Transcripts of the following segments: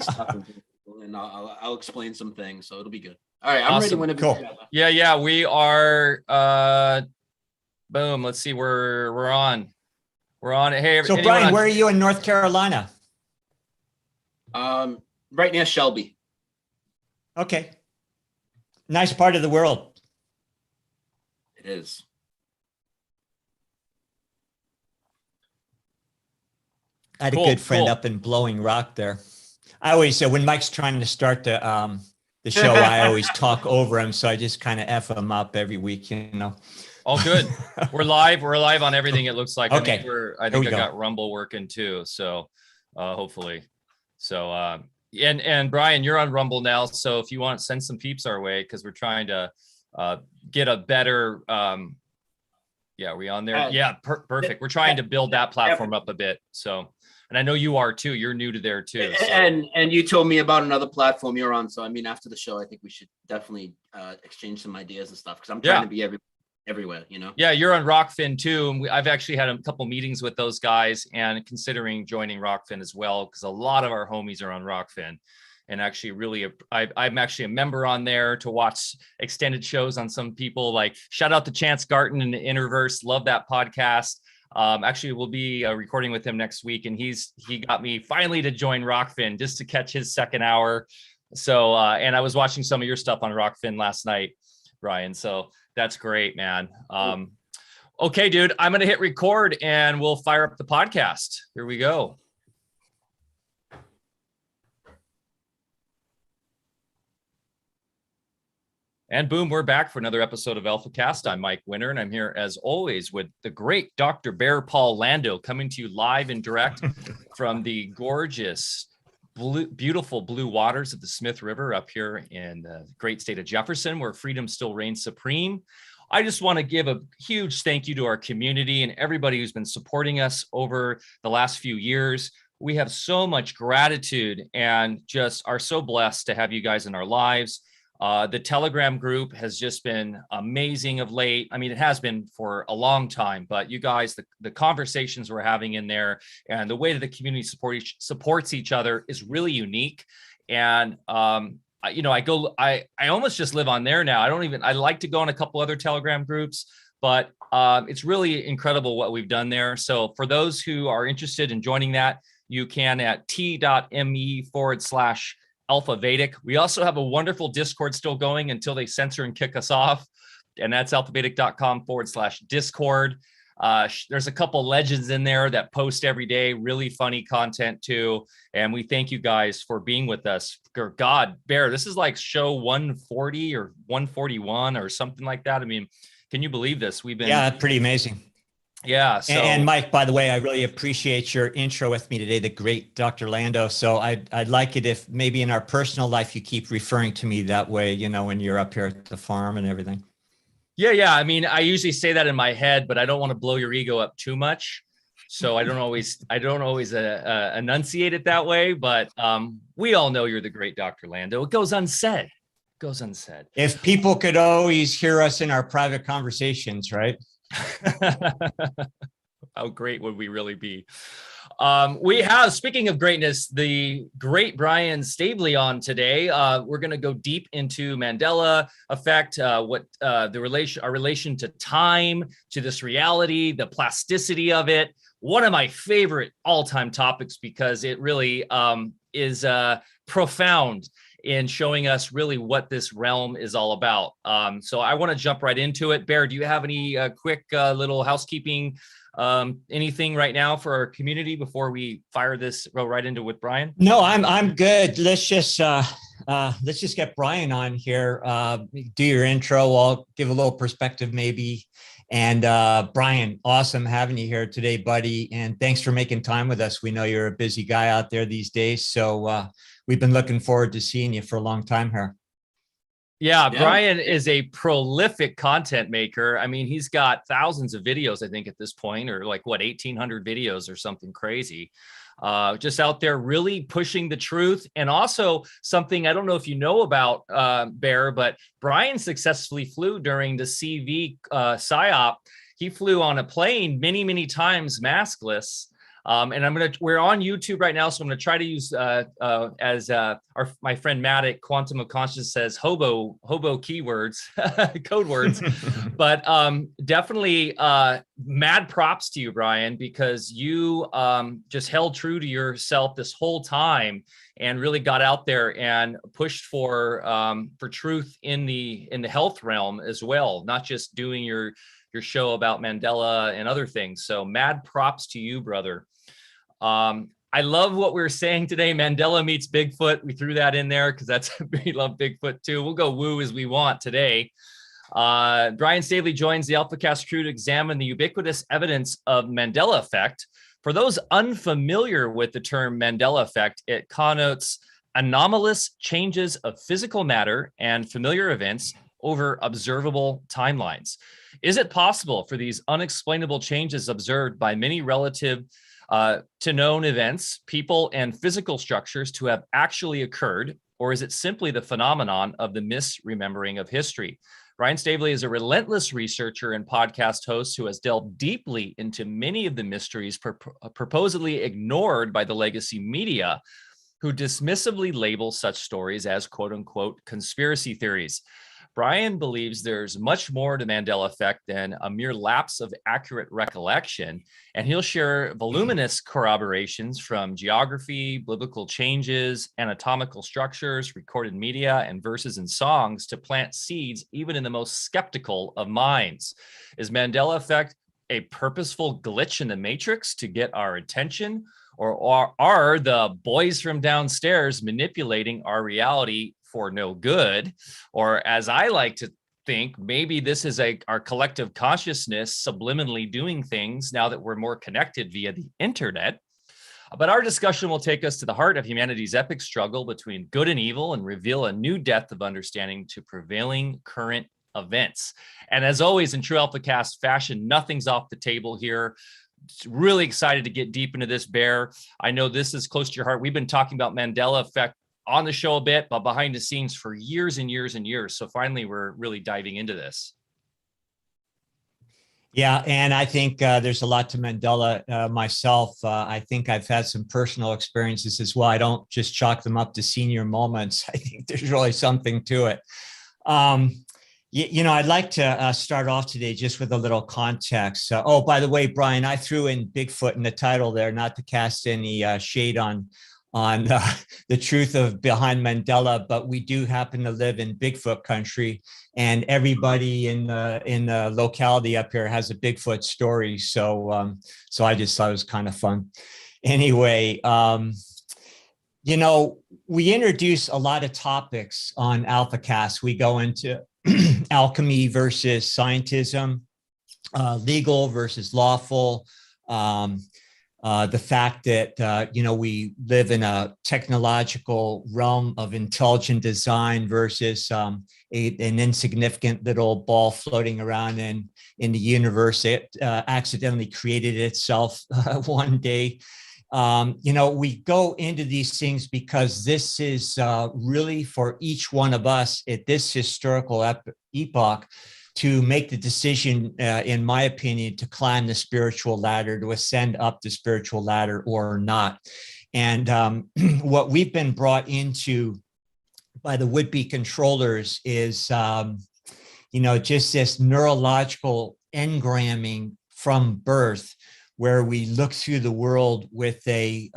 stuff and I'll explain some things, so it'll be good. All right, I'm Awesome. ready whenever Cool. you're ready. Yeah, we are. Boom. Let's see. We're on. We're on. Hey, so Brian, where are you in North Carolina? Right near Shelby. Okay. Nice part of the world. It is. I had a good friend up in Blowing Rock there. I always say when Mike's trying to start the show, I always talk over him, so I just kind of F him up every week, you know. All good. We're live. We're live on everything. It looks like. Okay. I think I got Rumble working too. So hopefully. So and Brian, you're on Rumble now. So if you want to send some peeps our way, because we're trying to get a better. Yeah, are we on there? Yeah, perfect. We're trying to build that platform up a bit. So, and I know you are too. You're new to there too. So. And you told me about another platform you're on. So I mean, after the show, I think we should definitely exchange some ideas and stuff, because I'm trying to be everywhere, you know. Yeah, you're on Rockfin too, and I've actually had a couple meetings with those guys and considering joining Rockfin as well, because a lot of our homies are on Rockfin. And actually, really, I'm actually a member on there to watch extended shows on some people. Like, shout out to Chance Garton and the Interverse. Love that podcast. Actually, we'll be recording with him next week, and he got me finally to join Rockfin just to catch his second hour. So, and I was watching some of your stuff on Rockfin last night, Brian. So that's great, man. Okay, dude, I'm gonna hit record and we'll fire up the podcast. Here we go. And boom, we're back for another episode of Alfacast. I'm Mike Winter, and I'm here as always with the great Dr. Bear Paul Lando, coming to you live and direct from the gorgeous, beautiful blue waters of the Smith River up here in the great state of Jefferson, where freedom still reigns supreme. I just want to give a huge thank you to our community and everybody who's been supporting us over the last few years. We have so much gratitude and just are so blessed to have you guys in our lives. The Telegram group has just been amazing of late. I mean, it has been for a long time, but you guys, the conversations we're having in there and the way that the community supports each other is really unique. And, you know, I almost just live on there now. I like to go on a couple other Telegram groups, but it's really incredible what we've done there. So for those who are interested in joining that, you can at t.me/Alfa Vedic. We also have a wonderful Discord still going until they censor and kick us off. And that's alfavedic.com/Discord. There's a couple legends in there that post every day, really funny content too. And we thank you guys for being with us. God, Bear, this is like show 140 or 141 or something like that. I mean, can you believe this? We've been pretty amazing. Yeah. So, and Mike, by the way, I really appreciate your intro with me today, the great Dr. Lando. So I'd like it if maybe in our personal life, you keep referring to me that way, you know, when you're up here at the farm and everything. Yeah. I mean, I usually say that in my head, but I don't want to blow your ego up too much. So I don't always enunciate it that way, but we all know you're the great Dr. Lando. It goes unsaid. If people could always hear us in our private conversations, right? How great would we really be? We have, speaking of greatness, the great Brian Staveley on today. We're going to go deep into Mandela Effect, what our relation to time, to this reality, the plasticity of it. One of my favorite all-time topics, because it really is profound in showing us really what this realm is all about. So I want to jump right into it. Bear, do you have any quick little housekeeping, anything right now for our community before we fire this right into with Brian? No, I'm good. Let's just get Brian on here. Do your intro. I'll give a little perspective maybe. And Brian, awesome having you here today, buddy. And thanks for making time with us. We know you're a busy guy out there these days. So we've been looking forward to seeing you for a long time here. Yeah, Brian is a prolific content maker. I mean, he's got thousands of videos, I think, at this point, or like 1,800 videos or something crazy. Just out there really pushing the truth. And also something I don't know if you know about, Bear, but Brian successfully flew during the CV psyop. He flew on a plane many, many times maskless. And we're on YouTube right now, so I'm gonna try to use my friend Matt at Quantum of Consciousness says hobo keywords, code words. But definitely mad props to you, Brian, because you just held true to yourself this whole time and really got out there and pushed for truth in the health realm as well, not just doing your show about Mandela and other things. So mad props to you, brother. I love what we were saying today. Mandela meets Bigfoot. We threw that in there because we love Bigfoot too. We'll go woo as we want today. Brian Staveley joins the Alfacast crew to examine the ubiquitous evidence of Mandela Effect. For those unfamiliar with the term Mandela Effect, it connotes anomalous changes of physical matter and familiar events over observable timelines. Is it possible for these unexplainable changes observed by many relative to known events, people, and physical structures to have actually occurred, or is it simply the phenomenon of the misremembering of history? Brian Staveley is a relentless researcher and podcast host who has delved deeply into many of the mysteries purportedly ignored by the legacy media, who dismissively label such stories as quote-unquote conspiracy theories. Brian believes there's much more to Mandela Effect than a mere lapse of accurate recollection, and he'll share voluminous corroborations from geography, biblical changes, anatomical structures, recorded media, and verses and songs to plant seeds even in the most skeptical of minds. Is Mandela Effect a purposeful glitch in the matrix to get our attention, or are the boys from downstairs manipulating our reality for no good? Or as I like to think, maybe this is our collective consciousness subliminally doing things now that we're more connected via the internet. But our discussion will take us to the heart of humanity's epic struggle between good and evil and reveal a new depth of understanding to prevailing current events. And as always, in true Alfacast fashion, nothing's off the table here. Really excited to get deep into this, Bear. I know this is close to your heart. We've been talking about Mandela Effect on the show a bit, but behind the scenes for years and years and years. So finally, we're really diving into this. Yeah, and I think there's a lot to Mandela myself. I think I've had some personal experiences as well. I don't just chalk them up to senior moments. I think there's really something to it. I'd like to start off today just with a little context. Oh, by the way, Brian, I threw in Bigfoot in the title there, not to cast any shade on the truth behind Mandela, but we do happen to live in Bigfoot country, and everybody in the locality up here has a Bigfoot story. So I just thought it was kind of fun. Anyway, we introduce a lot of topics on Alfacast. We go into alchemy versus scientism, legal versus lawful, the fact that, we live in a technological realm of intelligent design versus an insignificant little ball floating around in the universe. It accidentally created itself one day. We go into these things because this is really for each one of us at this historical epoch to make the decision, in my opinion, to climb the spiritual ladder, to ascend up the spiritual ladder or not. And what we've been brought into by the would-be controllers is, just this neurological engramming from birth, where we look through the world with a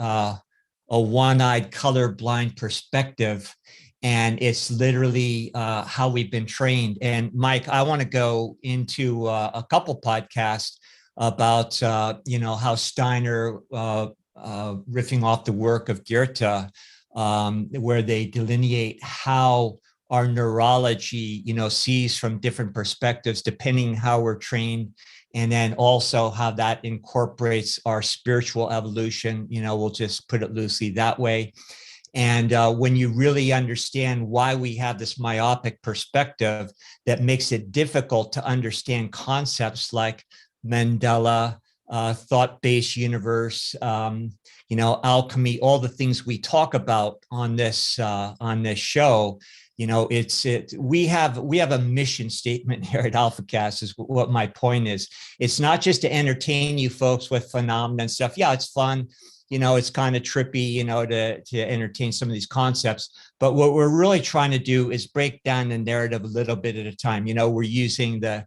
one-eyed colorblind perspective. And it's literally how we've been trained. And Mike, I want to go into a couple podcasts about, how Steiner, riffing off the work of Goethe, where they delineate how our neurology, sees from different perspectives, depending how we're trained. And then also how that incorporates our spiritual evolution, we'll just put it loosely that way. And when you really understand why we have this myopic perspective that makes it difficult to understand concepts like Mandela, thought-based universe, alchemy, all the things we talk about on this show. We have a mission statement here at Alfacast is what my point is. It's not just to entertain you folks with phenomena and stuff. Yeah, it's fun. It's kind of trippy, to entertain some of these concepts. But what we're really trying to do is break down the narrative a little bit at a time. We're using the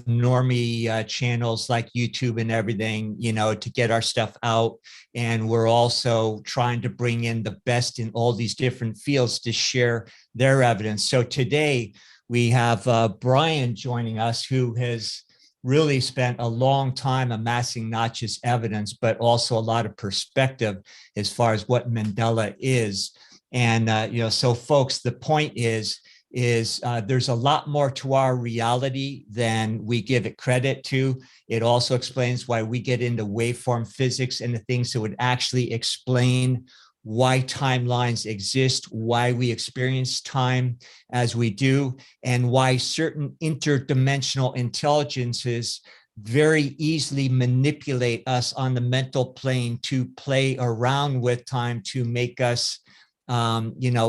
normie channels like YouTube and everything, to get our stuff out. And we're also trying to bring in the best in all these different fields to share their evidence. So today we have Brian joining us, who has really spent a long time amassing not just evidence, but also a lot of perspective as far as what Mandela is. And, so folks, the point is there's a lot more to our reality than we give it credit to. It also explains why we get into waveform physics and the things that would actually explain why timelines exist, why we experience time as we do, and why certain interdimensional intelligences very easily manipulate us on the mental plane to play around with time to make us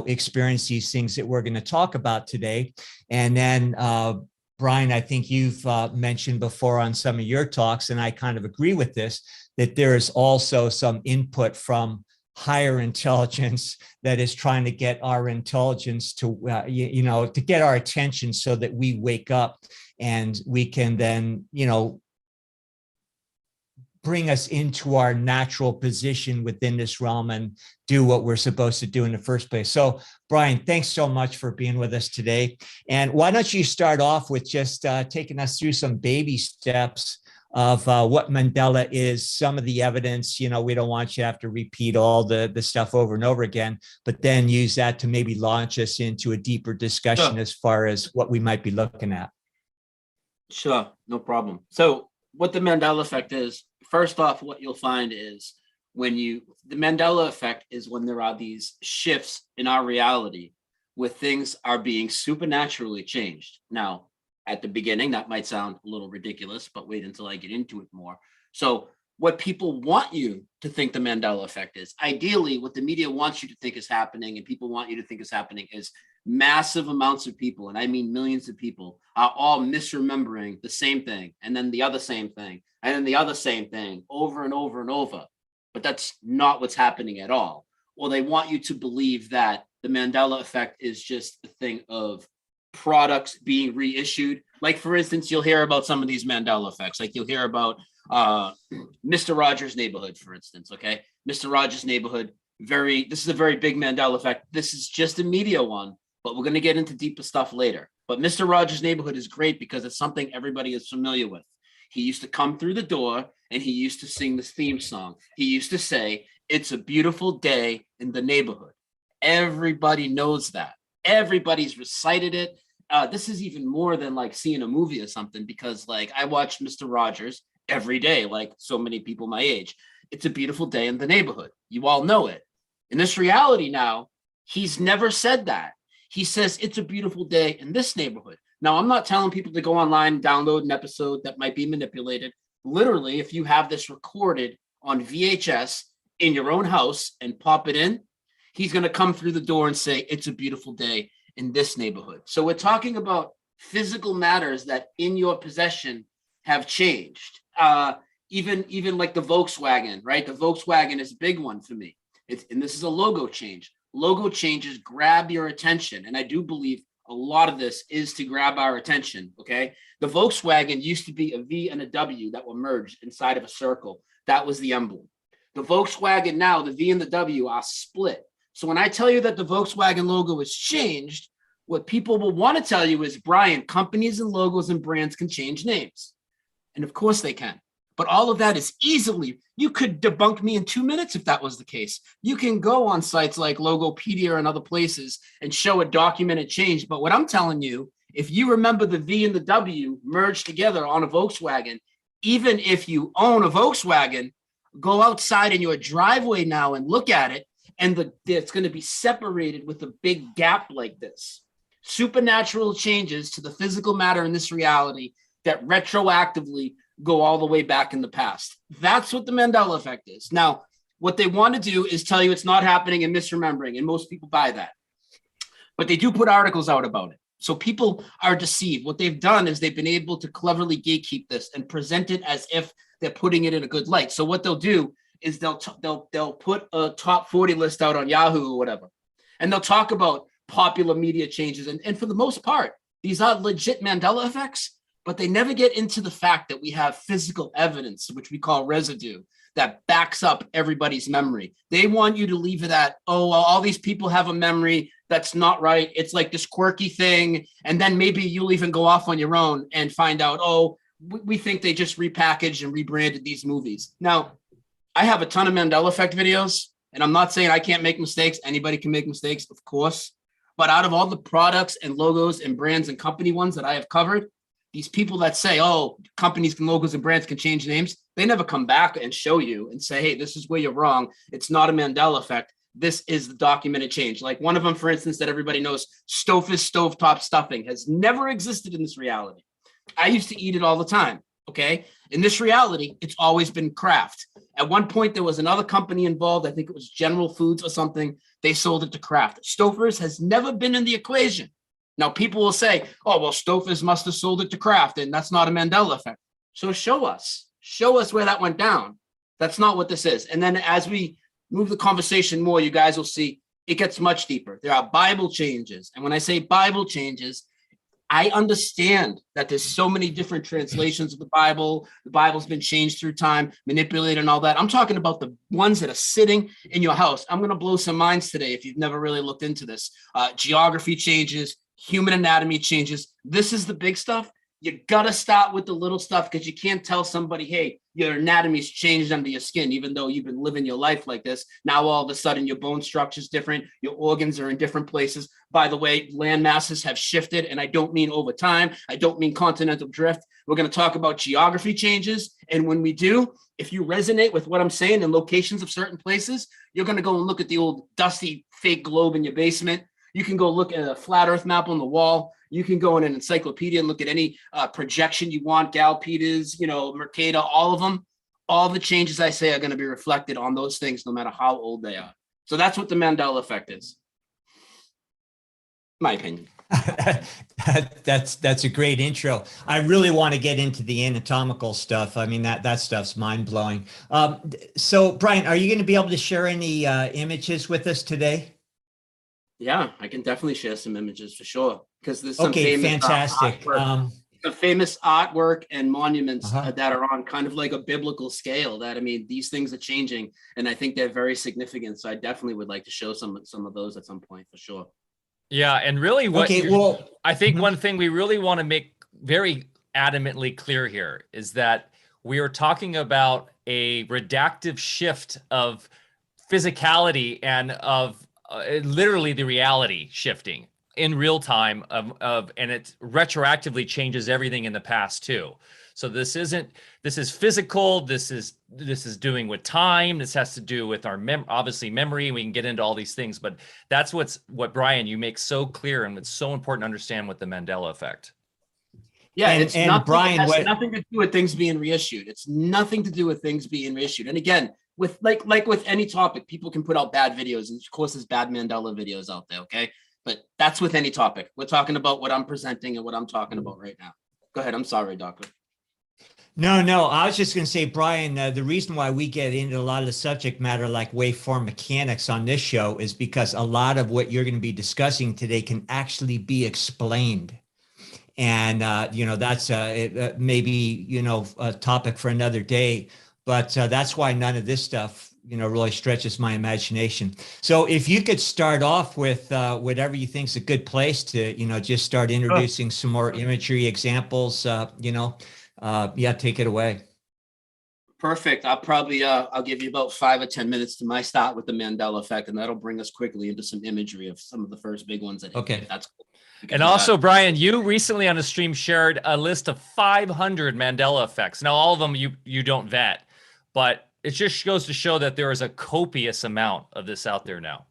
experience these things that we're going to talk about today. And then, Brian, I think you've mentioned before on some of your talks, and I kind of agree with this, that there is also some input from higher intelligence that is trying to get our intelligence to, to get our attention so that we wake up and we can then, bring us into our natural position within this realm and do what we're supposed to do in the first place. So, Brian, thanks so much for being with us today. And why don't you start off with just taking us through some baby steps of what Mandela is, some of the evidence. We don't want you to have to repeat all the stuff over and over again, but then use that to maybe launch us into a deeper discussion as far as what we might be looking at. Sure, no problem. So what the Mandela effect is, first off, what you'll find is the Mandela effect is when there are these shifts in our reality where things are being supernaturally changed. Now, at the beginning, that might sound a little ridiculous, but wait until I get into it more. So what people want you to think the Mandela effect is, ideally, what the media wants you to think is happening and people want you to think is happening is massive amounts of people, and I mean millions of people, are all misremembering the same thing, and then the other same thing, and then the other same thing over and over and over. But that's not what's happening at all. Well, they want you to believe that the Mandela effect is just a thing of products being reissued. Like, for instance, you'll hear about some of these Mandela effects. Like, you'll hear about Mr. Rogers' Neighborhood, for instance. Okay, Mr. Rogers' Neighborhood. This is a very big Mandela effect. This is just a media one, but we're going to get into deeper stuff later. But Mr. Rogers' Neighborhood is great because it's something everybody is familiar with. He used to come through the door and he used to sing this theme song. He used to say, "It's a beautiful day in the neighborhood." Everybody knows that. Everybody's recited it. This is even more than like seeing a movie or something, because like I watch Mr. Rogers every day, like so many people my age. It's a beautiful day in the neighborhood. You all know it. In this reality now, he's never said that. He says it's a beautiful day in this neighborhood. Now, I'm not telling people to go online and download an episode that might be manipulated. Literally, if you have this recorded on VHS in your own house and pop it in, he's going to come through the door and say, "It's a beautiful day in this neighborhood." So we're talking about physical matters that in your possession have changed. Even like the Volkswagen, right? The Volkswagen is a big one for me. And this is a logo change. Logo changes grab your attention. And I do believe a lot of this is to grab our attention, okay? The Volkswagen used to be a V and a W that were merged inside of a circle. That was the emblem. The Volkswagen now, the V and the W are split. So when I tell you that the Volkswagen logo has changed, what people will want to tell you is, Brian, companies and logos and brands can change names. And of course they can. But all of that is you could debunk me in 2 minutes if that was the case. You can go on sites like Logopedia and other places and show a documented change. But what I'm telling you, if you remember the V and the W merged together on a Volkswagen, even if you own a Volkswagen, go outside in your driveway now and look at it, and it's going to be separated with a big gap like this. Supernatural changes to the physical matter in this reality that retroactively go all the way back in the past. That's what the Mandela effect is. Now, what they want to do is tell you it's not happening and misremembering, and most people buy that. But they do put articles out about it. So people are deceived. What they've done is they've been able to cleverly gatekeep this and present it as if they're putting it in a good light. So what they'll do is they'll put a top 40 list out on Yahoo or whatever, and they'll talk about popular media changes. And for the most part, these are legit Mandela effects, but they never get into the fact that we have physical evidence, which we call residue, that backs up everybody's memory. They want you to leave it at, oh, well, all these people have a memory that's not right. It's like this quirky thing. And then maybe you'll even go off on your own and find out, oh, we think they just repackaged and rebranded these movies. Now, I have a ton of Mandela Effect videos, and I'm not saying I can't make mistakes. Anybody can make mistakes, of course. But out of all the products and logos and brands and company ones that I have covered, these people that say, oh, companies and logos and brands can change names, they never come back and show you and say, hey, this is where you're wrong. It's not a Mandela effect. This is the documented change. Like one of them, for instance, that everybody knows, Stouffer's stovetop stuffing has never existed in this reality. I used to eat it all the time, okay? In this reality, it's always been Kraft. At one point, there was another company involved. I think it was General Foods or something. They sold it to Kraft. Stouffer's has never been in the equation. Now, people will say, oh, well, Stouffer's must have sold it to Kraft, and that's not a Mandela effect. So show us where that went down. That's not what this is. And then as we move the conversation more, you guys will see it gets much deeper. There are Bible changes. And when I say Bible changes, I understand that there's so many different translations of the Bible. The Bible's been changed through time, manipulated and all that. I'm talking about the ones that are sitting in your house. I'm going to blow some minds today if you've never really looked into this. Geography changes, human anatomy changes. This is the big stuff. You got to start with the little stuff because you can't tell somebody, hey, your anatomy's changed under your skin, even though you've been living your life like this. Now, all of a sudden, your bone structure is different. Your organs are in different places. By the way, land masses have shifted, and I don't mean over time. I don't mean continental drift. We're going to talk about geography changes. And when we do, if you resonate with what I'm saying in locations of certain places, you're going to go and look at the old dusty fake globe in your basement. You can go look at a flat earth map on the wall. You can go in an encyclopedia and look at any projection you want, Galpeter's, Mercator, all of them. All the changes I say are going to be reflected on those things, no matter how old they are. So that's what the Mandela effect is. My opinion. That's a great intro. I really want to get into the anatomical stuff. I mean, that stuff's mind blowing. So Brian, are you going to be able to share any images with us today? Yeah, I can definitely share some images for sure. Because there's some fantastic. Famous artwork and monuments that are on kind of like a biblical scale. That, I mean, these things are changing, and I think they're very significant. So I definitely would like to show some of those at some point for sure. Yeah, and really, I think one thing we really want to make very adamantly clear here is that we are talking about a redactive shift of physicality and of literally the reality shifting in real time and it retroactively changes everything in the past too. So this is physical. This is doing with time. This has to do with our obviously memory. We can get into all these things, but that's what Brian, you make so clear, and it's so important to understand with the Mandela effect. Yeah, it's nothing, Brian, it has nothing to do with things being reissued. It's nothing to do with things being reissued. And again, with like with any topic, people can put out bad videos, and of course there's bad Mandela videos out there, okay? But that's with any topic. We're talking about what I'm presenting and what I'm talking about right now. Go ahead. I'm sorry, doctor. No, I was just going to say, Brian, the reason why we get into a lot of the subject matter like waveform mechanics on this show is because a lot of what you're going to be discussing today can actually be explained. And, that's maybe, a topic for another day. But that's why none of this stuff, really stretches my imagination. So if you could start off with whatever you think is a good place to, just start introducing some more imagery examples, take it away. Perfect. I'll probably, I'll give you about 5 or 10 minutes to my start with the Mandela effect, and that'll bring us quickly into some imagery of some of the first big ones. Okay. That's cool. And also, Brian, you recently on a stream shared a list of 500 Mandela effects. Now, all of them you don't vet, but it just goes to show that there is a copious amount of this out there now.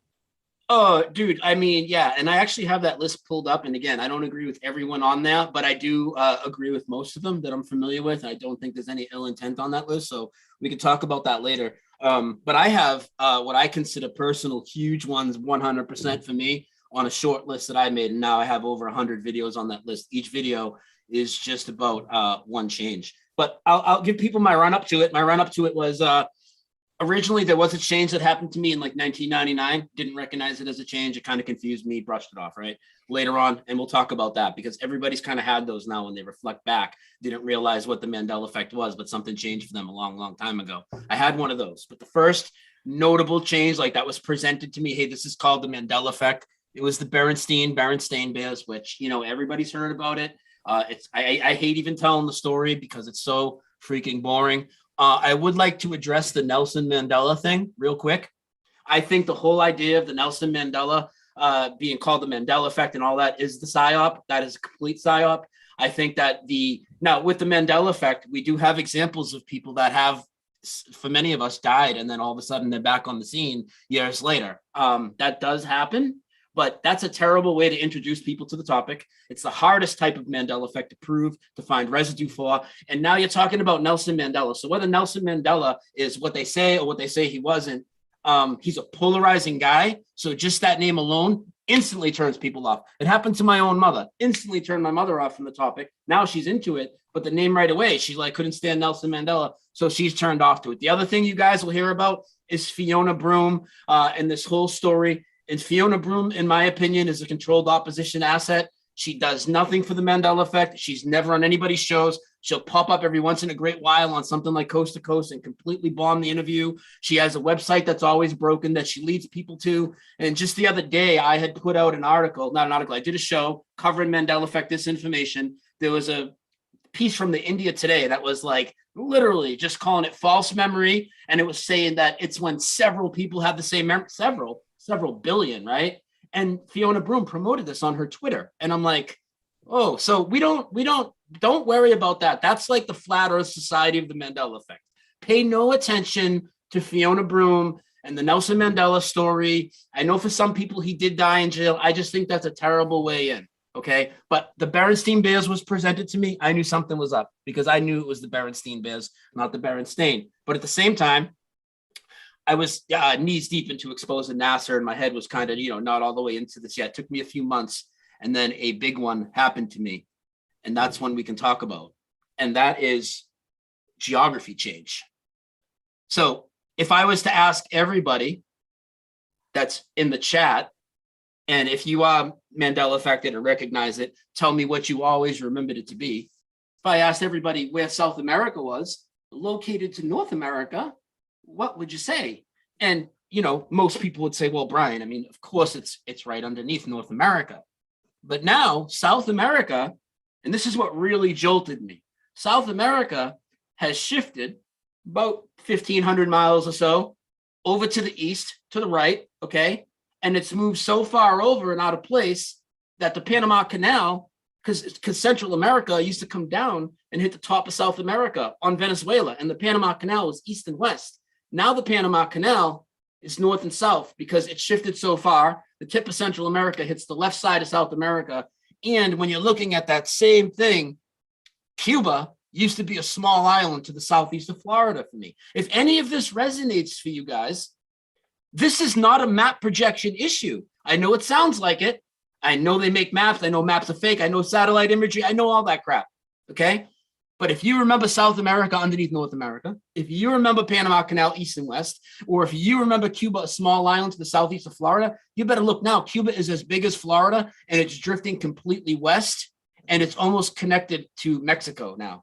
Oh, dude. I mean, yeah. And I actually have that list pulled up. And again, I don't agree with everyone on that, but I do agree with most of them that I'm familiar with. I don't think there's any ill intent on that list. So we can talk about that later. But I have what I consider personal huge ones, 100% for me on a short list that I made. And now I have over 100 videos on that list. Each video is just about one change. But I'll give people my run up to it. My run up to it was originally there was a change that happened to me in like 1999. Didn't recognize it as a change. It kind of confused me, brushed it off, right? Later on, and we'll talk about that because everybody's kind of had those now when they reflect back. Didn't realize what the Mandela effect was, but something changed for them a long, long time ago. I had one of those. But the first notable change like that was presented to me, hey, this is called the Mandela effect. It was the Berenstain Bears, which, you know, everybody's heard about it. I hate even telling the story because it's so freaking boring. I would like to address the Nelson Mandela thing real quick. I think the whole idea of the Nelson Mandela being called the Mandela effect and all that is the psyop. That is a complete psyop. I think that now with the Mandela effect, we do have examples of people that have, for many of us, died and then all of a sudden they're back on the scene years later. That does happen. But that's a terrible way to introduce people to the topic. It's the hardest type of Mandela effect to prove, to find residue for. And now you're talking about Nelson Mandela. So whether Nelson Mandela is what they say or what they say he wasn't, he's a polarizing guy. So just that name alone instantly turns people off. It happened to my own mother. Instantly turned my mother off from the topic. Now she's into it, but the name right away, she like couldn't stand Nelson Mandela. So she's turned off to it. The other thing you guys will hear about is Fiona Broome and this whole story. And Fiona Broome, in my opinion, is a controlled opposition asset. She does nothing for the Mandela effect. She's never on anybody's shows. She'll pop up every once in a great while on something like Coast to Coast and completely bomb the interview. She has a website that's always broken that she leads people to. And just the other day, I had put out an article, not an article, I did a show covering Mandela effect disinformation. There was a piece from the India Today that was like literally just calling it false memory. And it was saying that it's when several people have the same memory, several billion, right? And Fiona Broome promoted this on her Twitter. And I'm like, oh, so don't worry about that. That's like the flat earth society of the Mandela effect. Pay no attention to Fiona Broome and the Nelson Mandela story. I know for some people he did die in jail. I just think that's a terrible way in. Okay. But the Berenstain Bears was presented to me. I knew something was up because I knew it was the Berenstain Bears, not the Berenstain. But at the same time, I was knees deep into exposing Nasser and my head was kind of, not all the way into this yet. It took me a few months and then a big one happened to me. And that's one we can talk about. And that is geography change. So if I was to ask everybody that's in the chat, and if you are Mandela affected or recognize it, tell me what you always remembered it to be. If I asked everybody where South America was, located to North America, what would you say? And, most people would say, well, Brian, I mean, of course it's right underneath North America. But now South America, and this is what really jolted me, South America has shifted about 1,500 miles or so over to the east, to the right, okay? And it's moved so far over and out of place that the Panama Canal, because Central America used to come down and hit the top of South America on Venezuela, and the Panama Canal was east and west. Now the Panama Canal is north and south because it shifted so far. The tip of Central America hits the left side of South America. And when you're looking at that same thing, Cuba used to be a small island to the southeast of Florida for me. If any of this resonates for you guys, this is not a map projection issue. I know it sounds like it. I know they make maps. I know maps are fake. I know satellite imagery. I know all that crap. Okay. But if you remember South America underneath North America, if you remember Panama Canal east and west, or if you remember Cuba, a small island to the southeast of Florida, you better look now. Cuba is as big as Florida and it's drifting completely west and it's almost connected to Mexico now.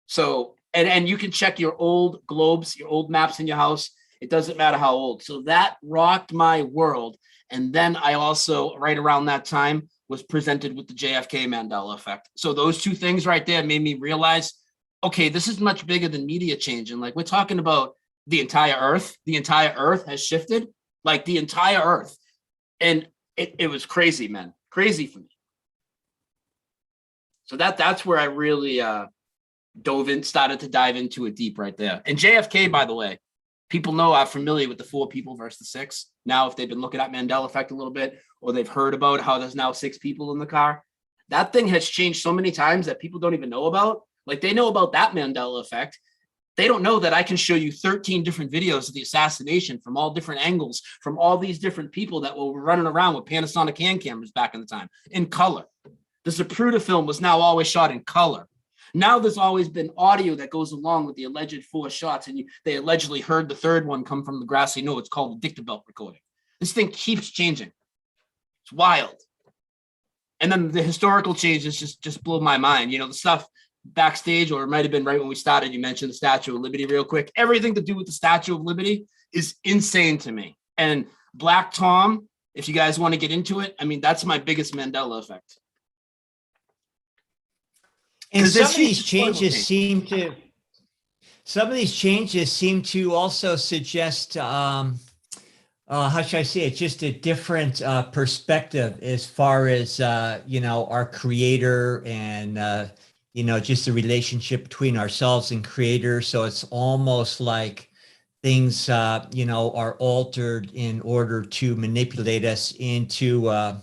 So, and you can check your old globes, your old maps in your house. It doesn't matter how old. So that rocked my world. And then I also, right around that time, was presented with the JFK Mandela effect. So those two things right there made me realize, okay, this is much bigger than media change. And like, we're talking about the entire earth. The entire earth has shifted, like the entire earth. And it was crazy, man. Crazy for me. So that's where I really started to dive into it deep right there. And JFK, by the way, People know I'm familiar with the 4 people versus the 6. Now, if they've been looking at Mandela Effect a little bit, or they've heard about how there's now 6 people in the car, that thing has changed so many times that people don't even know about. Like, they know about that Mandela Effect. They don't know that I can show you 13 different videos of the assassination from all different angles, from all these different people that were running around with Panasonic hand cameras back in the time, in color. The Zapruder film was now always shot in color. Now there's always been audio that goes along with the alleged 4 shots, and they allegedly heard the 3rd one come from the grassy knoll. It's called the dicta belt recording. This thing keeps changing. It's wild. And then the historical changes just blew my mind. You know, the stuff backstage, or it might have been right when we started, you mentioned the Statue of Liberty real quick. Everything to do with the Statue of Liberty is insane to me. And Black Tom, if you guys want to get into it, I mean, that's my biggest Mandela effect. And some of these changes seem to also suggest, how should I say it, just a different perspective as far as, our creator and, just the relationship between ourselves and creator. So it's almost like things, are altered in order to manipulate us into,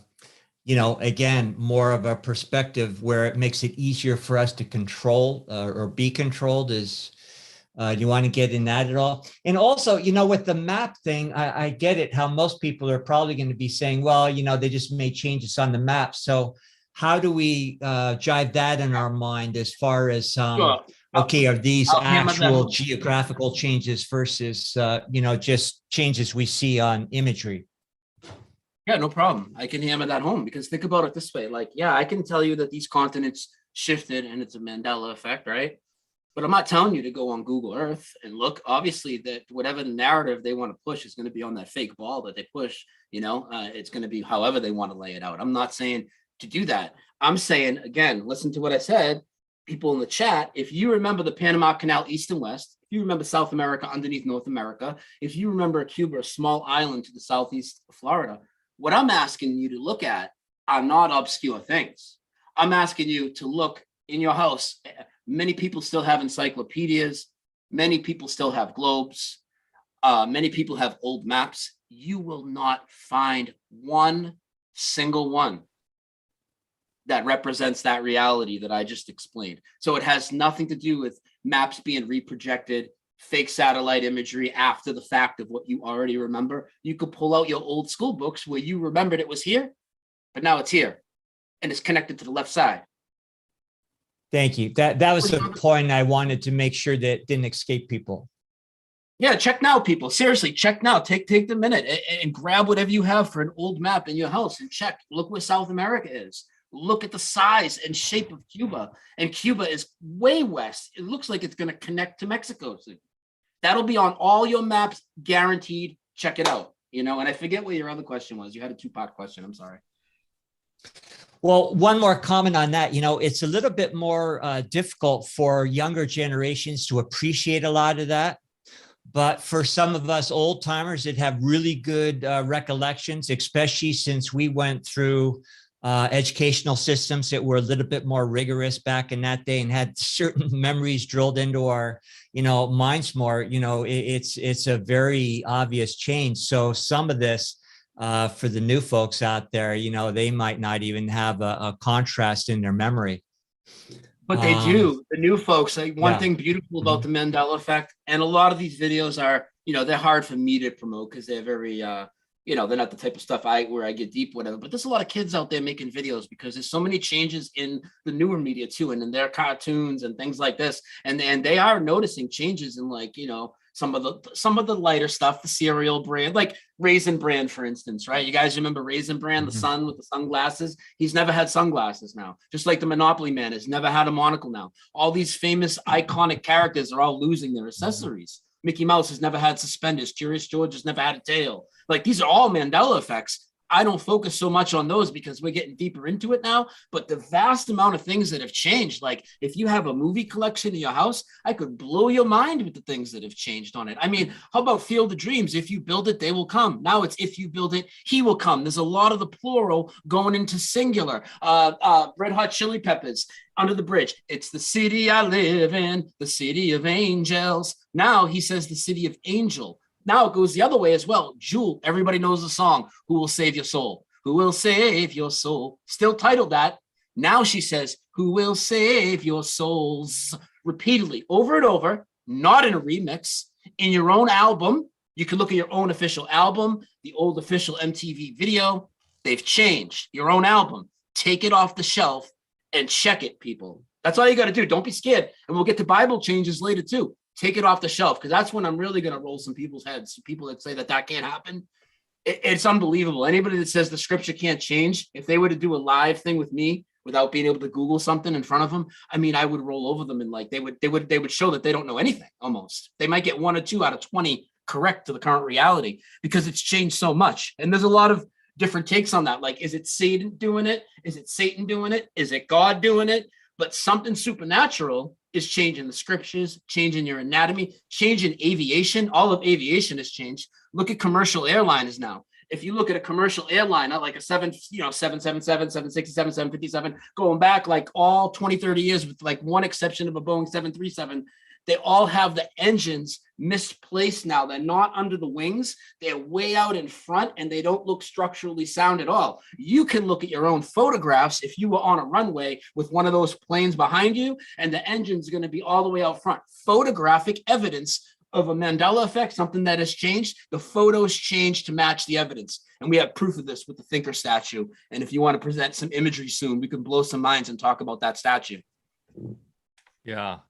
again, more of a perspective where it makes it easier for us to control or be controlled. Do you want to get in that at all? And also, with the map thing, I get it, how most people are probably going to be saying, well, they just made changes on the map. So how do we jive that in our mind as far as, Sure. are these actual geographical changes versus, just changes we see on imagery? Yeah, no problem. I can hammer that home, because think about it this way. Like, yeah, I can tell you that these continents shifted and it's a Mandela effect, right? But I'm not telling you to go on Google Earth and look. Obviously, that whatever narrative they want to push is going to be on that fake ball that they push. It's going to be however they want to lay it out. I'm not saying to do that. I'm saying, again, listen to what I said. People in the chat, if you remember the Panama Canal east and west, if you remember South America underneath North America, if you remember Cuba, a small island to the southeast of Florida, what I'm asking you to look at are not obscure things. I'm asking you to look in your house. Many people still have encyclopedias. Many people still have globes. Many people have old maps. You will not find one single one that represents that reality that I just explained. So it has nothing to do with maps being reprojected, fake satellite imagery after the fact of what you already remember. You could pull out your old school books where you remembered it was here, but now it's here and it's connected to the left side. Thank you. That was the point I wanted to make sure that didn't escape people. Yeah, check now, people. Seriously, check now. Take the minute and grab whatever you have for an old map in your house and check. Look where South America is. Look at the size and shape of Cuba. And Cuba is way west. It looks like it's going to connect to Mexico soon. That'll be on all your maps, guaranteed. Check it out. And I forget what your other question was. You had a 2-part question. I'm sorry. Well, one more comment on that. It's a little bit more difficult for younger generations to appreciate a lot of that. But for some of us old timers that have really good recollections, especially since we went through educational systems that were a little bit more rigorous back in that day and had certain memories drilled into our, minds more, it's a very obvious change. So some of this, for the new folks out there, they might not even have a contrast in their memory. But they do. The new folks, one thing beautiful about the Mandela Effect, and a lot of these videos are, they're hard for me to promote because they're very, they're not the type of stuff where I get deep, whatever. But there's a lot of kids out there making videos because there's so many changes in the newer media too, and in their cartoons and things like this. And they are noticing changes in some of the lighter stuff, the cereal brand, like Raisin Bran, for instance, right? You guys remember Raisin Bran, the son with the sunglasses? He's never had sunglasses now. Just like the Monopoly Man has never had a monocle now. All these famous iconic characters are all losing their accessories. Mickey Mouse has never had suspenders. Curious George has never had a tail. Like, these are all Mandela effects. I don't focus so much on those because we're getting deeper into it now. But the vast amount of things that have changed, like if you have a movie collection in your house, I could blow your mind with the things that have changed on it. I mean, how about Field of Dreams? If you build it, they will come. Now it's if you build it, he will come. There's a lot of the plural going into singular. Red Hot Chili Peppers, Under the Bridge. It's the city I live in, the city of angels. Now he says the city of angel. Now it goes the other way as well. Jewel, everybody knows the song, Who Will Save Your Soul? Who will save your soul? Still titled that. Now she says, who will save your souls? Repeatedly, over and over, not in a remix, in your own album. You can look at your own official album, the old official MTV video. They've changed your own album. Take it off the shelf and check it, people. That's all you got to do. Don't be scared. And we'll get to Bible changes later too. Take it off the shelf, because that's when I'm really going to roll some people's heads. People that say that can't happen. It's unbelievable. Anybody that says the scripture can't change, if they were to do a live thing with me without being able to Google something in front of them, I mean, I would roll over them and like they would show that they don't know anything. Almost, they might get 1 or 2 out of 20 correct to the current reality because it's changed so much. And there's a lot of different takes on that. Like, is it Satan doing it? Is it Satan doing it? Is it God doing it? But something supernatural is changing the scriptures, changing your anatomy, changing aviation. All of aviation has changed. Look at commercial airliners now. If you look at a commercial airliner, like a 777, 767, 757, going back like all 20, 30 years with like one exception of a Boeing 737, they all have the engines misplaced now. They're not under the wings. They're way out in front and they don't look structurally sound at all. You can look at your own photographs if you were on a runway with one of those planes behind you and the engine's going to be all the way out front. Photographic evidence of a Mandela effect, something that has changed. The photos changed to match the evidence. And we have proof of this with the thinker statue. And if you want to present some imagery soon, we can blow some minds and talk about that statue. Yeah.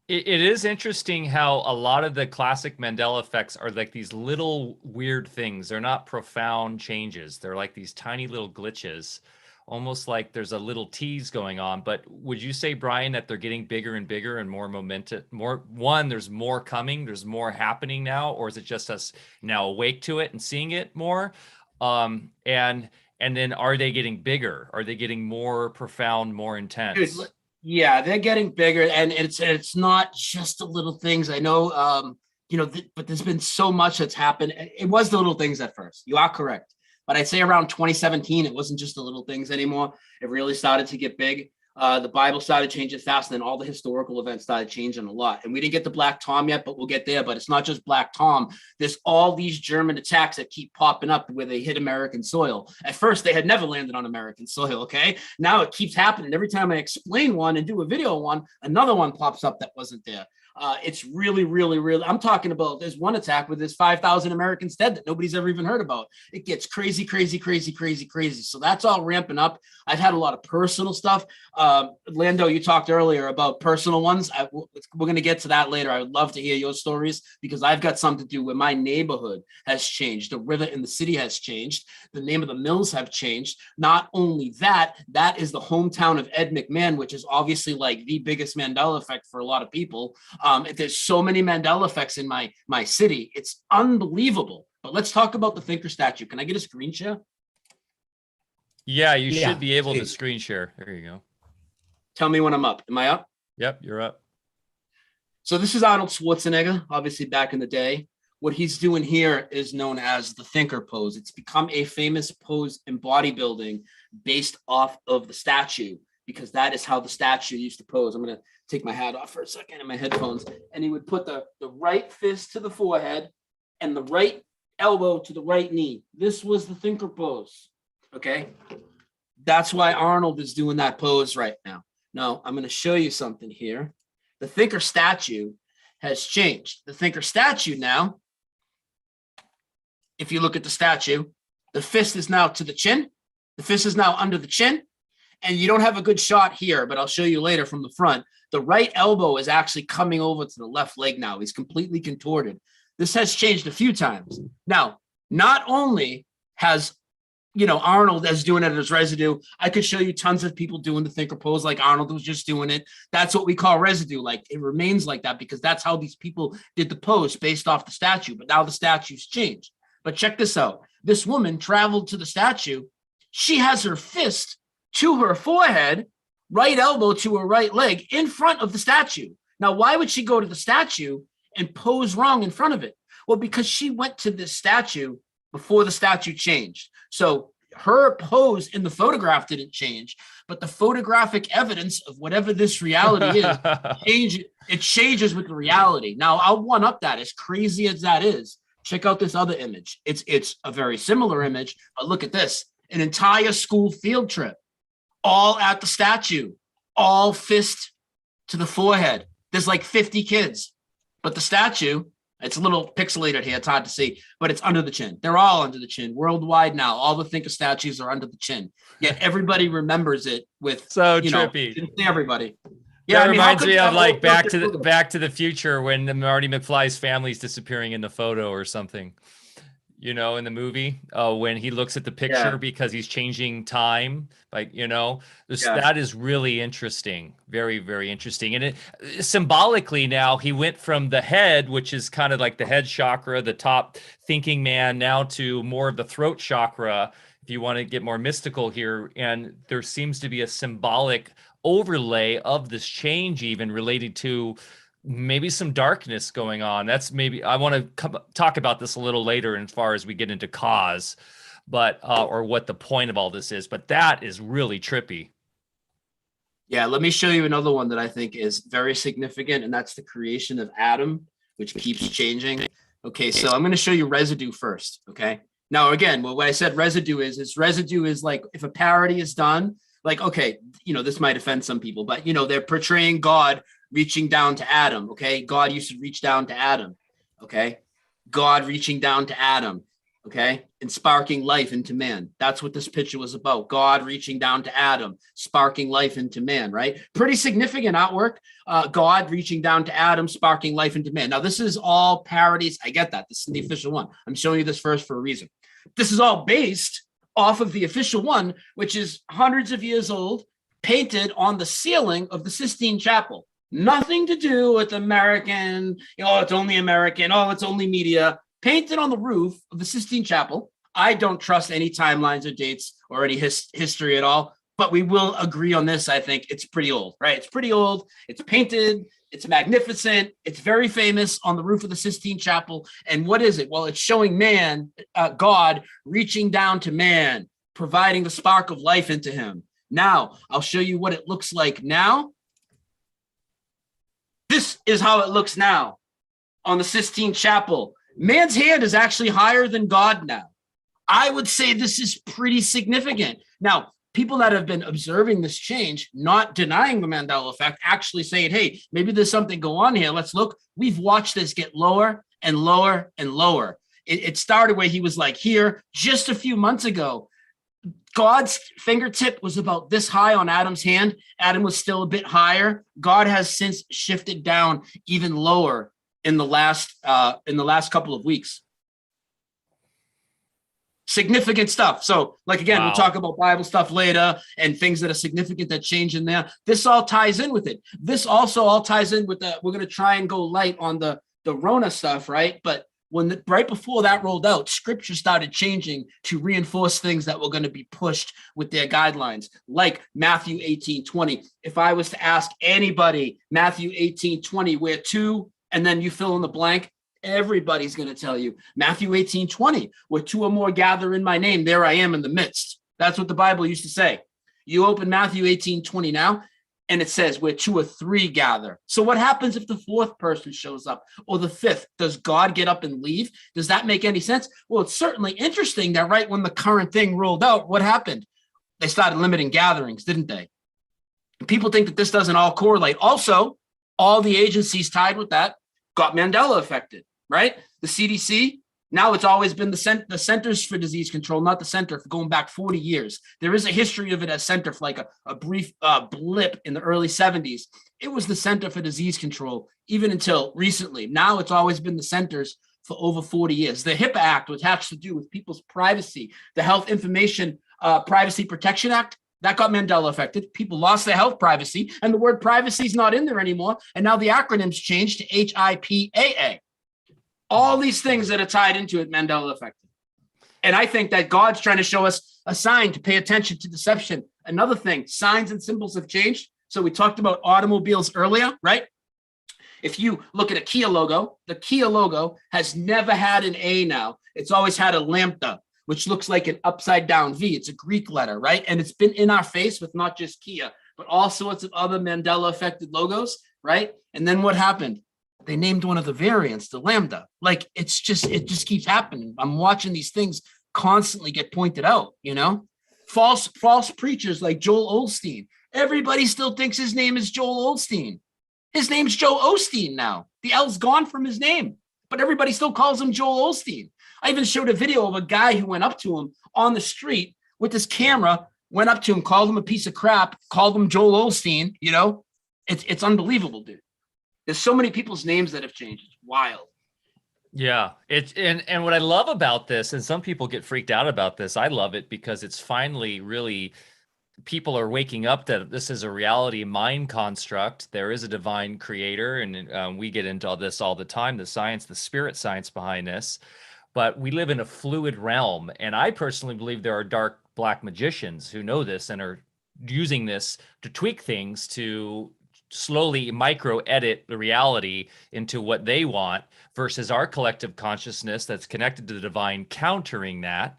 It is interesting how a lot of the classic Mandela effects are like these little weird things. They're not profound changes. They're like these tiny little glitches, almost like there's a little tease going on. But would you say, Brian, that they're getting bigger and bigger and more momentum? There's more coming, there's more happening now, or is it just us now awake to it and seeing it more? And then are they getting bigger? Are they getting more profound, more intense? Dude, yeah, they're getting bigger, and it's not just the little things. I know, but there's been so much that's happened. It was the little things at first. You are correct. But I'd say around 2017, it wasn't just the little things anymore. It really started to get big. The Bible started changing fast, and then all the historical events started changing a lot. And we didn't get to Black Tom yet, but we'll get there. But it's not just Black Tom. There's all these German attacks that keep popping up where they hit American soil. At first, they had never landed on American soil, okay? Now it keeps happening. Every time I explain one and do a video on one, another one pops up that wasn't there. It's really, really, really, I'm talking about, there's one attack where there's 5,000 Americans dead that nobody's ever even heard about. It gets crazy, crazy, crazy, crazy, crazy. So that's all ramping up. I've had a lot of personal stuff. Lando, you talked earlier about personal ones. We're going to get to that later. I would love to hear your stories because I've got something to do where my neighborhood has changed. The river in the city has changed. The name of the mills have changed. Not only that, that is the hometown of Ed McMahon, which is obviously like the biggest Mandela effect for a lot of people. There's so many Mandela effects in my city. It's unbelievable. But let's talk about the thinker statue. Can I get a screen share? Yeah, you should be able to screen share. There you go. Tell me when I'm up. Am I up? Yep, you're up. So this is Arnold Schwarzenegger, obviously back in the day. What he's doing here is known as the thinker pose. It's become a famous pose in bodybuilding based off of the statue, because that is how the statue used to pose. I'm going to take my hat off for a second and my headphones. And he would put the right fist to the forehead and the right elbow to the right knee. This was the thinker pose. Okay. That's why Arnold is doing that pose right now. Now, I'm going to show you something here. The thinker statue has changed. The thinker statue now, if you look at the statue, the fist is now to the chin. The fist is now under the chin. And you don't have a good shot here, but I'll show you later from the front. The right elbow is actually coming over to the left leg now. He's completely contorted. This has changed a few times. Now, not only has, Arnold as doing it as residue, I could show you tons of people doing the thinker pose like Arnold was just doing it. That's what we call residue. Like, it remains like that because that's how these people did the pose based off the statue. But now the statue's changed. But check this out. this woman traveled to the statue. She has her fist to her forehead, right elbow to her right leg in front of the statue. Now, why would she go to the statue and pose wrong in front of it? Well, because she went to this statue before the statue changed. So her pose in the photograph didn't change, but the photographic evidence of whatever this reality is, it changes with the reality. Now, I'll one up that, as crazy as that is. Check out this other image. It's a very similar image, but look at this. An entire school field trip, all at the statue, all fist to the forehead. There's like 50 kids, but the statue, it's a little pixelated here. It's hard to see, but it's under the chin. They're all under the chin worldwide now. All the Thinker statues are under the chin. Yet everybody remembers it with so trippy. Didn't say everybody. Yeah, that reminds me of like Back to the Future when Marty McFly's family's disappearing in the photo or something. In the movie, when he looks at the picture because he's changing time, that is really interesting. Very, very interesting. And it symbolically now he went from the head, which is kind of like the head chakra, the top thinking man, now to more of the throat chakra, if you want to get more mystical here. And there seems to be a symbolic overlay of this change, even related to maybe some darkness going on. That's maybe, I want to talk about this a little later as far as we get into cause, but or what the point of all this is, but that is really trippy. Yeah, let me show you another one that I think is very significant, and that's the creation of Adam, which keeps changing. Okay, so I'm going to show you residue first, okay? Now, again, what I said residue is residue is like if a parody is done, like, okay, this might offend some people, but, they're portraying God reaching down to Adam, okay? God used to reach down to Adam, okay? God reaching down to Adam, okay? And sparking life into man. That's what this picture was about. God reaching down to Adam, sparking life into man, right? Pretty significant artwork. God reaching down to Adam, sparking life into man. Now, this is all parodies. I get that. This is the official one. I'm showing you this first for a reason. This is all based off of the official one, which is hundreds of years old, painted on the ceiling of the Sistine Chapel. Nothing to do with American, it's only American, it's only media. Painted on the roof of the Sistine Chapel. I don't trust any timelines or dates or any history at all, but we will agree on this. I think it's pretty old, right? It's pretty old. It's painted. It's magnificent. It's very famous on the roof of the Sistine Chapel. And what is it? Well, it's showing man, God reaching down to man, providing the spark of life into him. Now, I'll show you what it looks like now. This is how it looks now on the Sistine Chapel. Man's hand is actually higher than God now. I would say this is pretty significant. Now, people that have been observing this change, not denying the Mandela effect, actually saying, hey, maybe there's something going on here. Let's look. We've watched this get lower and lower and lower. It started where he was like here just a few months ago. God's fingertip was about this high on Adam's hand. Adam was still a bit higher. God has since shifted down even lower in the last couple of weeks. Significant stuff. So, like, again, We'll talk about Bible stuff later and things that are significant that change in there. This all ties in with it. This also all ties in with we're going to try and go light on the Rona stuff, right? But right before that rolled out, scripture started changing to reinforce things that were going to be pushed with their guidelines, like Matthew 18:20. If I was to ask anybody, Matthew 18:20, where to, and then you fill in the blank, everybody's going to tell you Matthew 18:20, where two or more gather in my name, there I am in the midst. That's what the Bible used to say. You open Matthew 18:20 now, and it says where two or three gather. So what happens if the fourth person shows up or the fifth? Does God get up and leave? Does that make any sense? Well, it's certainly interesting that right when the current thing rolled out, what happened? They started limiting gatherings, didn't they? And people think that this doesn't all correlate. Also, all the agencies tied with that got Mandela affected, right? The CDC, now it's always been the Centers for Disease Control, not the center, for going back 40 years. There is a history of it as center for like a brief blip in the early 70s. It was the Center for Disease Control, even until recently. Now it's always been the centers for over 40 years. The HIPAA Act, which has to do with people's privacy, the Health Information Privacy Protection Act, that got Mandela affected. People lost their health privacy, and the word privacy is not in there anymore. And now the acronym's changed to HIPAA. All these things that are tied into it, Mandela affected. And I think that God's trying to show us a sign to pay attention to deception. Another thing, signs and symbols have changed. So we talked about automobiles earlier, right? If you look at a Kia logo, the Kia logo has never had an A now. It's always had a lambda, which looks like an upside down V. It's a Greek letter, right? And it's been in our face with not just Kia, but all sorts of other Mandela affected logos, right? And then what happened? They named one of the variants the lambda. Like it just keeps happening. I'm watching these things constantly get pointed out, you know? False preachers like Joel Osteen. Everybody still thinks his name is Joel Osteen. His name's Joe Osteen now. The L's gone from his name, but everybody still calls him Joel Osteen. I even showed a video of a guy who went up to him on the street with his camera, went up to him, called him a piece of crap, called him Joel Osteen, you know? It's unbelievable, dude. There's so many people's names that have changed. It's wild. Yeah, and what I love about this, and some people get freaked out about this, I love it because it's finally really, people are waking up that this is a reality mind construct. There is a divine creator, and we get into all this all the time, the science, the spirit science behind this. But we live in a fluid realm, and I personally believe there are dark black magicians who know this and are using this to tweak things to slowly micro edit the reality into what they want versus our collective consciousness that's connected to the divine countering that.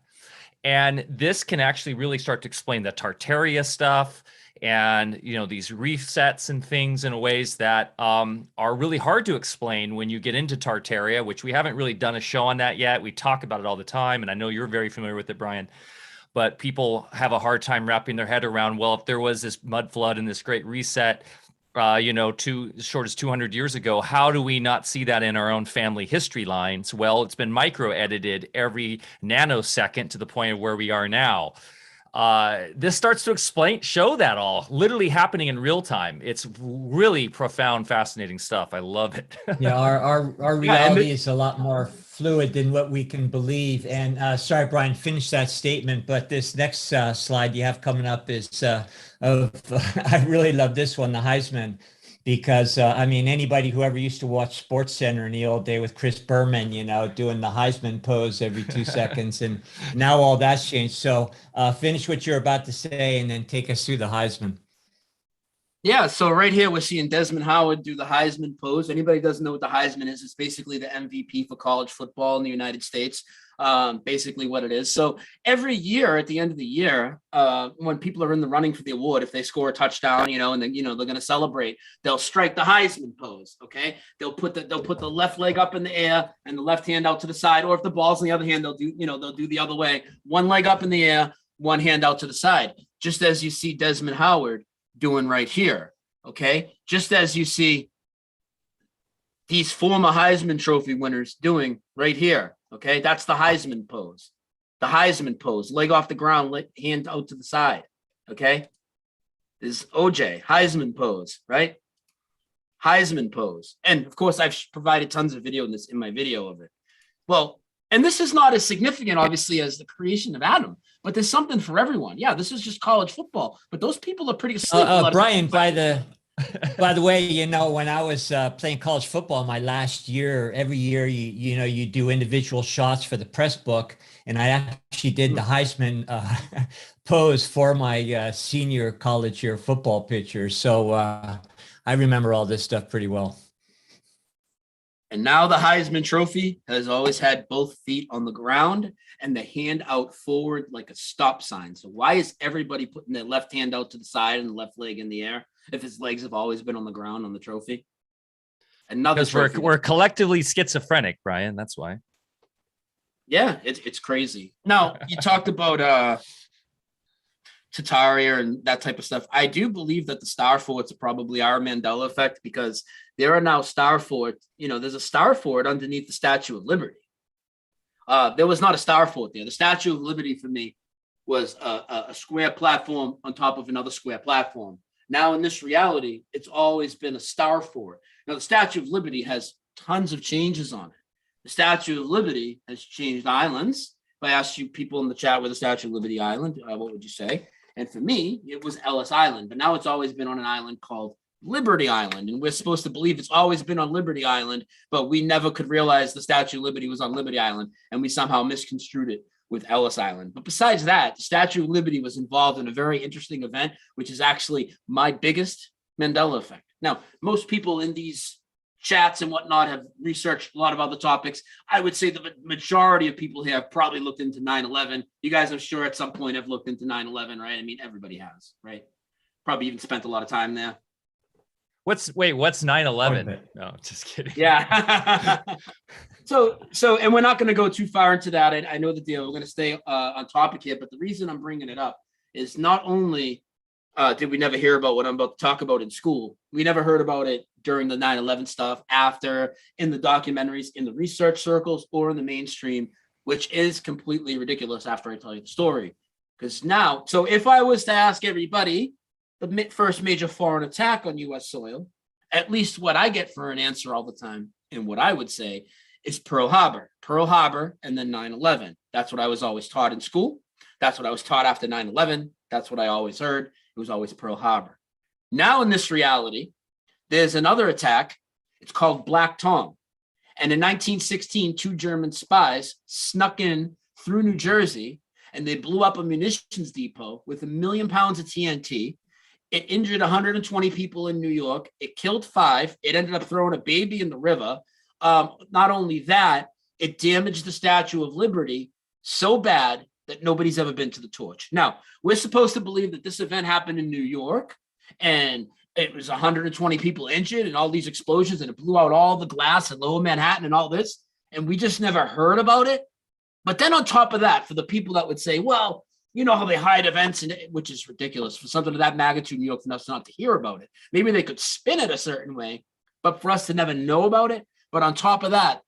And this can actually really start to explain the Tartaria stuff and, you know, these resets and things in ways that are really hard to explain when you get into Tartaria, which we haven't really done a show on that yet. We talk about it all the time, and I know you're very familiar with it, Brian. But people have a hard time wrapping their head around, well, if there was this mud flood and this great reset, you know, as short as 200 years ago, how do we not see that in our own family history lines? Well, it's been micro edited every nanosecond to the point of where we are now. This starts to show that all literally happening in real time. It's really profound, fascinating stuff. I love it. Yeah, our reality is a lot more fluid than what we can believe. And sorry, Brian, finish that statement. But this next slide you have coming up is I really love this one, the Heisman, because I mean, anybody who ever used to watch Sports Center in the old day with Chris Berman, you know, doing the Heisman pose every 2 seconds, and now all that's changed. So finish what you're about to say and then take us through the Heisman. Yeah, so right here we're seeing Desmond Howard do the Heisman pose. Anybody doesn't know what the Heisman is, it's basically the MVP for college football in the United States. Basically what it is. So every year at the end of the year, when people are in the running for the award, if they score a touchdown, you know, and then, you know, they're going to celebrate, they'll strike the Heisman pose. Okay. They'll put the left leg up in the air and the left hand out to the side, or if the ball's on the other hand, they'll do the other way, one leg up in the air, one hand out to the side, just as you see Desmond Howard doing right here. Okay. Just as you see these former Heisman Trophy winners doing right here. Okay, that's the Heisman pose. The Heisman pose, leg off the ground, hand out to the side. Okay, this is OJ, Heisman pose, right? Heisman pose. And of course, I've provided tons of video in my video of it. Well, and this is not as significant, obviously, as the creation of Adam, but there's something for everyone. Yeah, this is just college football, but those people are pretty asleep. Brian, by the way, you know, when I was playing college football my last year, every year, you do individual shots for the press book. And I actually did the Heisman pose for my senior college year football picture. So I remember all this stuff pretty well. And now the Heisman Trophy has always had both feet on the ground and the hand out forward like a stop sign. So why is everybody putting their left hand out to the side and the left leg in the air if his legs have always been on the ground on the trophy? Because we're collectively schizophrenic, Brian. That's why. Yeah, it's crazy. Now, you talked about Tartaria and that type of stuff. I do believe that the star forts are probably our Mandela effect, because there are now star forts. You know, there's a star fort underneath the Statue of Liberty. There was not a star fort there. The Statue of Liberty for me was a square platform on top of another square platform. Now in this reality, it's always been a star fort. Now the Statue of Liberty has tons of changes on it. The Statue of Liberty has changed islands. If I asked you people in the chat where the Statue of Liberty Island, what would you say? And for me, it was Ellis Island, but now it's always been on an island called Liberty Island. And we're supposed to believe it's always been on Liberty Island, but we never could realize the Statue of Liberty was on Liberty Island, and we somehow misconstrued it. with Ellis Island. But besides that, the Statue of Liberty was involved in a very interesting event, which is actually my biggest Mandela effect. Now, most people in these chats and whatnot have researched a lot of other topics. I would say the majority of people here have probably looked into 9/11. You guys, I'm sure at some point have looked into 9/11, right? I mean, everybody has, right? Probably even spent a lot of time there. What's 9/11? No, just kidding. Yeah. So, and we're not going to go too far into that. I know the deal. We're going to stay on topic here, but the reason I'm bringing it up is not only did we never hear about what I'm about to talk about in school, we never heard about it during the 9/11 stuff, after, in the documentaries, in the research circles, or in the mainstream, which is completely ridiculous after I tell you the story. Because now, so if I was to ask everybody, the first major foreign attack on U.S. soil, at least what I get for an answer all the time, and what I would say, is Pearl Harbor, and then 9/11. That's what I was always taught in school. That's what I was taught after 9/11. That's what I always heard. It was always Pearl Harbor. Now in this reality, there's another attack. It's called Black Tom. And in 1916, 2 German spies snuck in through New Jersey, and they blew up a munitions depot with 1 million pounds of TNT. It injured 120 people in New York. It killed 5. It ended up throwing a baby in the river. Not only that, it damaged the Statue of Liberty so bad that nobody's ever been to the torch. Now, we're supposed to believe that this event happened in New York, and it was 120 people injured and all these explosions, and it blew out all the glass in Lower Manhattan and all this, and we just never heard about it. But then on top of that, for the people that would say, well, you know how they hide events, and which is ridiculous for something of that magnitude in New York, for us not to hear about it. Maybe they could spin it a certain way, but for us to never know about it. But on top of that,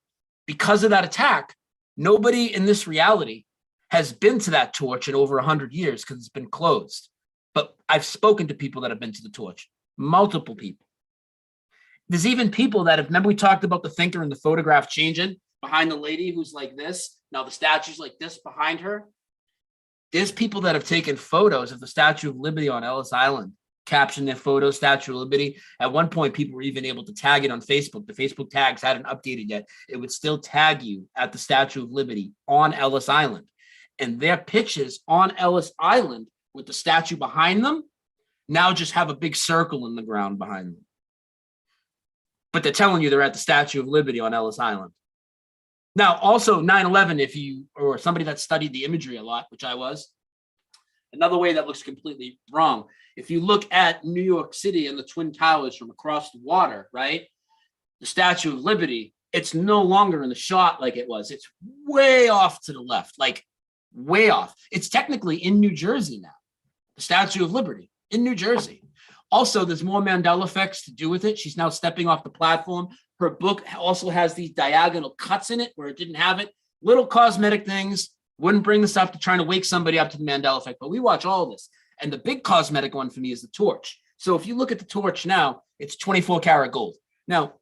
because of that attack, nobody in this reality has been to that torch in over 100 years because it's been closed. But I've spoken to people that have been to the torch, multiple people. There's even people that have, remember we talked about the thinker and the photograph changing behind the lady who's like this. Now the statue's like this behind her. There's people that have taken photos of the Statue of Liberty on Ellis Island, captioned their photo, Statue of Liberty. At one point, people were even able to tag it on Facebook. The Facebook tags hadn't updated yet. It would still tag you at the Statue of Liberty on Ellis Island. And their pictures on Ellis Island with the statue behind them now just have a big circle in the ground behind them. But they're telling you they're at the Statue of Liberty on Ellis Island. Now, also 9/11, if you, or somebody that studied the imagery a lot, which I was, another way that looks completely wrong. If you look at New York City and the Twin Towers from across the water, right? The Statue of Liberty, it's no longer in the shot like it was. It's way off to the left, like way off. It's technically in New Jersey now, the Statue of Liberty in New Jersey. Also, there's more Mandela effects to do with it. She's now stepping off the platform. Her book also has these diagonal cuts in it where it didn't have it. Little cosmetic things. Wouldn't bring this up to trying to wake somebody up to the Mandela effect, but we watch all this. And the big cosmetic one for me is the torch. So if you look at the torch now, it's 24 karat gold. Now,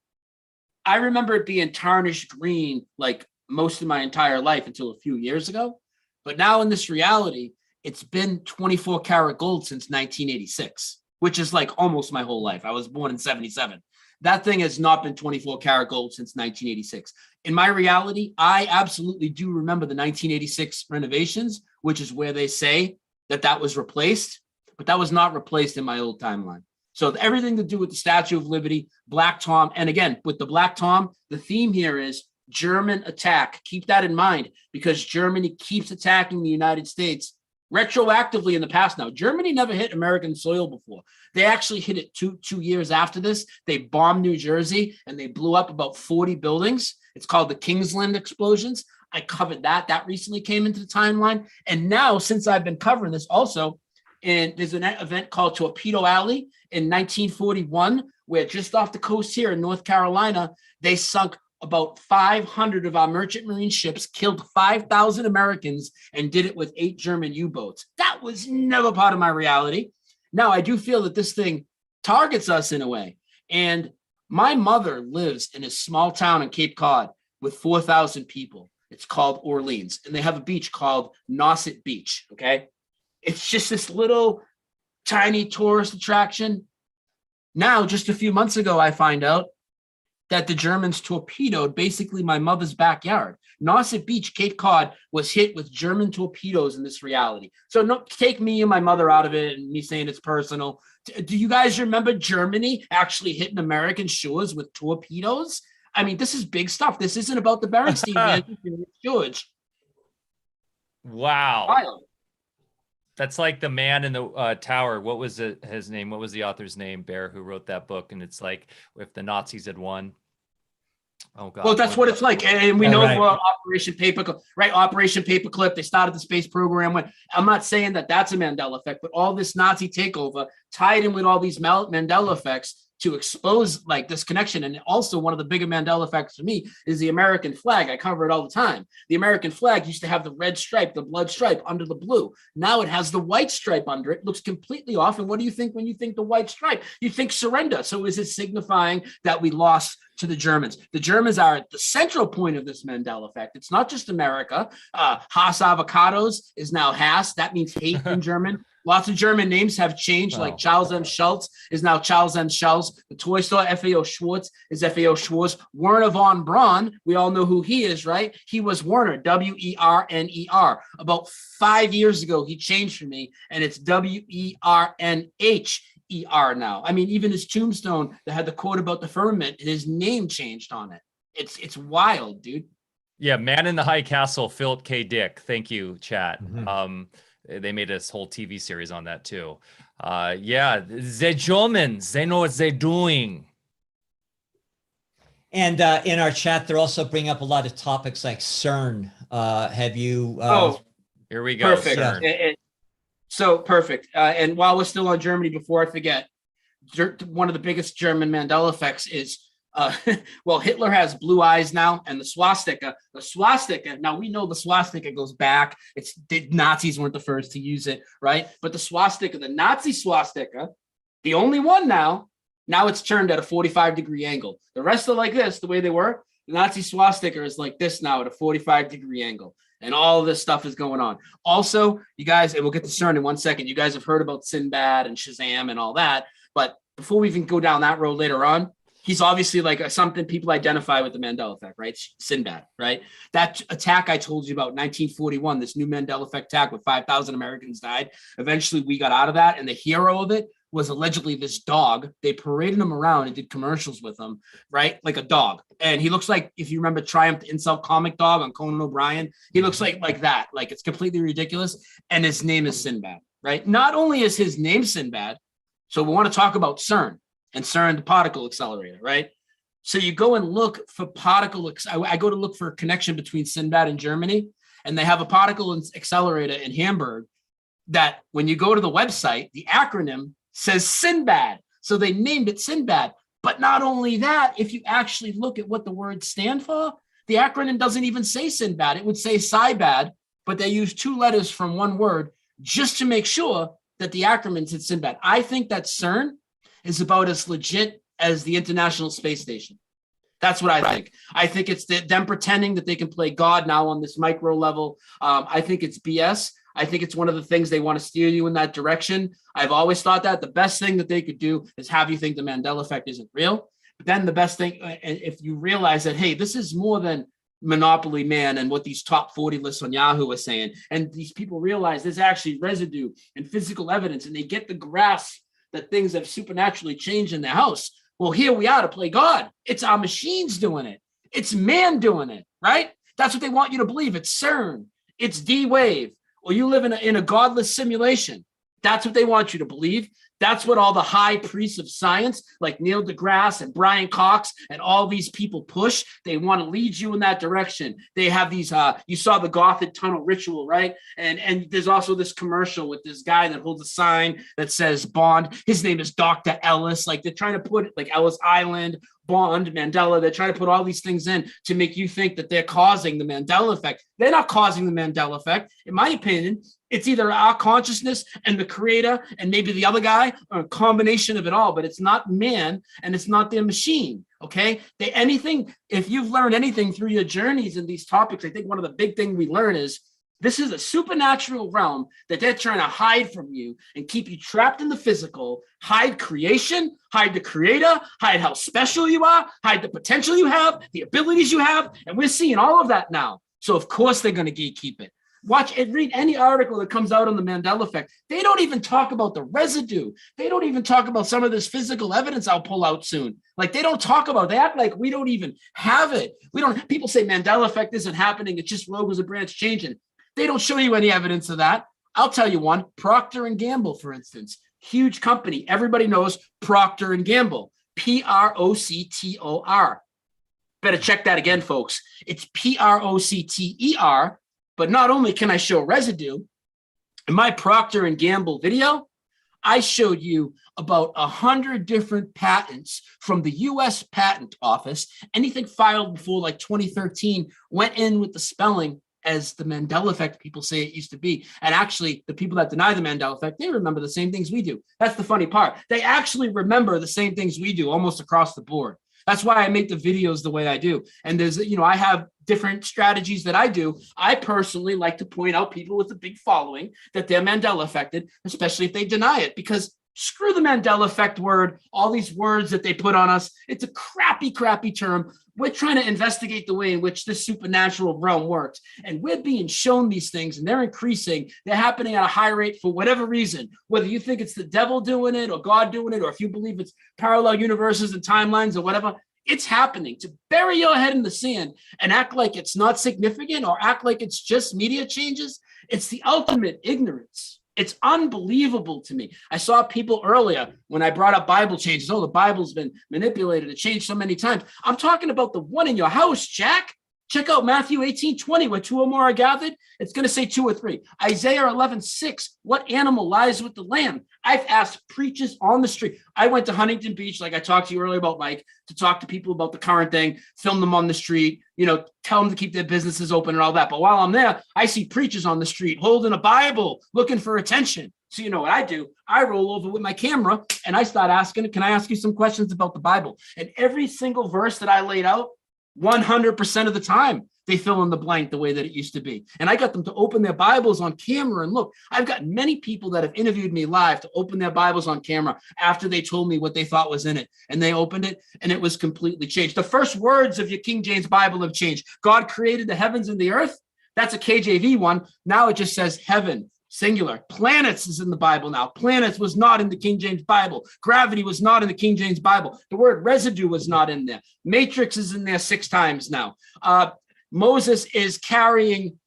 I remember it being tarnished green like most of my entire life until a few years ago. But now in this reality, it's been 24 karat gold since 1986, which is like almost my whole life. I was born in 77. That thing has not been 24 karat gold since 1986. In my reality, I absolutely do remember the 1986 renovations, which is where they say that was replaced, but that was not replaced in my old timeline. So everything to do with the Statue of Liberty, Black Tom, and again, with the Black Tom, the theme here is German attack. Keep that in mind, because Germany keeps attacking the United States retroactively in the past now. Germany never hit American soil before. They actually hit it two years after this. They bombed New Jersey and they blew up about 40 buildings. It's called the Kingsland explosions. I covered that. That recently came into the timeline. And now, since I've been covering this also, and there's an event called Torpedo Alley in 1941, where just off the coast here in North Carolina, they sunk about 500 of our merchant marine ships, killed 5,000 Americans, and did it with 8 German U-boats. That was never part of my reality. Now, I do feel that this thing targets us in a way. And my mother lives in a small town in Cape Cod with 4,000 people. It's called Orleans, and they have a beach called Nauset Beach, okay? It's just this little tiny tourist attraction. Now, just a few months ago, I find out that the Germans torpedoed basically my mother's backyard. Nauset Beach, Cape Cod was hit with German torpedoes in this reality. So no, take me and my mother out of it and me saying it's personal. Do you guys remember Germany actually hitting American shores with torpedoes? I mean, this is big stuff. This isn't about the Berenstein man, George. Wow. Wild. That's like the man in the tower. What was his name? What was the author's name, Bear, who wrote that book? And it's like, if the Nazis had won. Oh, God. Well, that's what it's like. And we know Operation Paperclip, right? Operation Paperclip, they started the space program. I'm not saying that that's a Mandela effect, but all this Nazi takeover tied in with all these Mandela effects to expose like this connection. And also one of the bigger Mandela effects for me is the American flag. I cover it all the time. The American flag used to have the red stripe, the blood stripe under the blue. Now it has the white stripe under it. Looks completely off. And what do you think when you think the white stripe? You think surrender. So is it signifying that we lost to the Germans? The Germans are at the central point of this Mandela effect. It's not just America. Haas avocados is now Haas. That means hate in German. Lots of German names have changed, like Charles M. Schultz is now Charles M. Schultz. The toy store FAO Schwartz is FAO Schwartz. Werner von Braun, we all know who he is, right? He was Werner, W-E-R-N-E-R. About 5 years ago, he changed for me, and it's W-E-R-N-H-E-R now. I mean, even his tombstone that had the quote about the firmament, his name changed on it. It's wild, dude. Yeah, Man in the High Castle, Philip K. Dick. Thank you, chat. Mm-hmm. They made this whole TV series on that too. Yeah, the Germans, they know what they're doing. And in our chat, they're also bringing up a lot of topics like CERN. Have you? Here we go. Perfect. CERN. So perfect. And while we're still on Germany, before I forget, one of the biggest German Mandela effects is, well, Hitler has blue eyes now, and the swastika, now we know the swastika goes back. The Nazis weren't the first to use it, right? But the swastika, the Nazi swastika, the only one now it's turned at a 45-degree angle. The rest are like this, the way they were. The Nazi swastika is like this now at a 45-degree angle. And all of this stuff is going on. Also, you guys, and we'll get to CERN in 1 second, you guys have heard about Sinbad and Shazam and all that. But before we even go down that road later on, he's obviously like something people identify with the Mandela effect, right? Sinbad, right? That attack I told you about, 1941, this new Mandela effect attack with 5,000 Americans died. Eventually, we got out of that. And the hero of it was allegedly this dog. They paraded him around and did commercials with him, right? Like a dog. And he looks like, if you remember Triumph, the incel comic dog on Conan O'Brien, he looks like that. Like it's completely ridiculous. And his name is Sinbad, right? Not only is his name Sinbad, so we want to talk about CERN. And CERN, the particle accelerator, right? So you go and look for I go to look for a connection between Sinbad and Germany, and they have a particle accelerator in Hamburg that when you go to the website, the acronym says Sinbad. So they named it Sinbad. But not only that, if you actually look at what the words stand for, the acronym doesn't even say Sinbad. It would say Sybad, but they use two letters from one word just to make sure that the acronym said Sinbad. I think that CERN is about as legit as the International Space Station. That's what I think. I think it's them pretending that they can play God now on this micro level. I think it's BS. I think it's one of the things they want to steer you in that direction. I've always thought that the best thing that they could do is have you think the Mandela effect isn't real. But then the best thing, if you realize that, hey, this is more than Monopoly Man and what these top 40 lists on Yahoo are saying. And these people realize there's actually residue and physical evidence, and they get the grasp that things have supernaturally changed in their house. Well, here we are to play God. It's our machines doing it. It's man doing it, right? That's what they want you to believe. It's CERN. It's D-Wave. Or you live in a godless simulation. That's what they want you to believe. That's what all the high priests of science, like Neil deGrasse and Brian Cox and all these people push. They want to lead you in that direction. They have these, you saw the Gothic tunnel ritual, right? And there's also this commercial with this guy that holds a sign that says Bond. His name is Dr. Ellis. Like they're trying to put like Ellis Island, Bond, Mandela. They're trying to put all these things in to make you think that they're causing the Mandela effect. They're not causing the Mandela effect. In my opinion, it's either our consciousness and the creator and maybe the other guy, or a combination of it all, but it's not man and it's not their machine. Okay. If you've learned anything through your journeys in these topics, I think one of the big things we learn is This is a supernatural realm that they're trying to hide from you and keep you trapped in the physical, hide creation, hide the creator, hide how special you are, hide the potential you have, the abilities you have. And we're seeing all of that now. So of course they're going to gatekeep it. Watch and read any article that comes out on the Mandela Effect. They don't even talk about the residue. They don't even talk about some of this physical evidence I'll pull out soon. Like they don't talk about it. They act like we don't even have it. People say Mandela Effect isn't happening. It's just logos and brands changing. They don't show you any evidence of that. I'll tell you one, Procter & Gamble, for instance, huge company. Everybody knows Procter & Gamble, Proctor. Better check that again, folks. It's Procter. But not only can I show residue, in my Procter & Gamble video, I showed you about 100 different patents from the US Patent Office. Anything filed before like 2013 went in with the spelling as the Mandela Effect people say it used to be. And actually, the people that deny the Mandela Effect, they remember the same things we do. That's the funny part. They actually remember the same things we do almost across the board. That's why I make the videos the way I do. And there's, I have different strategies that I do. I personally like to point out people with a big following that they're Mandela affected, especially if they deny it, because screw the Mandela Effect word, all these words that they put on us. It's a crappy term. We're trying to investigate the way in which this supernatural realm works. And we're being shown these things and they're increasing. They're happening at a high rate for whatever reason, whether you think it's the devil doing it or God doing it, or if you believe it's parallel universes and timelines or whatever, it's happening. To bury your head in the sand and act like it's not significant or act like it's just media changes, it's the ultimate ignorance. It's unbelievable to me. I saw people earlier when I brought up Bible changes. Oh, the Bible's been manipulated. It changed so many times. I'm talking about the one in your house, Jack. Check out Matthew 18:20, where two or more are gathered. It's going to say 2 or 3. Isaiah 11:6, what animal lies with the lamb? I've asked preachers on the street. I went to Huntington Beach, like I talked to you earlier about, Mike, to talk to people about the current thing, film them on the street, tell them to keep their businesses open and all that. But while I'm there, I see preachers on the street holding a Bible, looking for attention. So you know what I do? I roll over with my camera and I start asking, can I ask you some questions about the Bible? And every single verse that I laid out, 100% of the time, they fill in the blank the way that it used to be. And I got them to open their Bibles on camera and look. I've got many people that have interviewed me live to open their Bibles on camera after they told me what they thought was in it. And they opened it and it was completely changed. The first words of your King James Bible have changed. God created the heavens and the earth. That's a KJV one. Now it just says heaven. Singular. Planets is in the Bible now. Planets was not in the King James Bible. Gravity was not in the King James Bible. The word residue was not in there. Matrix is in there 6 times now. Moses is carrying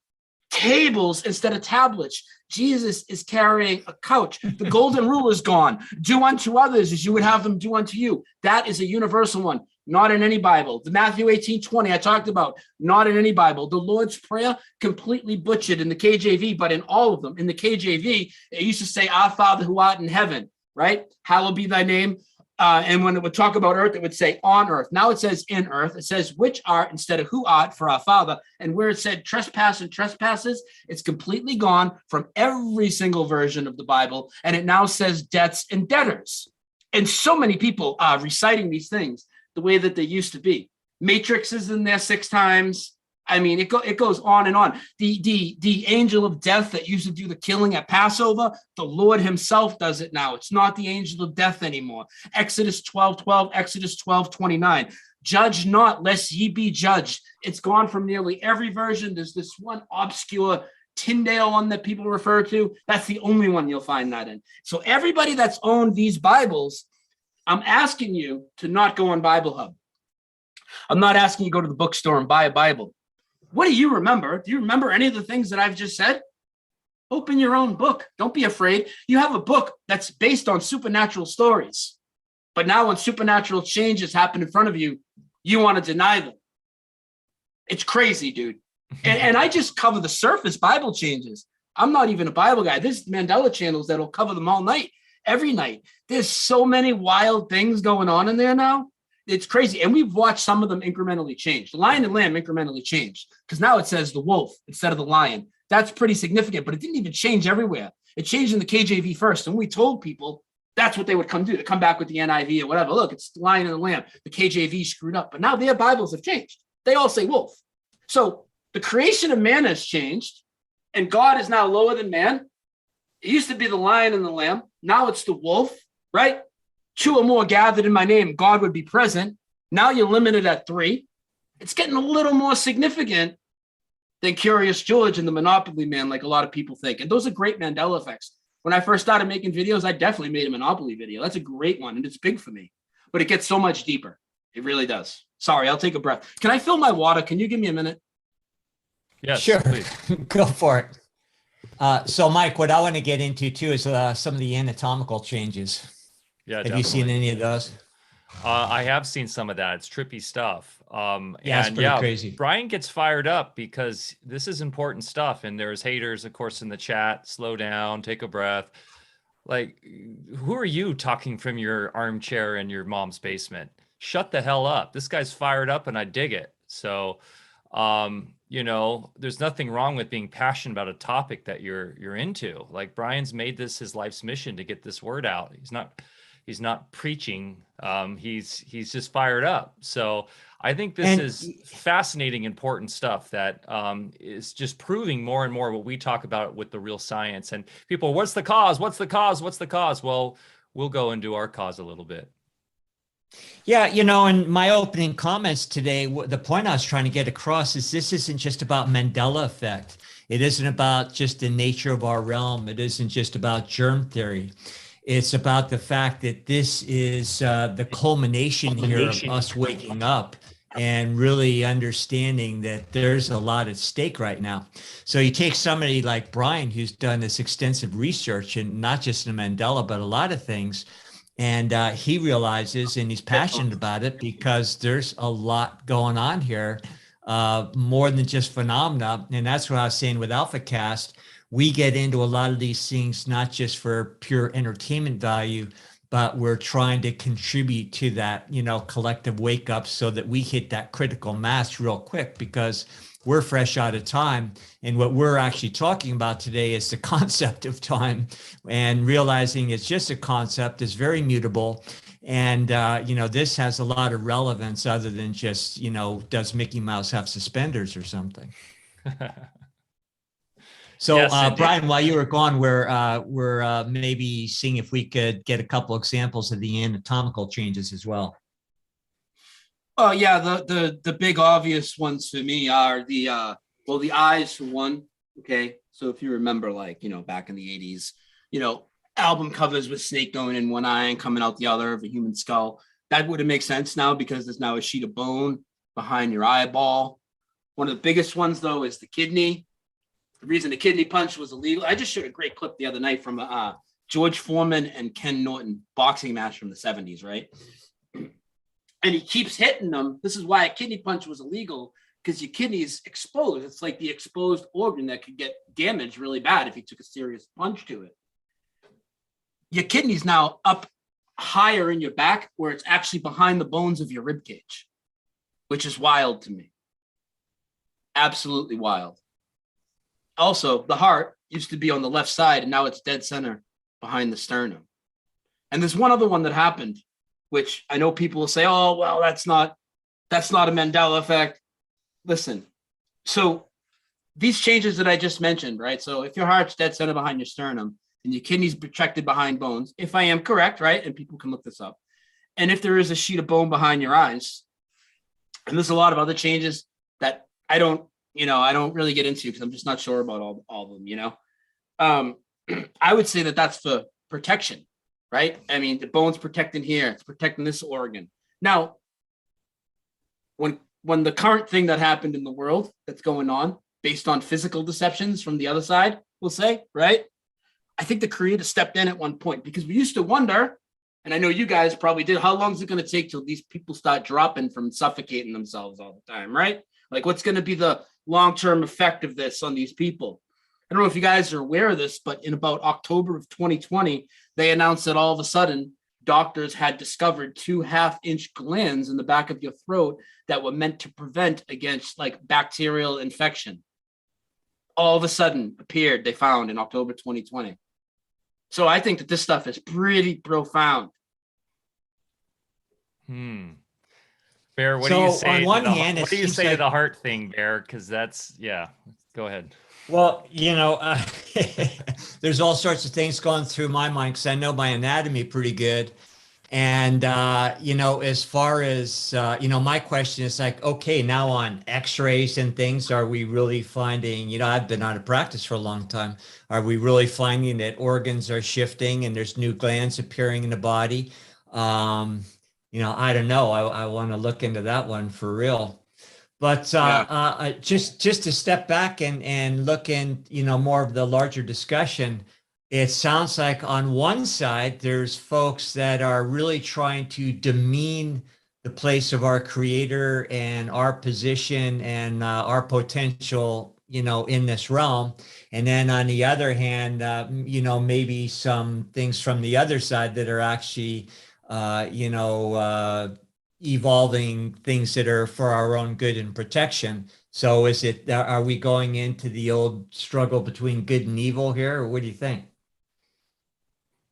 tables instead of tablets. Jesus is carrying a couch. The golden rule is gone. Do unto others as you would have them do unto you. That is a universal one. Not in any Bible. The Matthew 18:20 I talked about, not in any Bible. The Lord's Prayer, completely butchered in the KJV, but in all of them. In the KJV, it used to say, Our Father who art in heaven, right? Hallowed be thy name. And when it would talk about earth, it would say on earth. Now it says in earth. It says which art instead of who art for our Father. And where it said trespass and trespasses, it's completely gone from every single version of the Bible. And it now says debts and debtors. And so many people are reciting these things the way that they used to be. Matrix is in there 6 times. I mean, it goes on and on. The angel of death that used to do the killing at Passover, the Lord himself does it now. It's not the angel of death anymore. Exodus 12:12, Exodus 12:29. Judge not, lest ye be judged. It's gone from nearly every version. There's this one obscure Tyndale one that people refer to. That's the only one you'll find that in. So everybody that's owned these Bibles, I'm asking you to not go on Bible Hub. I'm not asking you to go to the bookstore and buy a Bible. What do you remember? Do you remember any of the things that I've just said? Open your own book. Don't be afraid. You have a book that's based on supernatural stories. But now when supernatural changes happen in front of you, you want to deny them. It's crazy, dude. And I just cover the surface Bible changes. I'm not even a Bible guy. There's Mandela channels that'll cover them all night, every night. There's so many wild things going on in there now. It's crazy. And we've watched some of them incrementally change. The lion and lamb incrementally changed because now it says the wolf instead of the lion. That's pretty significant, but it didn't even change everywhere. It changed in the KJV first. And we told people that's what they would come do. They come back with the NIV or whatever. Look, it's the lion and the lamb. The KJV screwed up, but now their Bibles have changed. They all say wolf. So the creation of man has changed. and God is now lower than man. It used to be the lion and the lamb. Now it's the wolf, right? 2 or more gathered in my name, God would be present. Now you're limited at 3. It's getting a little more significant than Curious George and the Monopoly Man, like a lot of people think. And those are great Mandela effects. When I first started making videos, I definitely made a Monopoly video. That's a great one, and it's big for me. But it gets so much deeper. It really does. Sorry, I'll take a breath. Can I fill my water? Can you give me a minute? Yes, sure. please. Go for it. So, Mike, what I want to get into too is some of the anatomical changes. Yeah, Have you seen any of those? I have seen some of that. It's trippy stuff. Yeah, it's pretty crazy. Brian gets fired up because this is important stuff. And there's haters, of course, in the chat. Slow down, take a breath. Like, who are you talking from your armchair in your mom's basement? Shut the hell up. This guy's fired up and I dig it. So, you know, there's nothing wrong with being passionate about a topic that you're into. Like, Brian's made this his life's mission to get this word out. He's not preaching. He's just fired up. So I think this is fascinating, important stuff that is just proving more and more what we talk about with the real science. And people, what's the cause? What's the cause? What's the cause? Well, we'll go into our cause a little bit. Yeah, you know, in my opening comments today, the point I was trying to get across is this isn't just about Mandela effect. It isn't about just the nature of our realm. It isn't just about germ theory. It's about the fact that this is the culmination here of us waking up and really understanding that there's a lot at stake right now. So you take somebody like Brian, who's done this extensive research, and not just in Mandela, but a lot of things. And he realizes, and he's passionate about it, because there's a lot going on here, more than just phenomena. And that's what I was saying with Alfacast. We get into a lot of these things, not just for pure entertainment value, but we're trying to contribute to that, you know, collective wake up so that we hit that critical mass real quick, because we're fresh out of time. And what we're actually talking about today is the concept of time, and realizing it's just a concept, is very mutable. And, you know, this has a lot of relevance other than just, you know, does Mickey Mouse have suspenders or something? So, yes, Brian, while you were gone, we're maybe seeing if we could get a couple examples of the anatomical changes as well. Oh yeah, the big obvious ones for me are the eyes for one. Okay, so if you remember, like, you know, back in the 80s, you know, album covers with snake going in one eye and coming out the other of a human skull. That wouldn't make sense now, because there's now a sheet of bone behind your eyeball. One of the biggest ones, though, is the kidney. The reason the kidney punch was illegal, I just showed a great clip the other night from George Foreman and Ken Norton boxing match from the 70s, right? And he keeps hitting them. This is why a kidney punch was illegal, because your kidney is exposed. It's like the exposed organ that could get damaged really bad if you took a serious punch to it. Your kidney's now up higher in your back, where it's actually behind the bones of your rib cage, which is wild to me. Absolutely wild. Also, the heart used to be on the left side, and now it's dead center behind the sternum. And there's one other one that happened, which I know people will say, oh, well, that's not a Mandela effect. Listen, so these changes that I just mentioned, right? So if your heart's dead center behind your sternum and your kidney's protected behind bones, if I am correct, right? And people can look this up. And if there is a sheet of bone behind your eyes, and there's a lot of other changes that I don't really get into, because I'm just not sure about all of them, you know? I would say that that's for protection, right? I mean, the bone's protecting here, it's protecting this organ. Now, when the current thing that happened in the world that's going on, based on physical deceptions from the other side, we'll say, right? I think the creator stepped in at one point, because we used to wonder, and I know you guys probably did, how long is it going to take till these people start dropping from suffocating themselves all the time, right? Like, what's going to be the long-term effect of this on these people? I don't know if you guys are aware of this, but in about October of 2020, they announced that all of a sudden doctors had discovered 2 half-inch glands in the back of your throat that were meant to prevent against, like, bacterial infection. All of a sudden appeared, they found in October 2020. So I think that this stuff is pretty profound. Bear, what do you say? On one hand, what do you say to the heart thing, Bear? Because that's, yeah, go ahead. Well, there's all sorts of things going through my mind because I know my anatomy pretty good. And, as far as, my question is like, okay, now on x-rays and things, are we really finding, I've been out of practice for a long time. Are we really finding that organs are shifting and there's new glands appearing in the body? I don't know. I want to look into that one for real. But Yeah. just to step back and look in, more of the larger discussion, it sounds like on one side, there's folks that are really trying to demean the place of our creator and our position and our potential, in this realm. And then on the other hand, maybe some things from the other side that are actually, evolving things that are for our own good and protection. So are we going into the old struggle between good and evil here, or what do you think?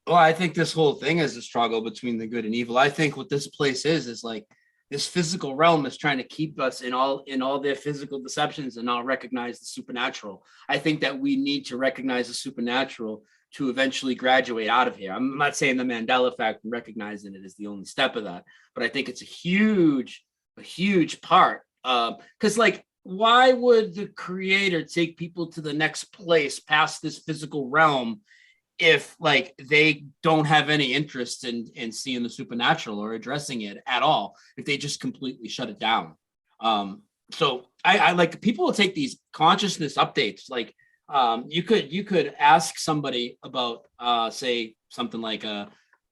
Well, I think this whole thing is a struggle between the good and evil. I think what this place is like this physical realm is trying to keep us in all their physical deceptions and not recognize the supernatural. I think that we need to recognize the supernatural to eventually graduate out of here. I'm not saying the Mandela Effect and recognizing it is the only step of that, but I think it's a huge part. Because why would the creator take people to the next place past this physical realm if they don't have any interest in seeing the supernatural or addressing it at all, if they just completely shut it down? So I like people will take these consciousness updates. You could ask somebody about say something like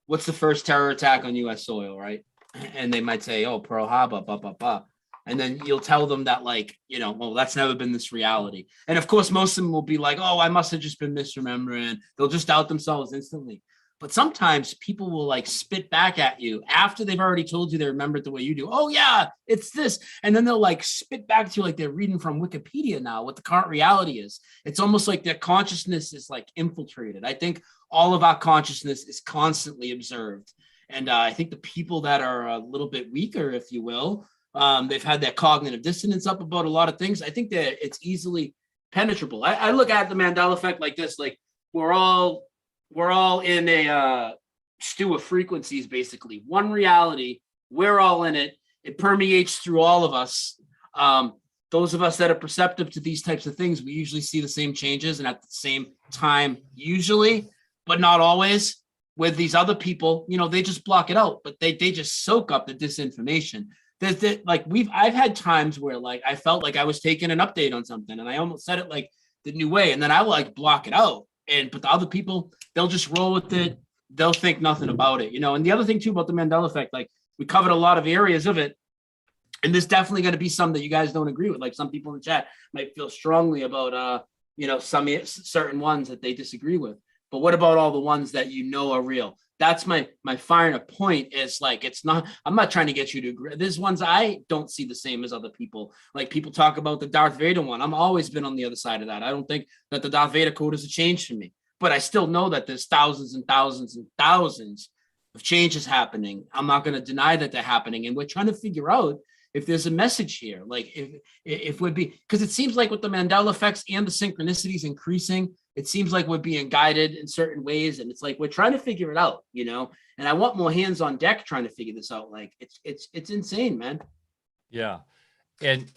what's the first terror attack on US soil, right? And they might say, oh, Pearl Harbor, blah, blah, blah. And then you'll tell them that well, that's never been this reality. And of course, most of them will be like, oh, I must have just been misremembering. They'll just doubt themselves instantly. But sometimes people will spit back at you after they've already told you they remember it the way you do. Oh yeah, it's this. And then they'll spit back to you like they're reading from Wikipedia now, what the current reality is. It's almost like their consciousness is infiltrated. I think all of our consciousness is constantly observed. And I think the people that are a little bit weaker, if you will, they've had that cognitive dissonance up about a lot of things. I think that it's easily penetrable. I look at the Mandela Effect like this, we're all in a stew of frequencies, basically. One reality, we're all in it. It permeates through all of us. Those of us that are perceptive to these types of things, we usually see the same changes and at the same time, usually, but not always. With these other people, they just block it out, but they just soak up the disinformation. I've had times where I felt like I was taking an update on something and I almost said it the new way, and then I will block it out. But the other people, they'll just roll with it. They'll think nothing about it, And the other thing too about the Mandela Effect, we covered a lot of areas of it, and there's definitely going to be some that you guys don't agree with. Some people in the chat might feel strongly about some certain ones that they disagree with. But what about all the ones that are real? That's my final point is I'm not trying to get you to agree. There's ones I don't see the same as other people. People talk about the Darth Vader one. I'm always been on the other side of that. I don't think that the Darth Vader code is a change for me, but I still know that there's thousands and thousands and thousands of changes happening. I'm not going to deny that they're happening. And we're trying to figure out if there's a message here, if we'd be, because it seems like with the Mandela effects and the synchronicities increasing, it seems like we're being guided in certain ways. And it's we're trying to figure it out, and I want more hands on deck trying to figure this out. It's insane, man. Yeah. And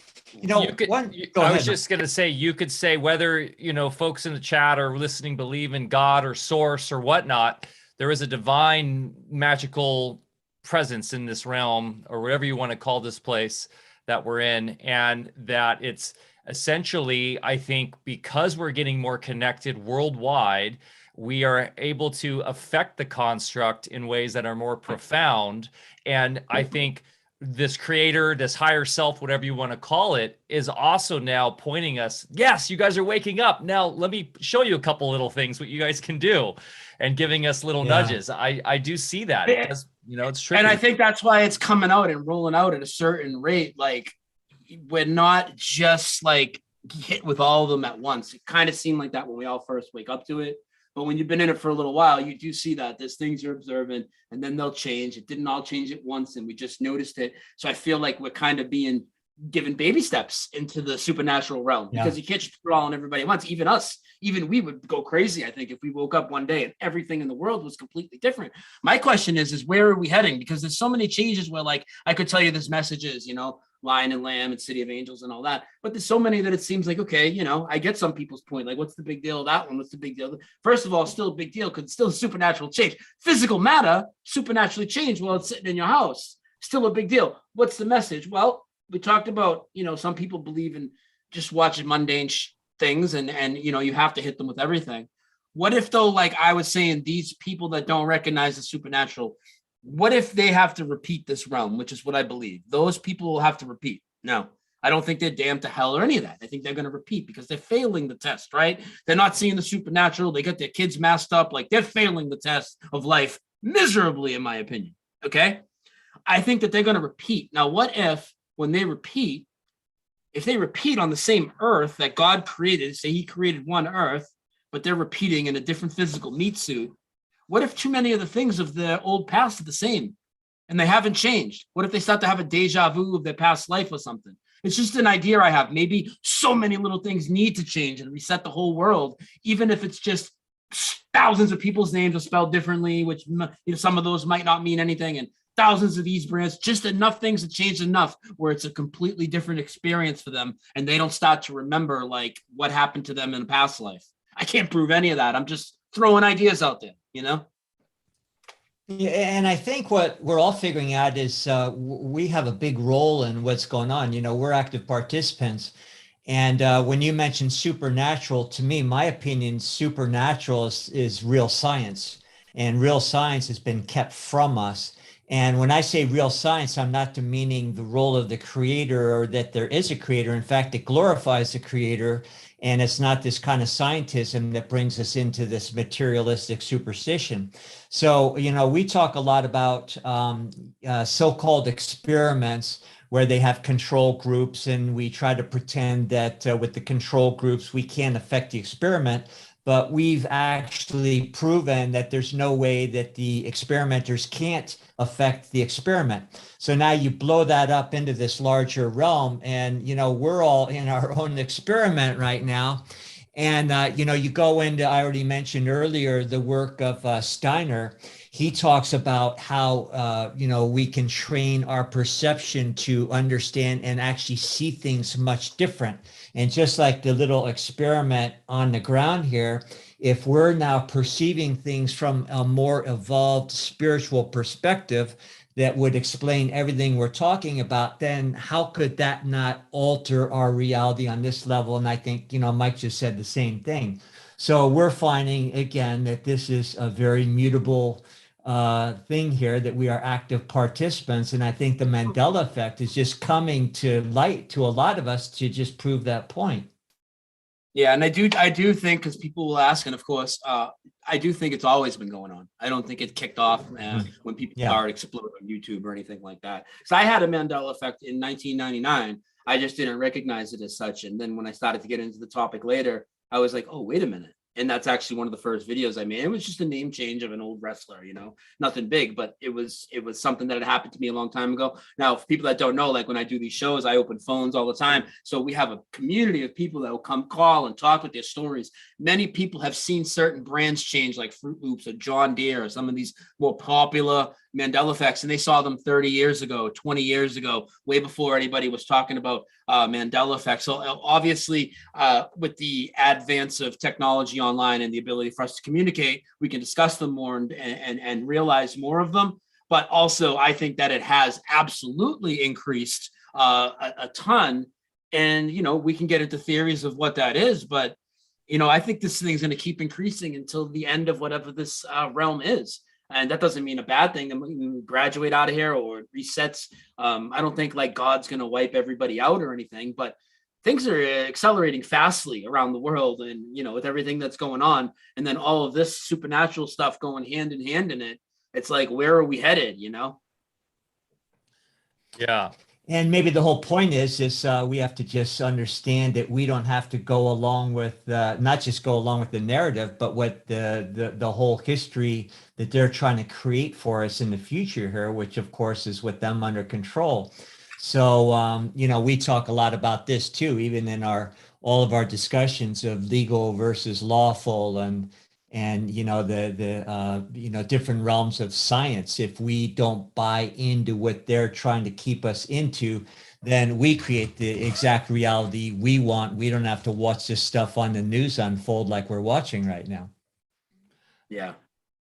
I was just going to say, you could say whether, folks in the chat or listening, believe in God or source or whatnot, there is a divine magical presence in this realm, or whatever you want to call this place that we're in. And that it's essentially, I think, because we're getting more connected worldwide, we are able to affect the construct in ways that are more profound. And I think this creator, this higher self, whatever you want to call it, is also now pointing us, yes, you guys are waking up. Now, let me show you a couple little things, what you guys can do, and giving us little nudges. I do see that. Because, it's tricky. And I think that's why it's coming out and rolling out at a certain rate. We're not just hit with all of them at once. It kind of seemed like that when we all first wake up to it. But when you've been in it for a little while, you do see that there's things you're observing and then they'll change. It didn't all change at once and we just noticed it. So I feel like we're kind of being given baby steps into the supernatural realm, Yeah. because you can't just throw all on everybody at once. Even us, even we would go crazy, I think, if we woke up one day and everything in the world was completely different. My question is where are we heading? Because there's so many changes where, like, I could tell you this message is, you know, Lion and Lamb and City of Angels and all that, but there's so many that it seems like, okay, you know, I get some people's point, like, what's the big deal of that one? What's the big deal? First of all, it's still a big deal because it's still a supernatural change. Physical matter supernaturally changed while it's sitting in your house. Still a big deal. What's the message? Well, we talked about, you know, some people believe in just watching mundane things and, you know, you have to hit them with everything. What if, though, like I was saying, these people that don't recognize the supernatural, what if they have to repeat this realm, which is what I believe? Those people will have to repeat. No, I don't think they're damned to hell or any of that. I think they're going to repeat because they're failing the test, right? They're not seeing the supernatural. They got their kids masked up. Like, they're failing the test of life miserably, in my opinion. Okay. I think that they're going to repeat. Now, what if when they repeat, if they repeat on the same earth that God created, say he created one earth, but they're repeating in a different physical meat suit, what if too many of the things of their old past are the same and they haven't changed? What if they start to have a deja vu of their past life or something? It's just an idea I have. Maybe so many little things need to change and reset the whole world, even if it's just thousands of people's names are spelled differently, which, you know, some of those might not mean anything, and thousands of these brands, just enough things to change enough where it's a completely different experience for them and they don't start to remember like what happened to them in a past life. I can't prove any of that. I'm just throwing ideas out there, you know? Yeah, and I think what we're all figuring out is we have a big role in what's going on. You know, we're active participants. And when you mention supernatural, to me, my opinion, supernatural is real science. And real science has been kept from us. And when I say real science, I'm not demeaning the role of the creator or that there is a creator. In fact, it glorifies the creator. And it's not this kind of scientism that brings us into this materialistic superstition. So, you know, we talk a lot about so-called experiments where they have control groups, and we try to pretend that with the control groups, we can't affect the experiment. But we've actually proven that there's no way that the experimenters can't affect the experiment. So now you blow that up into this larger realm, and, you know, we're all in our own experiment right now. And, you know, you go into, I already mentioned earlier, the work of Steiner. He talks about how, you know, we can train our perception to understand and actually see things much different. And just like the little experiment on the ground here, if we're now perceiving things from a more evolved spiritual perspective that would explain everything we're talking about, then how could that not alter our reality on this level? And I think, you know, Mike just said the same thing. So we're finding, again, that this is a very mutable thing here, that we are active participants. And I think the Mandela effect is just coming to light to a lot of us to just prove that point. Yeah, and I do think, because people will ask, and of course, I do think it's always been going on. I don't think it kicked off when people started exploding on YouTube or anything like that. So I had a Mandela effect in 1999. I just didn't recognize it as such. And then when I started to get into the topic later, I was like, oh, wait a minute. And that's actually one of the first videos I made. It was just a name change of an old wrestler, you know, nothing big, but it was something that had happened to me a long time ago. Now, for people that don't know, like when I do these shows, I open phones all the time. So we have a community of people that will come call and talk with their stories. Many people have seen certain brands change, like Fruit Loops or John Deere or some of these more popular Mandela effects, and they saw them 30 years ago, 20 years ago, way before anybody was talking about Mandela effects. So obviously, with the advance of technology online and the ability for us to communicate, we can discuss them more and realize more of them. But also, I think that it has absolutely increased a ton. And, you know, we can get into theories of what that is, but, you know, I think this thing is going to keep increasing until the end of whatever this realm is. And that doesn't mean a bad thing. I mean, we graduate out of here or it resets. I don't think like God's going to wipe everybody out or anything, but things are accelerating fastly around the world. And, you know, with everything that's going on, and then all of this supernatural stuff going hand in hand in it, it's like, where are we headed, you know? Yeah. And maybe the whole point is we have to just understand that we don't have to go along with, not just go along with the narrative, but what the whole history that they're trying to create for us in the future here, which of course is with them under control. So, we talk a lot about this too, even in all of our discussions of legal versus lawful and the different realms of science. If we don't buy into what they're trying to keep us into, then we create the exact reality we want. We don't have to watch this stuff on the news unfold like we're watching right now. Yeah.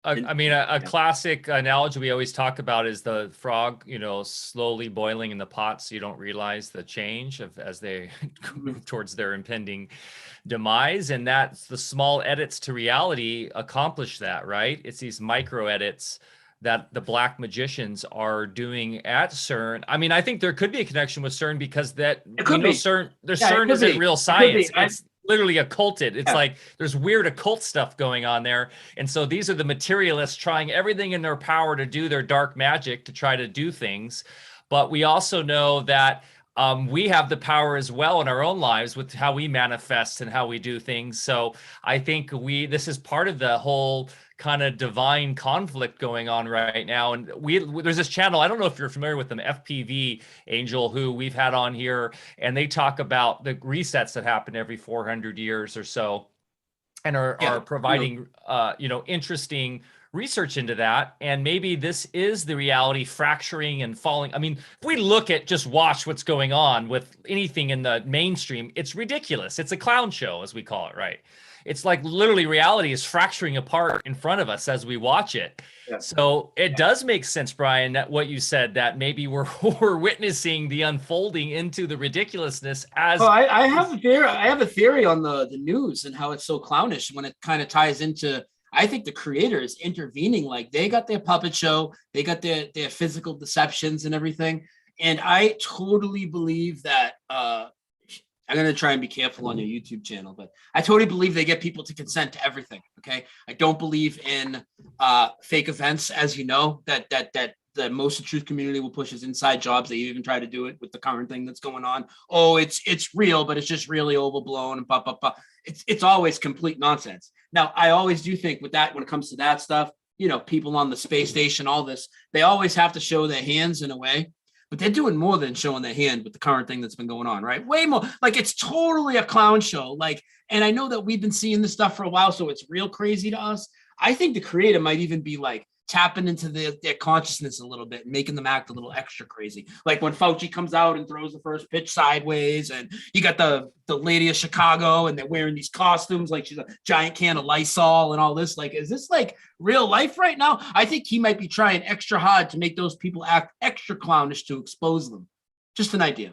A classic analogy we always talk about is the frog, slowly boiling in the pot, so you don't realize the change as they move towards their impending demise. And that's the small edits to reality accomplish that, right? It's these micro edits that the black magicians are doing at CERN. I mean, I think there could be a connection with CERN because CERN, CERN isn't real science. It's literally occulted. It's like there's weird occult stuff going on there. And so these are the materialists trying everything in their power to do their dark magic to try to do things. But we also know that we have the power as well in our own lives with how we manifest and how we do things. So I think this is part of the whole kind of divine conflict going on right now. And there's this channel, I don't know if you're familiar with them, FPV Angel, who we've had on here, and they talk about the resets that happen every 400 years or so, and are providing interesting research into that. And maybe this is the reality fracturing and falling. I mean, if we watch what's going on with anything in the mainstream, it's ridiculous. It's a clown show, as we call it, right? It's like literally reality is fracturing apart in front of us as we watch it. Yeah. So it does make sense, Brian, that what you said, that maybe we're witnessing the unfolding into the ridiculousness as. Well, I have a theory. I have a theory on the news and how it's so clownish when it kind of ties into. I think the creators intervening, like they got their puppet show, they got their physical deceptions and everything. And I totally believe that I'm going to try and be careful on your YouTube channel, but I totally believe they get people to consent to everything. Okay. I don't believe in fake events, as you know, that the most of the truth community will push as inside jobs. They even try to do it with the current thing that's going on. Oh, it's real, but it's just really overblown and blah, blah, blah. It's always complete nonsense. Now, I always do think with that, when it comes to that stuff, people on the space station, all this, they always have to show their hands in a way, but they're doing more than showing their hand with the current thing that's been going on, right? Way more. Like, it's totally a clown show. Like, and I know that we've been seeing this stuff for a while, so it's real crazy to us. I think the creator might even be like tapping into their consciousness a little bit, making them act a little extra crazy. Like when Fauci comes out and throws the first pitch sideways, and you got the lady of Chicago, and they're wearing these costumes like she's a giant can of Lysol and all this. Like, is this like real life right now? I think he might be trying extra hard to make those people act extra clownish to expose them. Just an idea.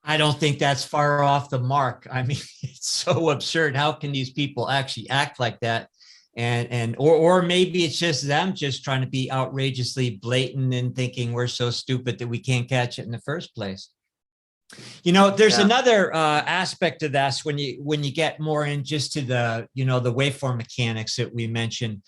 I don't think that's far off the mark. I mean, it's so absurd. How can these people actually act like that? Or maybe it's just them just trying to be outrageously blatant and thinking we're so stupid that we can't catch it in the first place. There's another aspect of this when you get more in just to the waveform mechanics that we mentioned.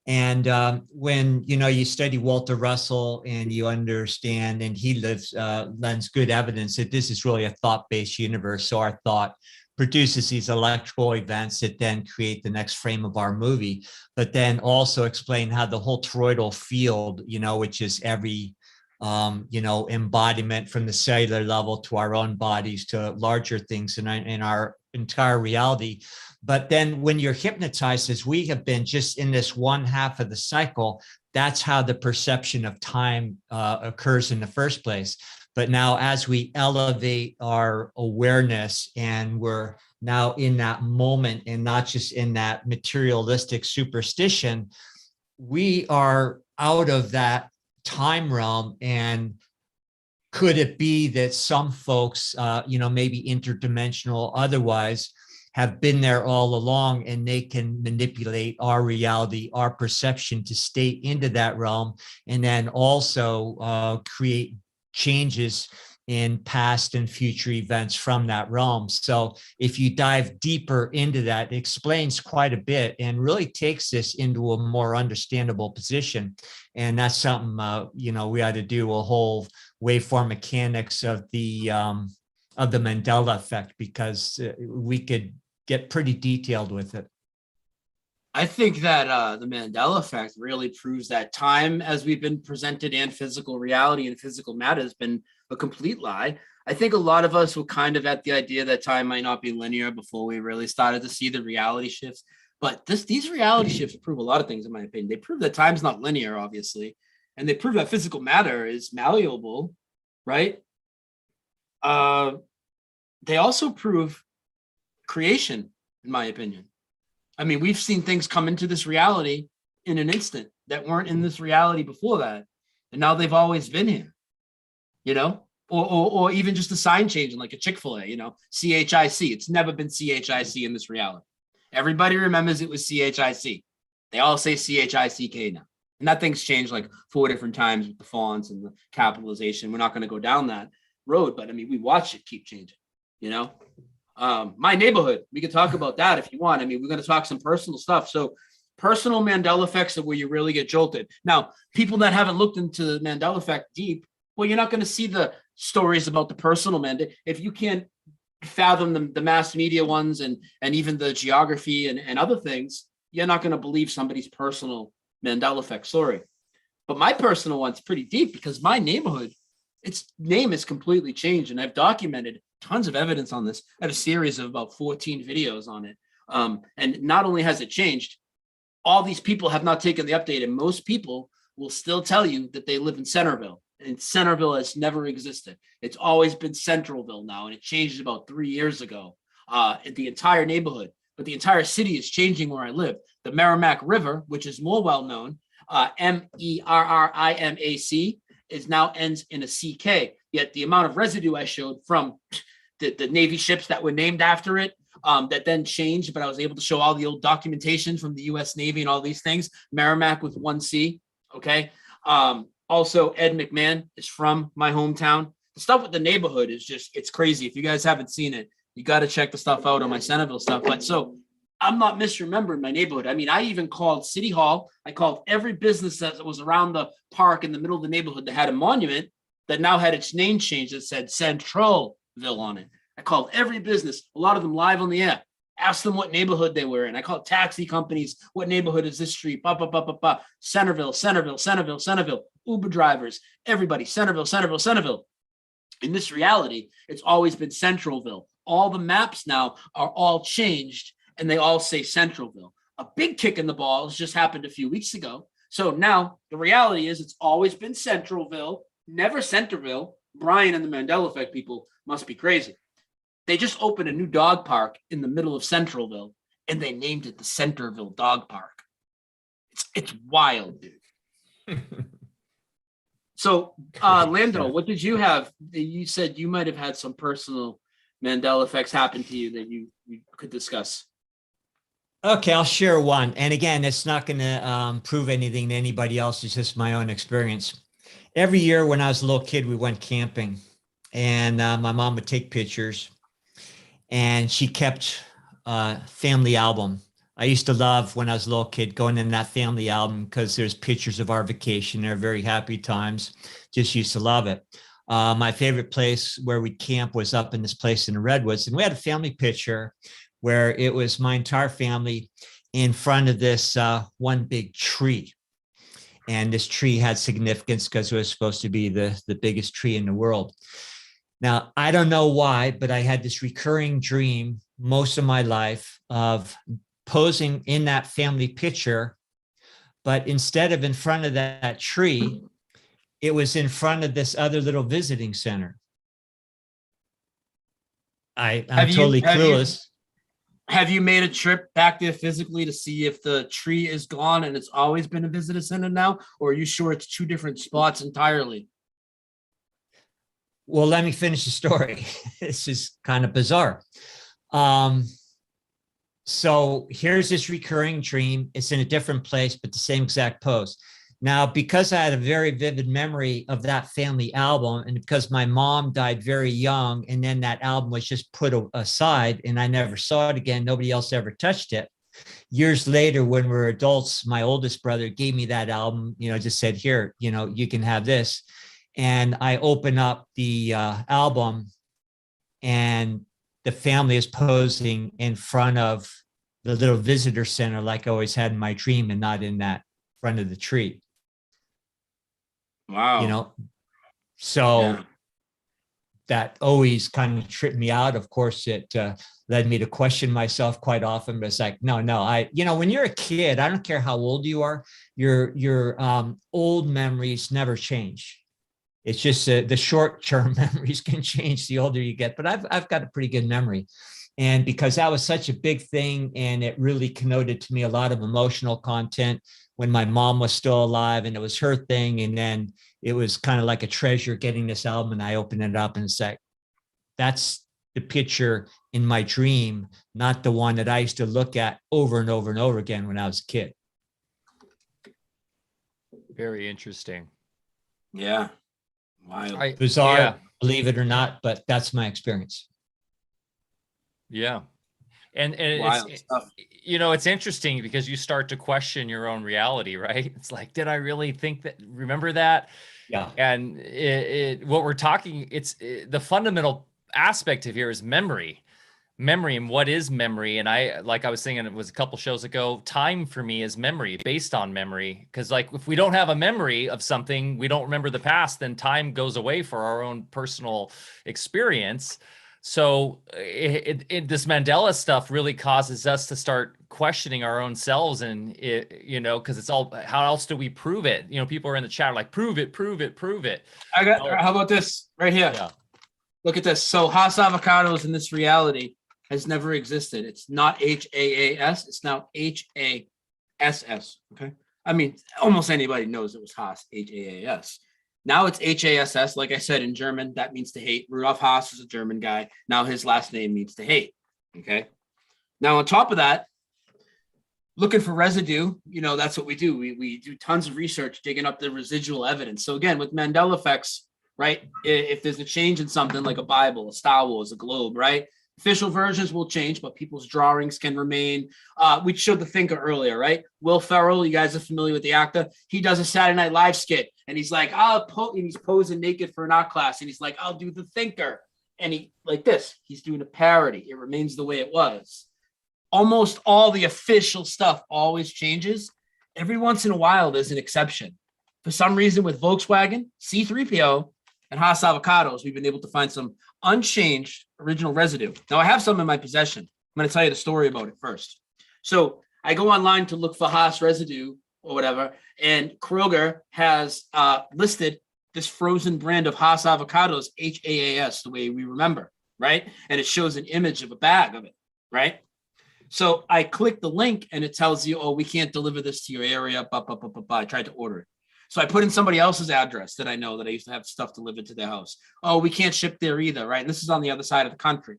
And when you study Walter Russell and you understand, and he lends good evidence that this is really a thought-based universe. So our thought produces these electrical events that then create the next frame of our movie, but then also explain how the whole toroidal field, which is every, embodiment from the cellular level to our own bodies to larger things in our entire reality. But then when you're hypnotized, as we have been just in this one half of the cycle, that's how the perception of time occurs in the first place. But now as we elevate our awareness and we're now in that moment and not just in that materialistic superstition, we are out of that time realm. And could it be that some folks, maybe interdimensional otherwise, have been there all along, and they can manipulate our reality, our perception to stay into that realm, and then also create changes in past and future events from that realm. So if you dive deeper into that, it explains quite a bit and really takes this into a more understandable position. And that's something, we ought to do a whole waveform mechanics of the Mandela effect, because we could get pretty detailed with it. I think that the Mandela effect really proves that time as we've been presented and physical reality and physical matter has been a complete lie. I think a lot of us were kind of at the idea that time might not be linear before we really started to see the reality shifts. But these reality shifts prove a lot of things, in my opinion. They prove that time's not linear, obviously, and they prove that physical matter is malleable, right? They also prove creation, in my opinion. I mean, we've seen things come into this reality in an instant that weren't in this reality before that. And now they've always been here, you know, or even just a sign changing like a Chick-fil-A, you know, CHIC. It's never been CHIC in this reality. Everybody remembers it was CHIC. They all say CHICK now. And that thing's changed like 4 different times with the fonts and the capitalization. We're not going to go down that road, but I mean, we watch it keep changing, you know? My neighborhood, we could talk about that if you want. I mean, we're going to talk some personal stuff. So personal Mandela effects are where you really get jolted. Now, people that haven't looked into the Mandela effect deep, well, you're not going to see the stories about the personal Mandela. If you can't fathom the mass media ones and even the geography and other things, you're not going to believe somebody's personal Mandela effect story. But my personal one's pretty deep because my neighborhood, its name is completely changed, and I've documented tons of evidence on this. I have a series of about 14 videos on it. And not only has it changed, all these people have not taken the update, and most people will still tell you that they live in Centerville. And Centerville has never existed. It's always been Centralville now, and it changed about 3 years ago in the entire neighborhood. But the entire city is changing where I live. The Merrimack River, which is more well-known, Merrimac, is now ends in a CK. Yet the amount of residue I showed from the Navy ships that were named after it, that then changed, but I was able to show all the old documentation from the US Navy and all these things. Merrimack with 1C, okay? Also, Ed McMahon is from my hometown. The stuff with the neighborhood is just, it's crazy. If you guys haven't seen it, you got to check the stuff out on my Centerville stuff. But so I'm not misremembering my neighborhood. I mean, I even called City Hall. I called every business that was around the park in the middle of the neighborhood that had a monument that now had its name changed. That said Centralville on it. I called every business, a lot of them live on the air. Asked them what neighborhood they were in. I called taxi companies. What neighborhood is this street? Centerville, Centerville, Centerville, Centerville. Uber drivers, everybody, Centerville, Centerville, Centerville. In this reality, it's always been Centralville. All the maps now are all changed, and they all say Centralville. A big kick in the balls just happened a few weeks ago. So now the reality is it's always been Centralville, never Centerville. Brian and the Mandela Effect people must be crazy. They just opened a new dog park in the middle of Centralville, and they named it the Centerville Dog Park. It's wild, dude. So, Lando, what did you have? You said you might have had some personal Mandela effects happen to you that you could discuss. Okay, I'll share one. And again, it's not going to prove anything to anybody else. It's just my own experience. Every year when I was a little kid, we went camping, and my mom would take pictures, and she kept a family album. I used to love, when I was a little kid, going in that family album because there's pictures of our vacation. They're very happy times. Just used to love it. My favorite place where we'd camp was up in this place in the Redwoods. And we had a family picture where it was my entire family in front of this one big tree. And this tree had significance because it was supposed to be the biggest tree in the world. Now, I don't know why, but I had this recurring dream most of my life of posing in that family picture, but instead of in front of that tree, it was in front of this other little visiting center. I'm totally clueless. Have you made a trip back there physically to see if the tree is gone and it's always been a visitor center now? Or are you sure it's two different spots entirely? Well, let me finish the story. This is kind of bizarre. So here's this recurring dream. It's in a different place, but the same exact pose. Now, because I had a very vivid memory of that family album, and because my mom died very young, and then that album was just put aside and I never saw it again, nobody else ever touched it. Years later, when we were adults, my oldest brother gave me that album, just said, here, you can have this. And I open up the album, and the family is posing in front of the little visitor center like I always had in my dream, and not in that front of the tree. Wow. You know, so Yeah. that always kind of tripped me out. Of course, it led me to question myself quite often. But it's like, no, when you're a kid, I don't care how old you are, your old memories never change. It's just the short-term memories can change the older you get. But I've got a pretty good memory. And because that was such a big thing, and it really connoted to me a lot of emotional content when my mom was still alive, and it was her thing. And then it was kind of like a treasure getting this album, and I opened it up and it's like, that's the picture in my dream, not the one that I used to look at over and over and over again when I was a kid. Very interesting. Yeah. Wild. Bizarre, yeah. believe it or not, but that's my experience. Yeah. And Wild it's, stuff. it's interesting because you start to question your own reality, right? It's like, did I really think that, remember that? Yeah. And what we're talking, the fundamental aspect of here is memory, and what is memory? And I was saying, it was a couple shows ago, time for me is memory, based on memory. Because like, if we don't have a memory of something, we don't remember the past, then time goes away for our own personal experience. So this Mandela stuff really causes us to start questioning our own selves, and because it's all, how else do we prove it? People are in the chat like, prove it. How about this right here? Yeah. Look at this. So Haas avocados in this reality has never existed. It's not HAAS. It's now HASS. Okay. I mean, almost anybody knows it was Haas, HAAS. Now it's HASS. Like I said, in German, that means to hate. Rudolf Haas is a German guy. Now his last name means to hate. Okay. Now, on top of that, looking for residue, that's what we do. We do tons of research, digging up the residual evidence. So again, with Mandela effects, right? If there's a change in something like a Bible, a Star Wars, a globe, right? Official versions will change, but people's drawings can remain. We showed the thinker earlier, right? Will Ferrell, you guys are familiar with the actor. He does a Saturday Night Live skit, and he's like, and he's posing naked for an art class, and he's like, I'll do the thinker. And he, like this, he's doing a parody. It remains the way it was. Almost all the official stuff always changes. Every once in a while, there's an exception. For some reason, with Volkswagen, C3PO, and Haas avocados, we've been able to find some unchanged original residue. Now, I have some in my possession. I'm going to tell you the story about it first. So I go online to look for Haas residue or whatever, and Kroger has listed this frozen brand of Haas avocados, HAAS, the way we remember, right? And it shows an image of a bag of it, right? So I click the link, and it tells you, we can't deliver this to your area. I tried to order it. So I put in somebody else's address that I know that I used to have stuff delivered to their house. We can't ship there either, right? And this is on the other side of the country.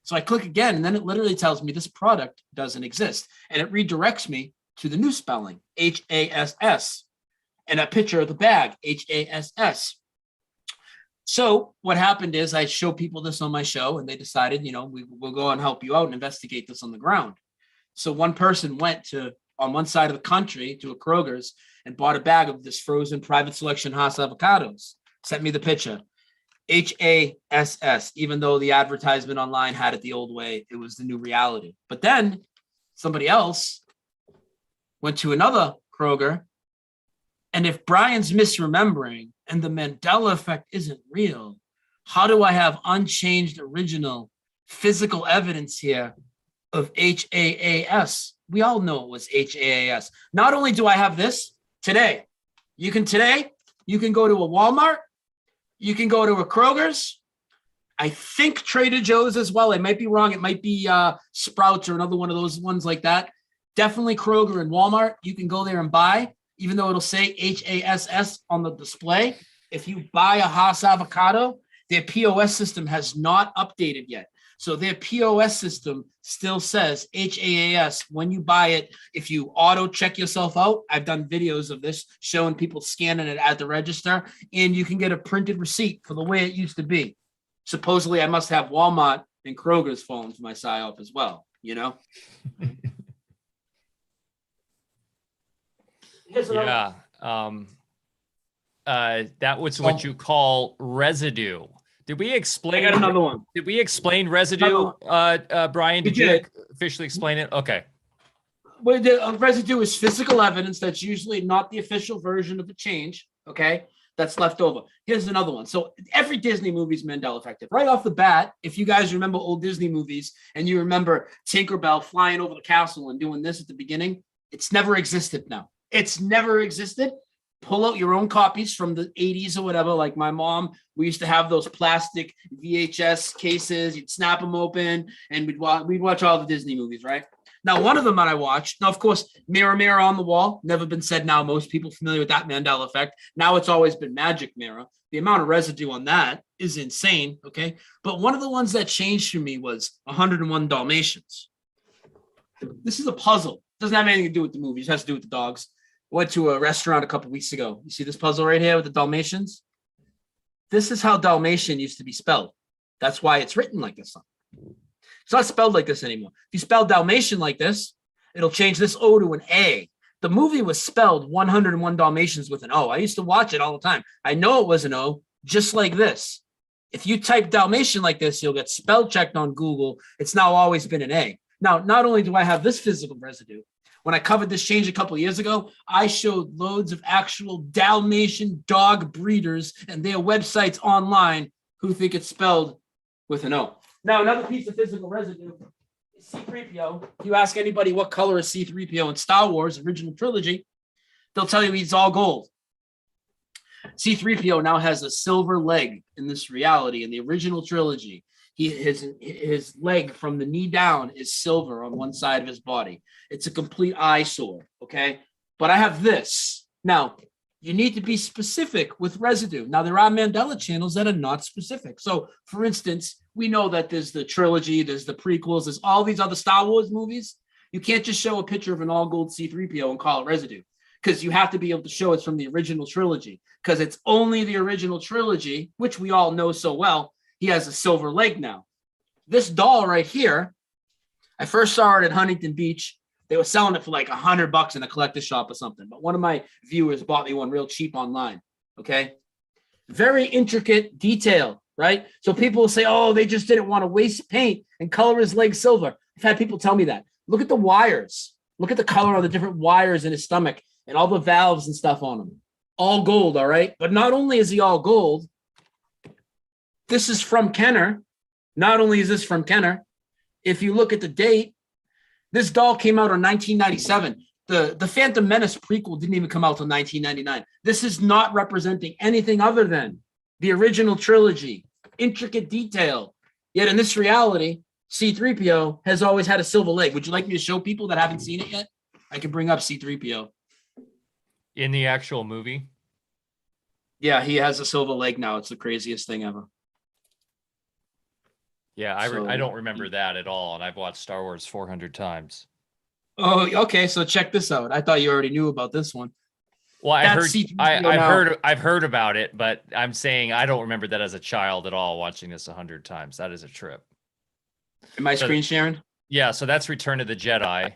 So I click again, and then it literally tells me this product doesn't exist. And it redirects me to the new spelling, HASS, and a picture of the bag, HASS. So what happened is I show people this on my show, and they decided, we'll go and help you out and investigate this on the ground. So one person went on one side of the country to a Kroger's and bought a bag of this frozen private selection Haas avocados. Sent me the picture. HASS, even though the advertisement online had it the old way, it was the new reality. But then somebody else went to another Kroger, and if Brian's misremembering and the Mandela effect isn't real, how do I have unchanged original physical evidence here of HAAS? We all know it was HAAS. Not only do I have this today, you can go to a Walmart, you can go to a Kroger's, I think Trader Joe's as well. I might be wrong. It might be Sprouts or another one of those ones like that. Definitely Kroger and Walmart. You can go there and buy, even though it'll say HASS on the display. If you buy a Haas avocado, their POS system has not updated yet. So their POS system still says HAAS when you buy it. If you auto check yourself out, I've done videos of this showing people scanning it at the register, and you can get a printed receipt for the way it used to be. Supposedly, I must have Walmart and Kroger's fallen for my psyop as well, Yeah. That was what you call residue. Did we explain? I got another one. Did we explain residue, Brian? Did you officially explain it? Okay. Well, the residue is physical evidence that's usually not the official version of the change, okay? That's left over. Here's another one. So every Disney movie is Mandela Effect. Right off the bat, if you guys remember old Disney movies and you remember Tinkerbell flying over the castle and doing this at the beginning, it's never existed now. It's never existed. Pull out your own copies from the 80s or whatever. Like my mom, we used to have those plastic VHS cases. You'd snap them open and we'd watch all the Disney movies, right? Now, one of them that I watched, now, of course, Mirror, Mirror on the Wall, never been said now. Most people familiar with that Mandela Effect. Now it's always been Magic Mirror. The amount of residue on that is insane, okay? But one of the ones that changed for me was 101 Dalmatians. This is a puzzle. Doesn't have anything to do with the movies. It has to do with the dogs. I went to a restaurant a couple weeks ago. You see this puzzle right here with the Dalmatians? This is how Dalmatian used to be spelled. That's why it's written like this. It's not spelled like this anymore. If you spell Dalmatian like this, it'll change this O to an A. The movie was spelled 101 Dalmatians with an O. I used to watch it all the time. I know it was an O, just like this. If you type Dalmatian like this, you'll get spell checked on Google. It's now always been an A. Now, not only do I have this physical residue, when I covered this change a couple of years ago, I showed loads of actual Dalmatian dog breeders and their websites online who think it's spelled with an O. Now, another piece of physical residue is C-3PO. If you ask anybody what color is C-3PO in Star Wars original trilogy, they'll tell you he's all gold. C-3PO now has a silver leg in this reality. In the original trilogy, his leg from the knee down is silver on one side of his body. It's a complete eyesore, okay? But I have this. Now, you need to be specific with residue. Now, there are Mandela channels that are not specific. So, for instance, we know that there's the trilogy, there's the prequels, there's all these other Star Wars movies. You can't just show a picture of an all-gold C-3PO and call it residue, because you have to be able to show it's from the original trilogy, because it's only the original trilogy, which we all know so well. He has a silver leg now. This doll right here, I first saw it at Huntington Beach. They were selling it for like $100 in a collector's shop or something. But one of my viewers bought me one real cheap online. Okay. Very intricate detail, right? So people will say, oh, they just didn't want to waste paint and color his leg silver. I've had people tell me that. Look at the wires. Look at the color of the different wires in his stomach and all the valves and stuff on him. All gold, all right? But not only is he all gold, this is from Kenner. Not only is this from Kenner, if you look at the date, this doll came out in 1997. The Phantom Menace prequel didn't even come out until 1999. This is not representing anything other than the original trilogy, intricate detail. Yet in this reality, C-3PO has always had a silver leg. Would you like me to show people that haven't seen it yet? I can bring up C-3PO. In the actual movie? Yeah, he has a silver leg now. It's the craziest thing ever. Yeah, I don't remember that at all, and I've watched Star Wars 400 times. Oh, okay. So check this out. I thought you already knew about this one. Well, I've heard about it, but I'm saying I don't remember that as a child at all. Watching this 100 times, that is a trip. Am I screen sharing? Yeah, so that's Return of the Jedi,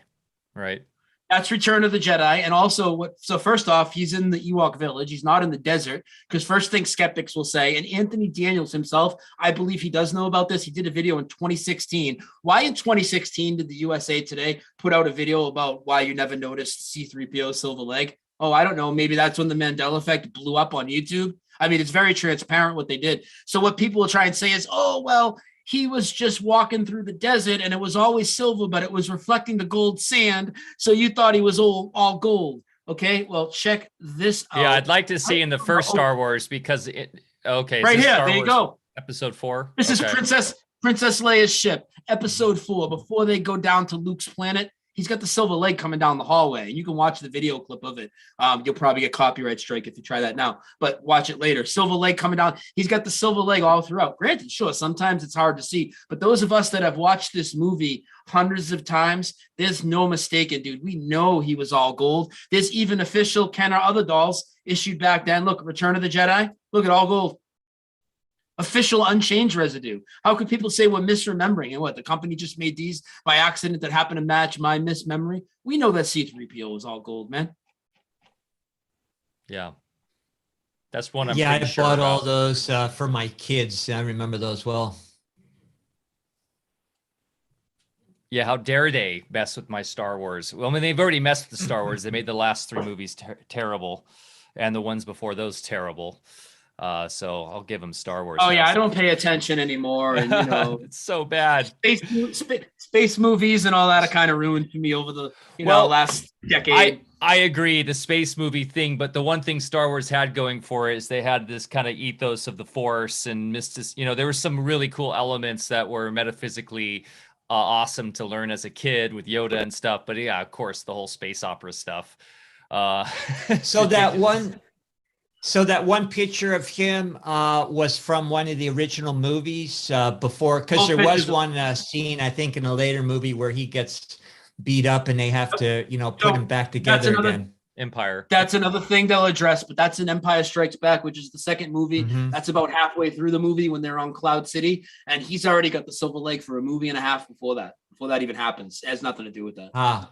right? That's Return of the Jedi. And also, so first off, he's in the Ewok village. He's not in the desert, because first thing skeptics will say, and Anthony Daniels himself, I believe he does know about this. He did a video in 2016. Why in 2016 did the USA Today put out a video about why you never noticed C-3PO silver leg? Oh, I don't know. Maybe that's when the Mandela Effect blew up on YouTube. I mean, it's very transparent what they did. So what people will try and say is, oh, well, he was just walking through the desert and it was always silver, but it was reflecting the gold sand. So you thought he was all gold. Okay, well, check this out. Yeah, I'd like to see in the first Star Wars, because right here, there you go. Episode 4. This is Princess Leia's ship, episode 4. Before they go down to Luke's planet, he's got the silver leg coming down the hallway. You can watch the video clip of it. You'll probably get copyright strike if you try that now, but watch it later. Silver leg coming down. He's got the silver leg all throughout. Granted, sure, sometimes it's hard to see, but those of us that have watched this movie hundreds of times, there's no mistaking, dude. We know he was all gold. There's even official Kenner other dolls issued back then. Look, Return of the Jedi. Look at all gold. Official unchanged residue. How could people say we're misremembering? And what, the company just made these by accident that happened to match my mismemory? We know that C-3PO was all gold, man. Yeah. That's one I'm I pretty sure bought about. all those for my kids. I remember those well. Yeah, how dare they mess with my Star Wars? Well, I mean, they've already messed with the Star Wars. They made the last 3 movies terrible, and the ones before those terrible. So I'll give them Star Wars. Oh now. yeah, I don't pay attention anymore, and it's so bad. Space movies and all that are kind of ruined for me over the last decade. I agree, the space movie thing, but the one thing Star Wars had going for it is they had this kind of ethos of the Force and there were some really cool elements that were metaphysically awesome to learn as a kid with Yoda and stuff. But yeah, of course, the whole space opera stuff. So that one picture of him was from one of the original movies before, because there was one scene, I think, in a later movie where he gets beat up and they have to, put him back together again. Empire. That's another thing they'll address, but that's in Empire Strikes Back, which is the second movie. Mhm. That's about halfway through the movie when they're on Cloud City, and he's already got the silver leg for a movie and a half before that even happens. It has nothing to do with that.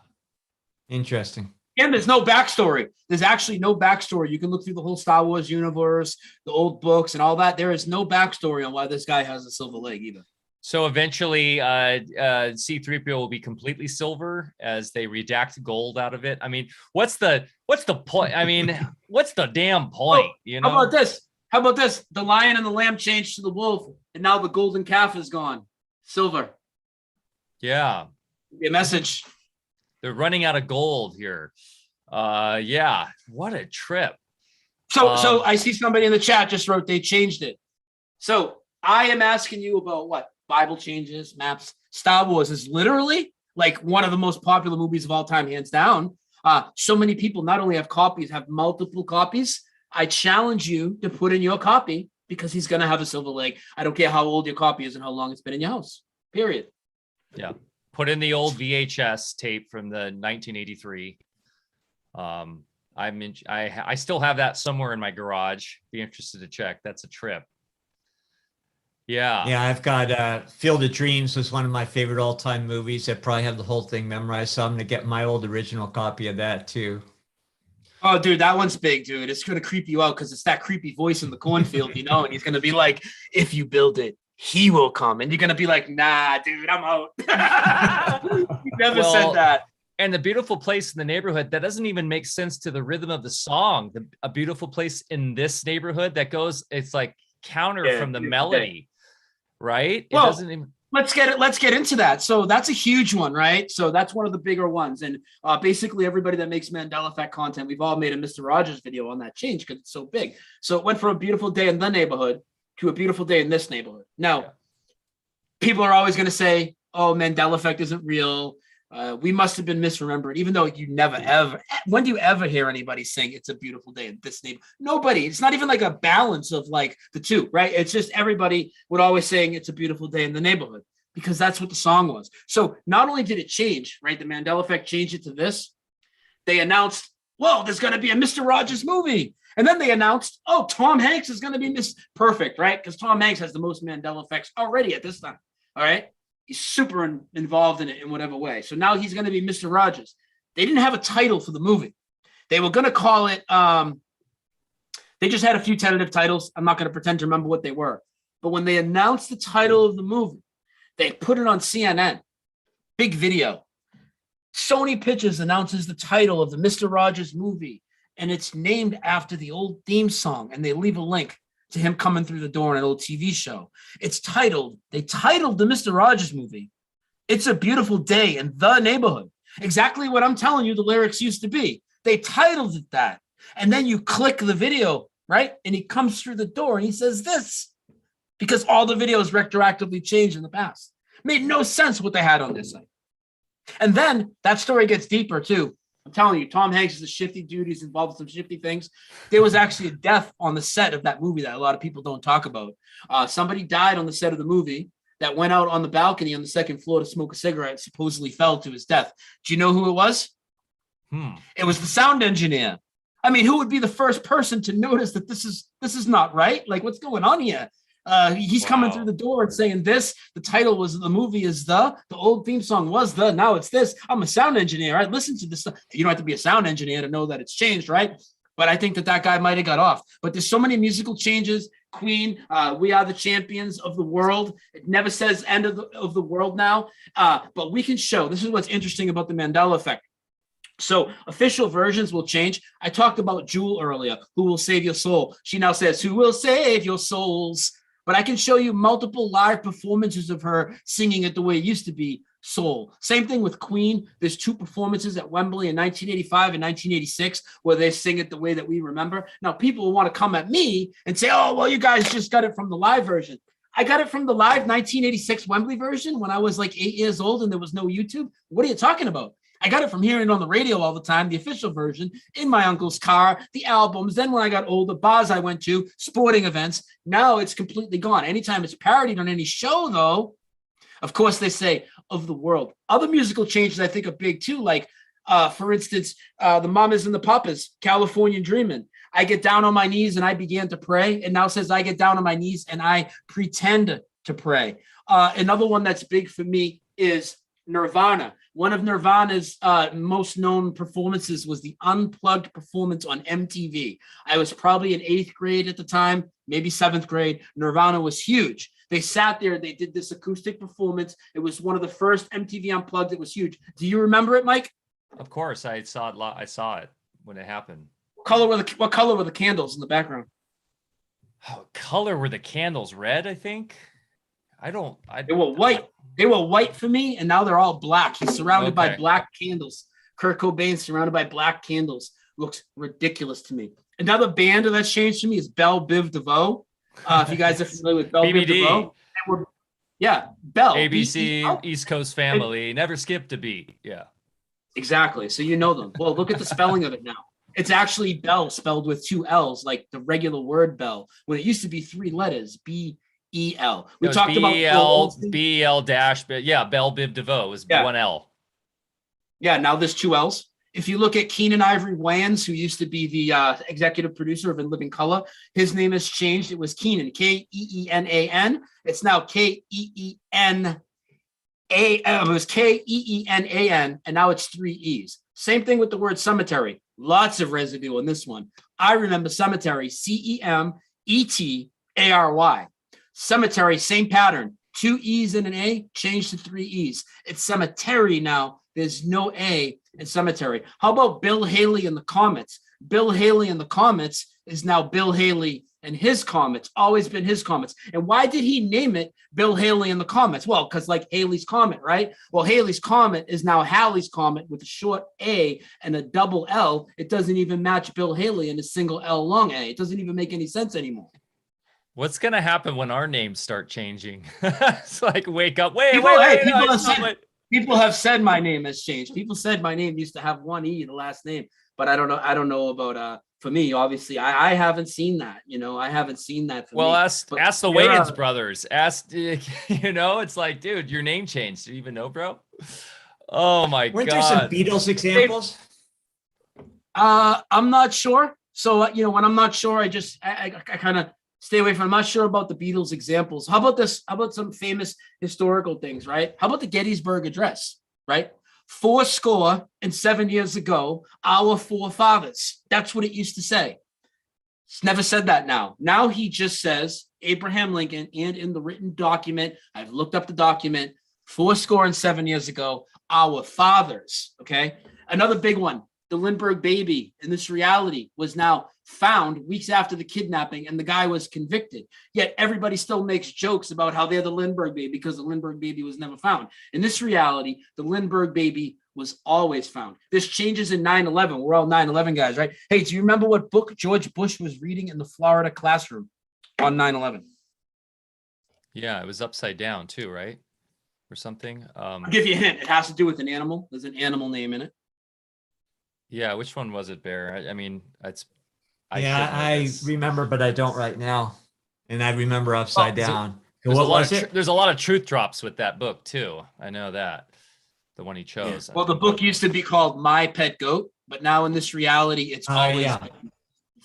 Interesting. And there's no backstory. There's actually no backstory. You can look through the whole Star Wars universe, the old books and all that. There is no backstory on why this guy has a silver leg either. So eventually C-3PO will be completely silver as they redact gold out of it. I mean, what's the point? I mean, what's the damn point? How about this? The lion and the lamb changed to the wolf, and now the golden calf is gone. Silver. Yeah. A message. They're running out of gold here. Yeah. What a trip. So I see somebody in the chat just wrote they changed it. So I am asking you about what? Bible changes, maps. Star Wars is literally like one of the most popular movies of all time, hands down. So many people not only have copies, have multiple copies. I challenge you to put in your copy because he's going to have a silver leg. I don't care how old your copy is and how long it's been in your house, period. Yeah. Put in the old VHS tape from the 1983. I still have that somewhere in my garage. Be interested to check. That's a trip. Yeah. Yeah, I've got Field of Dreams was one of my favorite all-time movies. I probably have the whole thing memorized, so I'm going to get my old original copy of that too. Oh, dude, that one's big, dude. It's going to creep you out because it's that creepy voice in the cornfield, and he's going to be like, if you build it, he will come. And you're going to be like, nah, dude, I'm out. You never said that. And the beautiful place in the neighborhood, that doesn't even make sense to the rhythm of the song. A beautiful place in this neighborhood that goes, it's like counter from the melody. Right? Well, it doesn't even... let's get into that. So that's a huge one, right? So that's one of the bigger ones. And basically everybody that makes Mandela Effect content, we've all made a Mr. Rogers video on that change because it's so big. So it went from a beautiful day in the neighborhood to a beautiful day in this neighborhood. Now, people are always going to say, oh, Mandela Effect isn't real. We must have been misremembered, even though you never, ever, when do you ever hear anybody saying it's a beautiful day in this neighborhood? Nobody. It's not even like a balance of like the two, right? It's just everybody would always saying it's a beautiful day in the neighborhood because that's what the song was. So not only did it change, right? The Mandela Effect changed it to this. They announced, whoa, there's going to be a Mr. Rogers movie. And then they announced, oh, Tom Hanks is going to be perfect, right? Because Tom Hanks has the most Mandela Effects already at this time, all right? He's super involved in it in whatever way. So now he's going to be Mr. Rogers. They didn't have a title for the movie. They were going to call it, they just had a few tentative titles. I'm not going to pretend to remember what they were. But when they announced the title of the movie, they put it on CNN. Big video. Sony Pictures announces the title of the Mr. Rogers movie, and it's named after the old theme song, and they leave a link to him coming through the door in an old TV show. They titled the Mr. Rogers movie, It's a Beautiful Day in the Neighborhood. Exactly what I'm telling you the lyrics used to be. They titled it that. And then you click the video, right? And he comes through the door and he says this, because all the videos retroactively changed in the past. Made no sense what they had on this site. And then that story gets deeper too. I'm telling you, Tom Hanks is a shifty dude. He's involved with some shifty things. There was actually a death on the set of that movie that a lot of people don't talk about. Somebody died on the set of the movie that went out on the balcony on the second floor to smoke a cigarette, supposedly fell to his death. Do you know who it was? It was the sound engineer. I mean, who would be the first person to notice that this is not right? Like, what's going on here? He's coming through the door and saying this. The title was the movie is the old theme song was now it's this. I'm a sound engineer. I listen to this stuff. You don't have to be a sound engineer to know that it's changed, right? But I think that guy might have got off. But there's so many musical changes. Queen, we are the champions of the world. It never says end of the world now, but we can show. This is what's interesting about the Mandela Effect. So official versions will change. I talked about Jewel earlier, who will save your soul. She now says, who will save your souls? But I can show you multiple live performances of her singing it the way it used to be, soul. Same thing with Queen. There's 2 performances at Wembley in 1985 and 1986 where they sing it the way that we remember. Now, people will want to come at me and say, oh, well, you guys just got it from the live version. I got it from the live 1986 Wembley version when I was like 8 years old and there was no YouTube. What are you talking about? I got it from hearing it on the radio all the time, the official version, in my uncle's car, the albums. Then when I got older, bars I went to, sporting events. Now it's completely gone. Anytime it's parodied on any show, though, of course, they say of the world. Other musical changes I think are big, too, like, for instance, the Mamas and the Papas, Californian Dreamin'. I get down on my knees and I began to pray. And now says I get down on my knees and I pretend to pray. Another one that's big for me is Nirvana. One of Nirvana's most known performances was the Unplugged performance on MTV. I was probably in 8th grade at the time, maybe 7th grade. Nirvana was huge. They sat there, they did this acoustic performance. It was one of the first MTV Unplugged. It was huge. Do you remember it, Mike? Of course, I saw it. I saw it when it happened. What color were the candles in the background? What color were the candles? Red, I think. They were white. They were white for me, and now they're all black. He's surrounded by black candles. Kurt Cobain surrounded by black candles. Looks ridiculous to me. Another band that's changed to me is Bell Biv DeVoe. If you guys are familiar with Bell Biv DeVoe. Bell. ABC, East Coast Family. Never skipped a beat. Yeah. Exactly. So you know them. Well, look at the spelling of it now. It's actually Bell spelled with 2 L's, like the regular word Bell, when it used to be 3 letters, B-E-L. We talked about B-L dash, but yeah, Bell Biv DeVoe was 1 L. Yeah, now there's 2 L's. If you look at Keenan Ivory Wayans, who used to be the executive producer of In Living Color, his name has changed. It was Keenan, K-E-E-N-A-N. It's now K-E-E-N-A-N. It was K-E-E-N-A-N, and now it's 3 E's. Same thing with the word cemetery. Lots of residue in this one. I remember cemetery, C-E-M-E-T-A-R-Y. Cemetery, same pattern. 2 E's and an A, changed to 3 E's. It's cemetery now. There's no A in cemetery. How about Bill Haley and the Comets? Bill Haley and the Comets is now Bill Haley and his Comets. Always been his Comets. And why did he name it Bill Haley and the Comets? Well, because like Haley's Comet, right? Well, Haley's Comet is now Halley's Comet with a short A and a double L. It doesn't even match Bill Haley and a single L long A. It doesn't even make any sense anymore. What's going to happen when our names start changing? It's like, wake up. People have said my name has changed. People said my name used to have 1 E in the last name, but I don't know. I don't know about, for me, obviously, I haven't seen that, I haven't seen that. Ask the Wayans brothers. It's like, dude, your name changed. Do you even know, bro? Oh my God. Weren't there some Beatles examples? I'm not sure. So, when I'm not sure, I kind of stay away from. I'm not sure about the Beatles examples. How about this? How about some famous historical things, right? How about the Gettysburg Address, right? 7 years ago, our forefathers. That's what it used to say. It's never said that now. Now he just says Abraham Lincoln, and in the written document, I've looked up the document, 7 years ago, our fathers, okay? Another big one, the Lindbergh baby in this reality was now found weeks after the kidnapping, and the guy was convicted. Yet everybody still makes jokes about how they're the Lindbergh baby because the Lindbergh baby was never found. In this reality, the Lindbergh baby was always found. This changes in 9/11. We're all 9/11 guys, right? Hey, do you remember what book George Bush was reading in the Florida classroom on 9/11? Yeah, it was upside down too, right? Or something. I'll give you a hint. It has to do with an animal. There's an animal name in it. Yeah, which one was it, Bear? I remember, but I don't right now. And I remember upside down. There's a lot of truth drops with that book too. I know that. The one he chose. Yeah. Well, the book used to be called My Pet Goat, but now in this reality, it's always been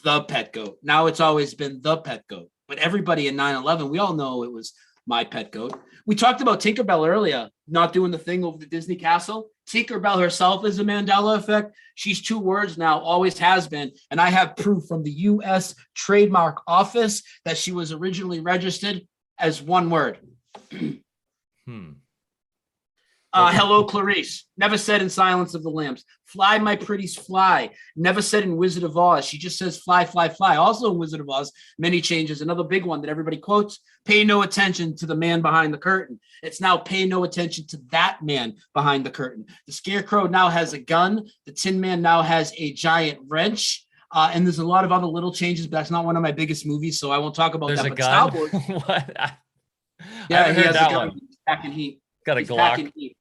The Pet Goat. Now it's always been The Pet Goat. But everybody in 9/11, we all know it was my pet goat. We talked about Tinkerbell earlier, not doing the thing over the Disney castle. Tinkerbell herself is a Mandela effect. She's 2 words now, always has been. And I have proof from the U.S. Trademark Office that she was originally registered as 1 word. Hello, Clarice. Never said in Silence of the Lambs. Fly, my pretties, fly. Never said in Wizard of Oz. She just says fly, fly, fly. Also in Wizard of Oz, many changes. Another big one that everybody quotes, pay no attention to the man behind the curtain. It's now pay no attention to that man behind the curtain. The Scarecrow now has a gun. The Tin Man now has a giant wrench. And there's a lot of other little changes, but that's not one of my biggest movies, so I won't talk about There's that. a But gun? Star Wars, What? yeah, I he heard has that a gun. one. He's packing heat. Got a He's Glock. packing heat.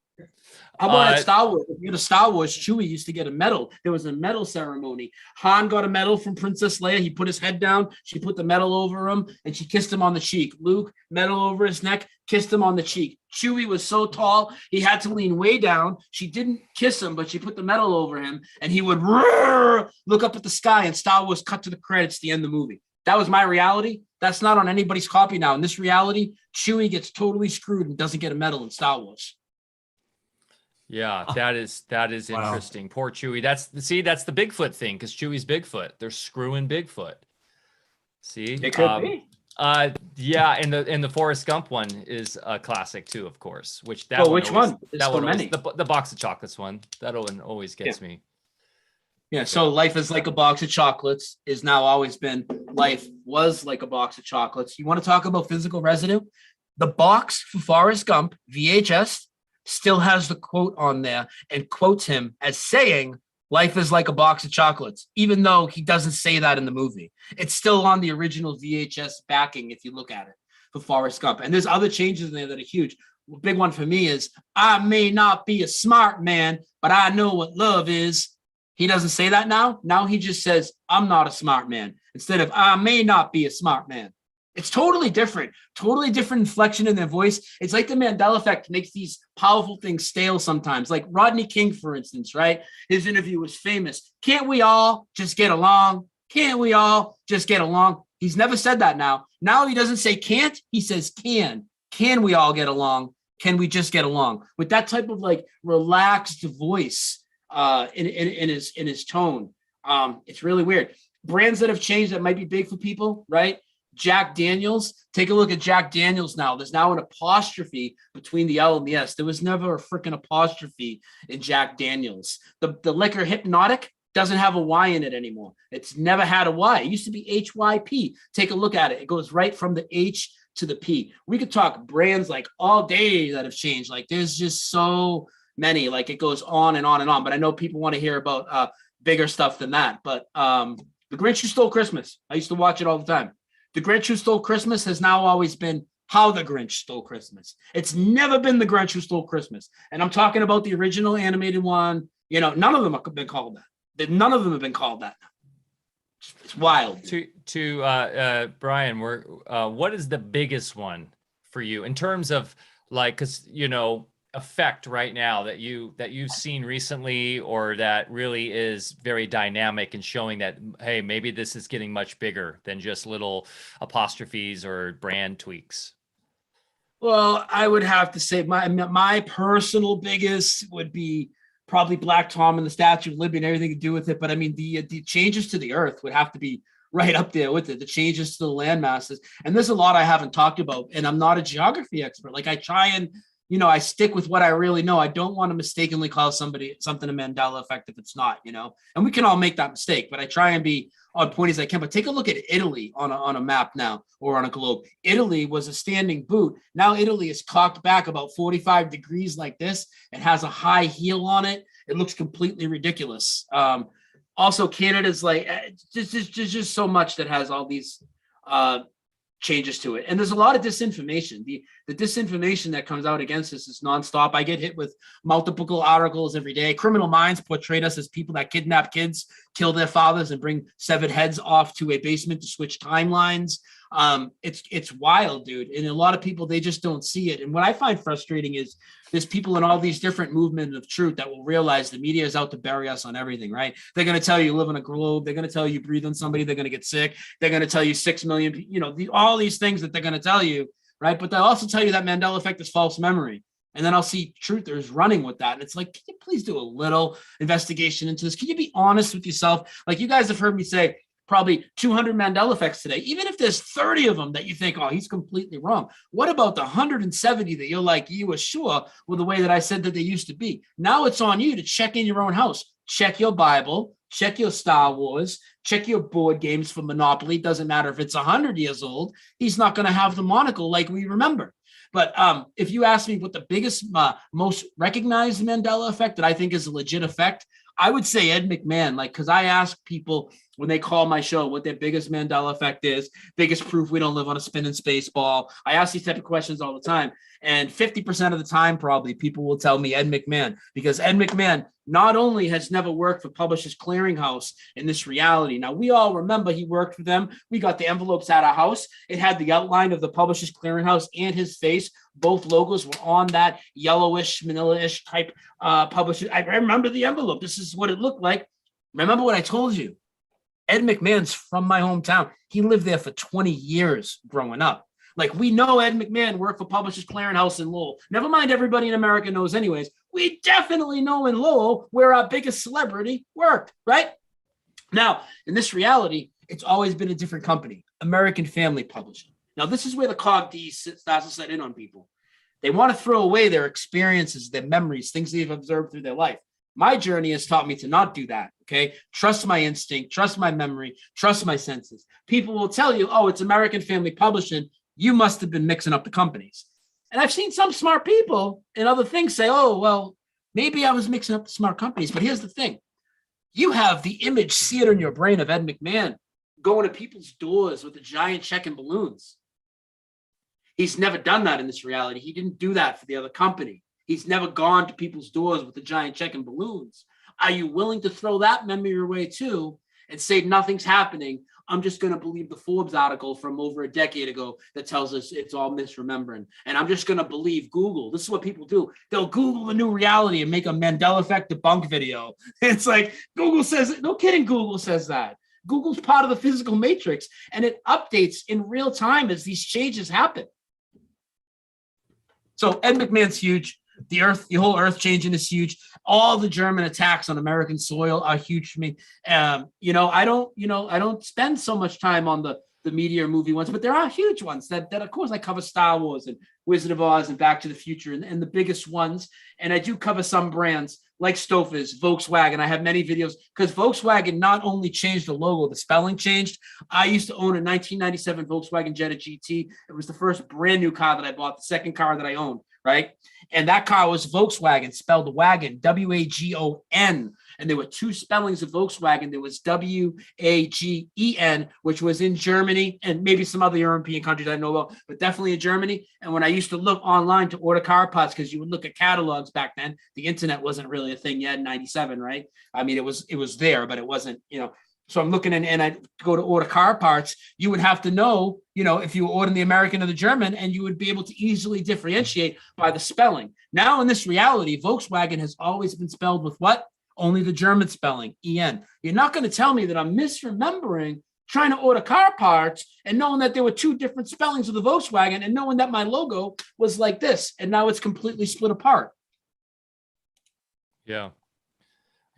How about at Star Wars? If you go to Star Wars, Chewie used to get a medal. There was a medal ceremony. Han got a medal from Princess Leia. He put his head down. She put the medal over him, and she kissed him on the cheek. Luke, medal over his neck, kissed him on the cheek. Chewie was so tall, he had to lean way down. She didn't kiss him, but she put the medal over him, and he would look up at the sky, and Star Wars cut to the credits, the end of the movie. That was my reality. That's not on anybody's copy now. In this reality, Chewie gets totally screwed and doesn't get a medal in Star Wars. Yeah, that is Wow. interesting. Poor Chewie. That's the Bigfoot thing, because Chewie's Bigfoot. They're screwing Bigfoot. See, It could be. Yeah, and the Forrest Gump one is a classic too, of course. Which that Oh, one which always, one? There's that so one always, many. the box of chocolates one. That one always gets me. Yeah, so life is like a box of chocolates is now always been life was like a box of chocolates. You want to talk about physical residue? The box for Forrest Gump VHS still has the quote on there and quotes him as saying life is like a box of chocolates, even though he doesn't say that in the movie. It's still on the original VHS backing if you look at it for Forrest Gump. And there's other changes in there that are huge. A big one for me is I may not be a smart man, but I know what love is. He doesn't say that now. Now he just says, I'm not a smart man, instead of I may not be a smart man. It's totally different inflection in their voice. It's like the Mandela Effect makes these powerful things stale sometimes. Like Rodney King, for instance, right? His interview was famous. Can't we all just get along? Can't we all just get along? He's never said that now. Now he doesn't say can't, he says can. Can we all get along? Can we just get along? With that type of like relaxed voice in his tone. It's really weird. Brands that have changed that might be big for people, right? Jack Daniels. Take a look at Jack Daniels now. There's now an apostrophe between the L and the S. There was never a freaking apostrophe in Jack Daniels. The liquor Hypnotic doesn't have a Y in it anymore. It's never had a Y. It used to be HYP. Take a look at it. It goes right from the H to the P. We could talk brands like all day that have changed. Like there's just so many, like it goes on and on and on. But I know people want to hear about bigger stuff than that. But The Grinch Who Stole Christmas. I used to watch it all the time. The Grinch Who Stole Christmas has now always been How the Grinch Stole Christmas. It's never been The Grinch Who Stole Christmas. And I'm talking about the original animated one. You know, none of them have been called that. None of them have been called that. It's wild. To Brian, what is the biggest one for you in terms of like, because effect right now that you've seen recently, or that really is very dynamic and showing that, hey, maybe this is getting much bigger than just little apostrophes or brand tweaks? Well, I would have to say my personal biggest would be probably Black Tom and the Statue of Liberty and everything to do with it. But I mean, the changes to the earth would have to be right up there with it. The changes to the land masses. And there's a lot I haven't talked about, and I'm not a geography expert. Like I try and, I stick with what I really know. I don't want to mistakenly call something a Mandela effect if it's not, and we can all make that mistake, but I try and be on point as I can. But take a look at Italy on a map now, or on a globe. Italy was a standing boot. Now Italy is cocked back about 45 degrees like this. It has a high heel on it. It looks completely ridiculous. Also, Canada's like, there's just so much that has all these changes to it. And there's a lot of disinformation. The disinformation that comes out against us is nonstop. I get hit with multiple articles every day. Criminal Minds portrayed us as people that kidnap kids, kill their fathers, and bring severed heads off to a basement to switch timelines. It's wild, dude. And a lot of people, they just don't see it. And what I find frustrating is there's people in all these different movements of truth that will realize the media is out to bury us on everything, right? They're going to tell you live on a globe. They're going to tell you breathe on somebody. They're going to get sick. They're going to tell you 6 million, all these things that they're going to tell you. right? But they'll also tell you that Mandela effect is false memory. And then I'll see truthers running with that. And it's like, can you please do a little investigation into this? Can you be honest with yourself? Like, you guys have heard me say probably 200 Mandela effects today. Even if there's 30 of them that you think, oh, he's completely wrong. What about the 170 that you're like, you were sure with the way that I said that they used to be? Now it's on you to check in your own house. Check your Bible, check your Star Wars, check your board games for Monopoly. Doesn't matter if it's 100 years old. He's not going to have the monocle like we remember. But if you ask me what the biggest, most recognized Mandela effect that I think is a legit effect, I would say Ed McMahon, like, because I ask people when they call my show what their biggest Mandela effect is, biggest proof we don't live on a spinning space ball. I ask these type of questions all the time. And 50% of the time, probably, people will tell me Ed McMahon, because Ed McMahon not only has never worked for Publishers Clearinghouse in this reality. Now, we all remember he worked for them. We got the envelopes at our house. It had the outline of the Publishers Clearinghouse and his face. Both logos were on that yellowish, manila-ish type publisher. I remember the envelope. This is what it looked like. Remember what I told you. Ed McMahon's from my hometown. He lived there for 20 years growing up. Like, we know Ed McMahon worked for Publishers Clearinghouse in Lowell. Never mind, everybody in America knows anyways. We definitely know in Lowell where our biggest celebrity worked, right? Now, in this reality, it's always been a different company, American Family Publishing. Now, this is where the COG-D starts to set in on people. They want to throw away their experiences, their memories, things they've observed through their life. My journey has taught me to not do that, okay? Trust my instinct, trust my memory, trust my senses. People will tell you, oh, it's American Family Publishing. You must have been mixing up the companies. And I've seen some smart people and other things say, oh, well, maybe I was mixing up the smart companies. But here's the thing. You have the image seared in your brain of Ed McMahon going to people's doors with a giant check and balloons. He's never done that in this reality. He didn't do that for the other company. He's never gone to people's doors with a giant check and balloons. Are you willing to throw that memory away too and say nothing's happening? I'm just going to believe the Forbes article from over a decade ago that tells us it's all misremembering. And I'm just going to believe Google. This is what people do. They'll Google the new reality and make a Mandela Effect debunk video. It's like, Google says, no kidding, Google says that. Google's part of the physical matrix, and it updates in real time as these changes happen. So Ed McMahon's huge. The whole earth changing is huge. All the German attacks on American soil are huge for me. I don't spend so much time on the media or movie ones, but there are huge ones that of course I cover Star Wars and Wizard of Oz and Back to the Future and the biggest ones. And I do cover some brands like Stouffer's, Volkswagen. I have many videos because Volkswagen not only changed the logo, the spelling changed. I used to own a 1997 Volkswagen Jetta GT. It was the first brand new car that I bought, the second car that I owned. Right. And that car was Volkswagen, spelled wagon, W-A-G-O-N. And there were two spellings of Volkswagen. There was W-A-G-E-N, which was in Germany and maybe some other European countries I know about, but definitely in Germany. And when I used to look online to order car parts, because you would look at catalogs back then, the internet wasn't really a thing yet in 97, right? I mean, it was there, but it wasn't, So I'm looking and I go to order car parts. You would have to know, if you were ordering the American or the German, and you would be able to easily differentiate by the spelling. Now, in this reality, Volkswagen has always been spelled with what? Only the German spelling, E-N. You're not going to tell me that I'm misremembering trying to order car parts and knowing that there were two different spellings of the Volkswagen and knowing that my logo was like this, and now it's completely split apart. Yeah.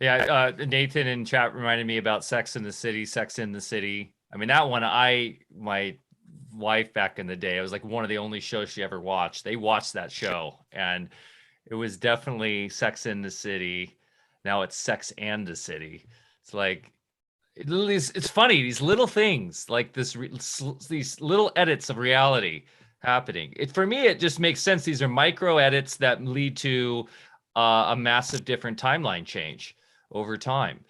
Yeah, Nathan in chat reminded me about Sex in the City. I mean, that one, my wife back in the day, it was like one of the only shows she ever watched. They watched that show, and it was definitely Sex in the City. Now it's Sex and the City. It's like, it's funny, these little things, like these little edits of reality happening. For me, it just makes sense. These are micro edits that lead to a massive different timeline change over time.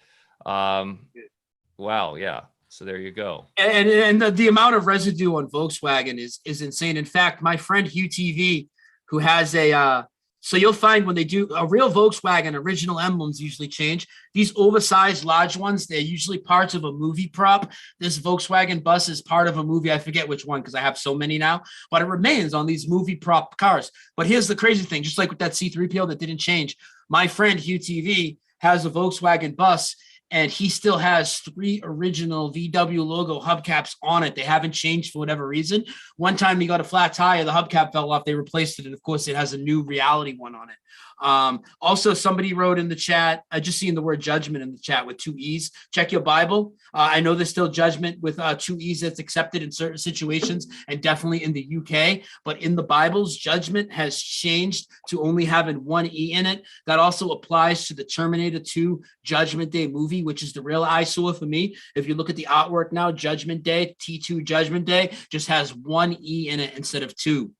Wow. Yeah. So there you go. And the amount of residue on Volkswagen is insane. In fact, my friend Hugh TV, who has so you'll find when they do a real Volkswagen, original emblems usually change. These oversized large ones, they're usually parts of a movie prop. This Volkswagen bus is part of a movie. I forget which one because I have so many now, but it remains on these movie prop cars. But here's the crazy thing, just like with that C3PO that didn't change. My friend Hugh TV has a Volkswagen bus, and he still has 3 original VW logo hubcaps on it. They haven't changed for whatever reason. One time he got a flat tire, the hubcap fell off, they replaced it, and of course it has a new reality one on it. Also, somebody wrote in the chat, I just seen the word judgment in the chat with 2 E's. Check your Bible. I know there's still judgment with 2 E's that's accepted in certain situations, and definitely in the UK, but in the Bibles, judgment has changed to only having 1 E in it. That also applies to the Terminator 2 Judgment Day movie, which is the real eyesore for me. If you look at the artwork now, Judgment Day, T2 Judgment Day, just has 1 E in it instead of 2.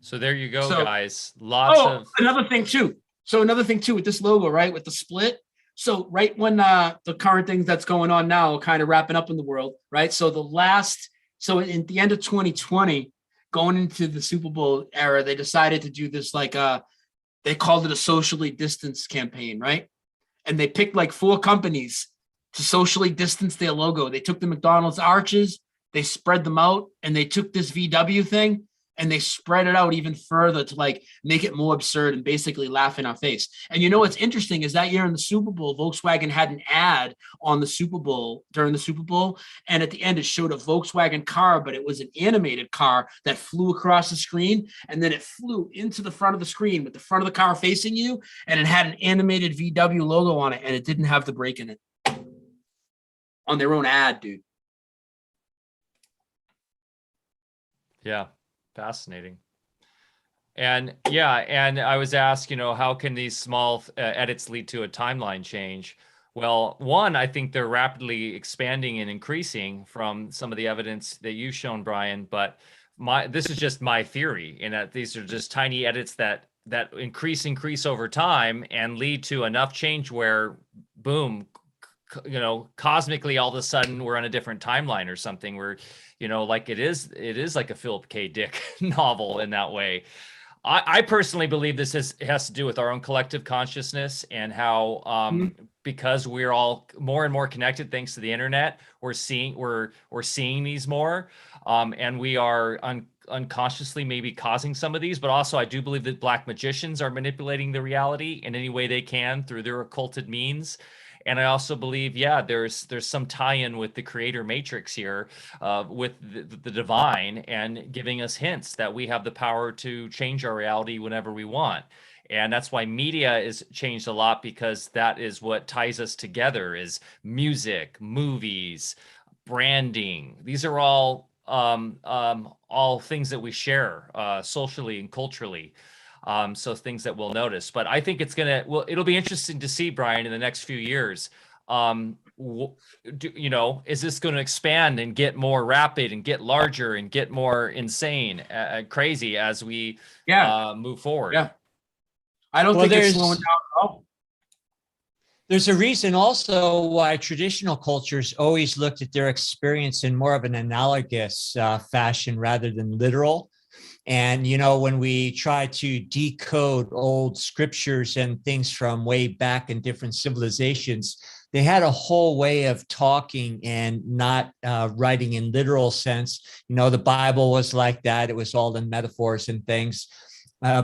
So there you go, So- guys. Lots of another thing too. So another thing too with this logo, right, with the split. So right when the current things that's going on now are kind of wrapping up in the world, right? So in the end of 2020, going into the Super Bowl era, they decided to do this they called it a socially distanced campaign, right? And they picked like 4 companies to socially distance their logo. They took the McDonald's arches, they spread them out, and they took this VW thing and they spread it out even further to like make it more absurd and basically laugh in our face. And you know what's interesting is that year in the Super Bowl, Volkswagen had an ad on the Super Bowl during the Super Bowl, and at the end it showed a Volkswagen car, but it was an animated car that flew across the screen, and then it flew into the front of the screen with the front of the car facing you, and it had an animated VW logo on it, and it didn't have the brake in it. On their own ad, dude. Yeah, fascinating. And yeah, and I was asked, how can these small edits lead to a timeline change? Well, one, I think they're rapidly expanding and increasing from some of the evidence that you've shown, Brian, but this is just my theory, in that these are just tiny edits that increase over time and lead to enough change where, boom, cosmically, all of a sudden we're on a different timeline or something where, like it is like a Philip K. Dick novel in that way. I personally believe this has to do with our own collective consciousness and how, because we're all more and more connected thanks to the internet, we're seeing these more, and we are unconsciously maybe causing some of these. But also, I do believe that black magicians are manipulating the reality in any way they can through their occulted means. And I also believe, there's some tie-in with the creator matrix here, with the divine, and giving us hints that we have the power to change our reality whenever we want. And that's why media is changed a lot, because that is what ties us together, is music, movies, branding. These are all things that we share socially and culturally. So things that we'll notice, but I think it'll be interesting to see, Brian, in the next few years. Is this going to expand and get more rapid and get larger and get more insane, crazy as we move forward? Yeah. I don't think it's slowing down at all. There's a reason also why traditional cultures always looked at their experience in more of an analogous fashion rather than literal. And, when we try to decode old scriptures and things from way back in different civilizations, they had a whole way of talking and not writing in literal sense. The Bible was like that. It was all in metaphors and things,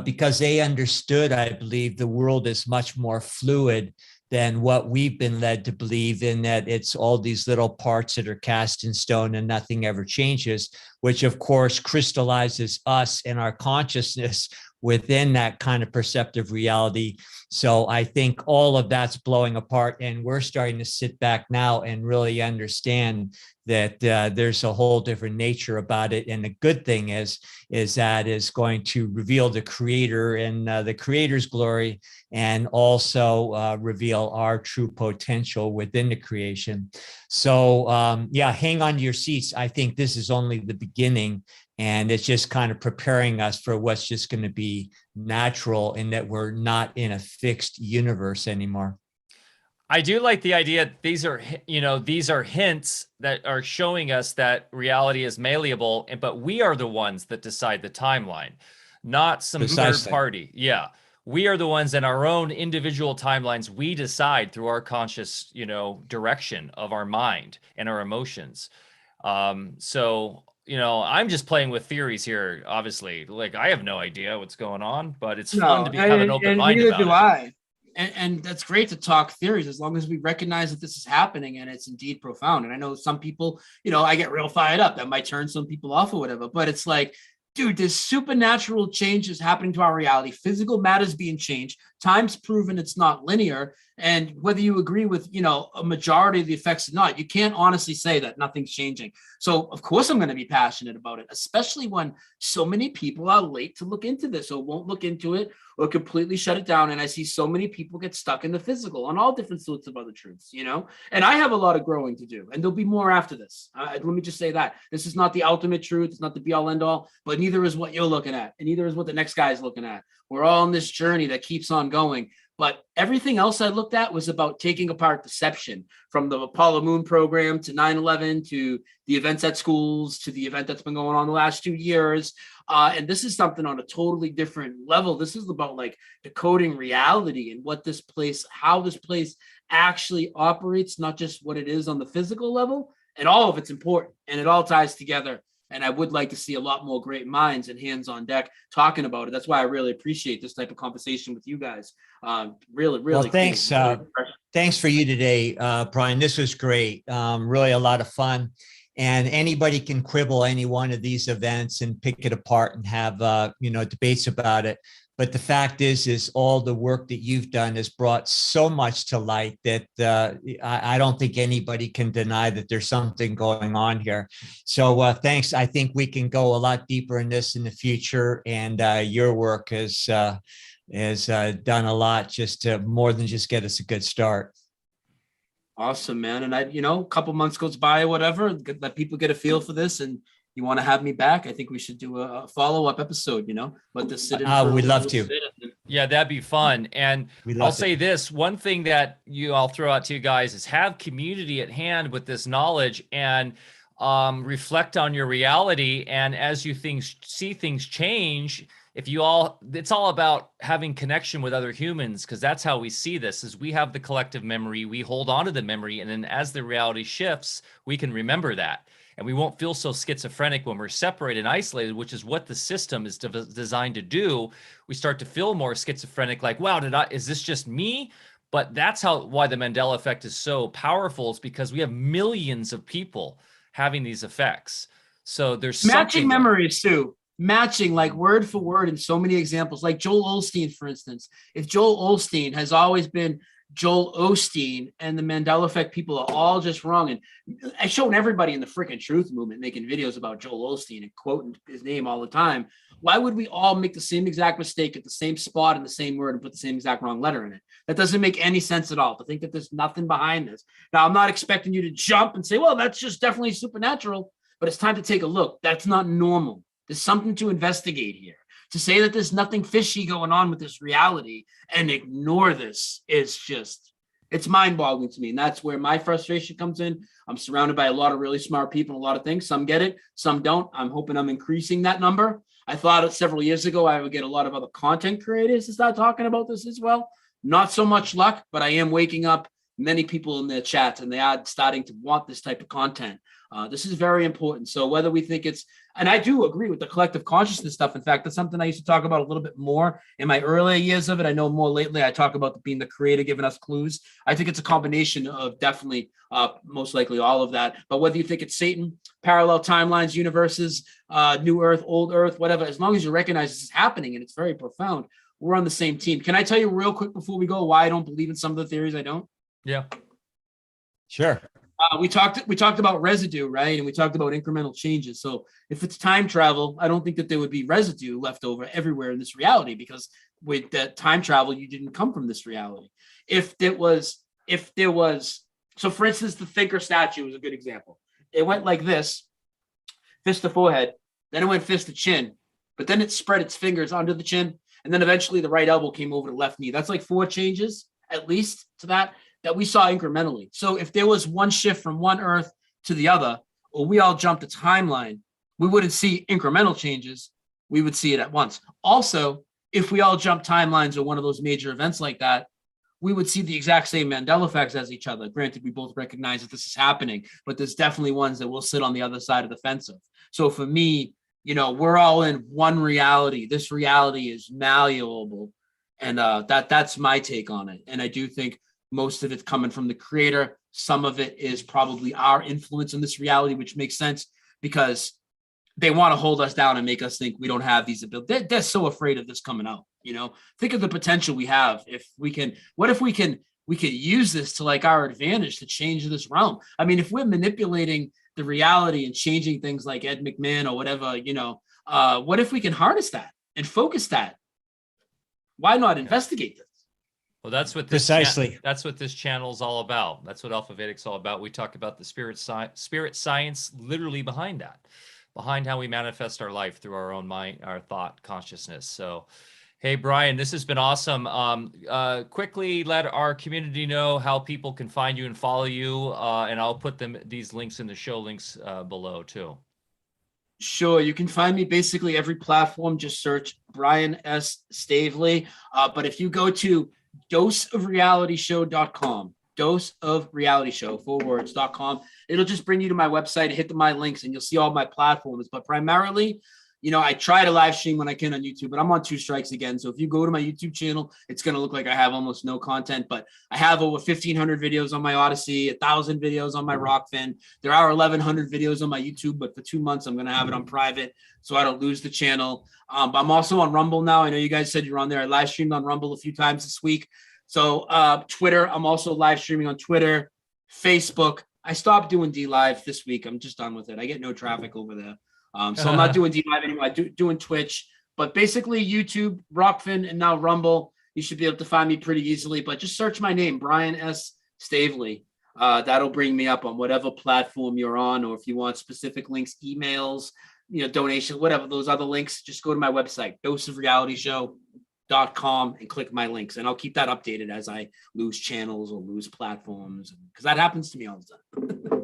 because they understood, I believe, the world is much more fluid than what we've been led to believe, in that it's all these little parts that are cast in stone and nothing ever changes, which of course crystallizes us and our consciousness within that kind of perceptive reality. So I think all of that's blowing apart, and we're starting to sit back now and really understand that there's a whole different nature about it. And the good thing is that is going to reveal the creator and the creator's glory, and also reveal our true potential within the creation. So hang on to your seats. I think this is only the beginning, and it's just kind of preparing us for what's just going to be natural, in that we're not in a fixed universe anymore. I do like the idea. These are hints that are showing us that reality is malleable, but we are the ones that decide the timeline, not some third party. Yeah. We are the ones in our own individual timelines. We decide through our conscious, direction of our mind and our emotions. So, I'm just playing with theories here, obviously. Like, I have no idea what's going on, but it's fun to have an open mind about it. Neither do I. And that's great to talk theories as long as we recognize that this is happening and it's indeed profound. And I know some people, I get real fired up. That might turn some people off or whatever, but it's like, dude, there's supernatural changes happening to our reality. Physical matter's being changed. Time's proven it's not linear. And whether you agree with, a majority of the effects or not, you can't honestly say that nothing's changing. So of course I'm going to be passionate about it, especially when so many people are late to look into this or won't look into it or completely shut it down. And I see so many people get stuck in the physical on all different sorts of other truths, and I have a lot of growing to do, and there'll be more after this. Let me just say that this is not the ultimate truth. It's not the be all end all, but neither is what you're looking at. And neither is what the next guy is looking at. We're all on this journey that keeps on going. But everything else I looked at was about taking apart deception, from the Apollo Moon program to 9/11 to the events at schools to the event that's been going on the last 2 years. And this is something on a totally different level. This is about like decoding reality and how this place actually operates, not just what it is on the physical level. And all of it's important and it all ties together. And I would like to see a lot more great minds and hands on deck talking about it. That's why I really appreciate this type of conversation with you guys. Really, really. Well, thanks. Thanks for you today, Brian. This was great. Really a lot of fun. And anybody can quibble any one of these events and pick it apart and have, debates about it. But the fact is all the work that you've done has brought so much to light that I don't think anybody can deny that there's something going on here. So thanks. I think we can go a lot deeper in this in the future. And your work has done a lot just to more than just get us a good start. Awesome, man. And a couple months goes by or whatever, let people get a feel for this. And you want to have me back, I think we should do a follow-up episode, let this sit in. We'd love to. Yeah, that'd be fun. And I'll say this, one thing that I'll throw out to you guys is have community at hand with this knowledge and reflect on your reality. And as you see things change, it's all about having connection with other humans, because that's how we see this, is we have the collective memory, we hold on to the memory, and then as the reality shifts, we can remember that. And we won't feel so schizophrenic when we're separated and isolated, which is what the system is designed to do. We start to feel more schizophrenic, like, wow, is this just me? But that's why the Mandela Effect is so powerful, is because we have millions of people having these effects. So there's matching memories too. Matching like word for word in so many examples, like Joel Osteen, for instance. If Joel Osteen has always been Joel Osteen and the Mandela Effect people are all just wrong. And I've shown everybody in the freaking truth movement making videos about Joel Osteen and quoting his name all the time. Why would we all make the same exact mistake at the same spot in the same word and put the same exact wrong letter in it? That doesn't make any sense at all, to think that there's nothing behind this. Now, I'm not expecting you to jump and say, well, that's just definitely supernatural, but it's time to take a look. That's not normal. There's something to investigate here. To say that there's nothing fishy going on with this reality and ignore this is it's mind-boggling to me. And that's where my frustration comes in. I'm surrounded by a lot of really smart people, a lot of things. Some get it, some don't. I'm hoping I'm increasing that number. I thought several years ago I would get a lot of other content creators to start talking about this as well. Not so much luck, but I am waking up many people in their chats, and they are starting to want this type of content. This is very important. So whether we think and I do agree with the collective consciousness stuff. In fact, that's something I used to talk about a little bit more in my earlier years of it. I know more lately I talk about being the creator, giving us clues. I think it's a combination of definitely most likely all of that. But whether you think it's Satan, parallel timelines, universes, new earth, old earth, whatever, as long as you recognize this is happening and it's very profound, we're on the same team. Can I tell you real quick before we go why I don't believe in some of the theories I don't? Yeah. Sure. We talked about residue, right? And we talked about incremental changes. So if it's time travel, I don't think that there would be residue left over everywhere in this reality, because with that time travel, you didn't come from this reality. If there was, so for instance, the thinker statue is a good example. It went like this, fist to forehead, then it went fist to chin, but then it spread its fingers under the chin. And then eventually the right elbow came over the left knee. That's like 4 changes, at least, to that we saw incrementally. So if there was one shift from one earth to the other, or we all jumped a timeline, we wouldn't see incremental changes. We would see it at once. Also, if we all jump timelines or one of those major events like that, we would see the exact same Mandela effects as each other. Granted, we both recognize that this is happening, but there's definitely ones that will sit on the other side of the fence of. So for me, we're all in one reality. This reality is malleable. And that's my take on it. And I do think most of it's coming from the creator. Some of it is probably our influence in this reality, which makes sense because they want to hold us down and make us think we don't have these abilities. They're so afraid of this coming out. Think of the potential we have. What if we can use this to like our advantage to change this realm? I mean, if we're manipulating the reality and changing things like Ed McMahon or whatever, what if we can harness that and focus that? Why not investigate this? Well, that's what Precisely. That's what this channel is all about. That's what Alfa Vedic's all about. We talk about the spirit science literally behind that, behind how we manifest our life through our own mind, our thought consciousness. So, hey, Brian, this has been awesome. Quickly let our community know how people can find you and follow you. And I'll put these links in the show links below too. Sure. You can find me basically every platform. Just search Brian S. Staveley. But if you go to doseofrealityshow.com, doseofrealityshow, 4 words.com, it'll just bring you to my website, hit my links, and you'll see all my platforms. But primarily, I try to live stream when I can on YouTube, but I'm on 2 strikes again. So if you go to my YouTube channel, it's going to look like I have almost no content, but I have over 1,500 videos on my Odyssey, 1,000 videos on my Rockfin. There are 1,100 videos on my YouTube, but for 2 months, I'm going to have it on private so I don't lose the channel. But I'm also on Rumble now. I know you guys said you're on there. I live streamed on Rumble a few times this week. So Twitter, I'm also live streaming on Twitter, Facebook. I stopped doing DLive this week. I'm just done with it. I get no traffic over there. So I'm not doing DLive anymore. I'm doing Twitch, but basically YouTube, Rockfin, and now Rumble. You should be able to find me pretty easily, but just search my name, Brian S. Staveley. That'll bring me up on whatever platform you're on, or if you want specific links, emails, donation, whatever, those other links, just go to my website, doseofrealityshow.com, and click my links. And I'll keep that updated as I lose channels or lose platforms, because that happens to me all the time.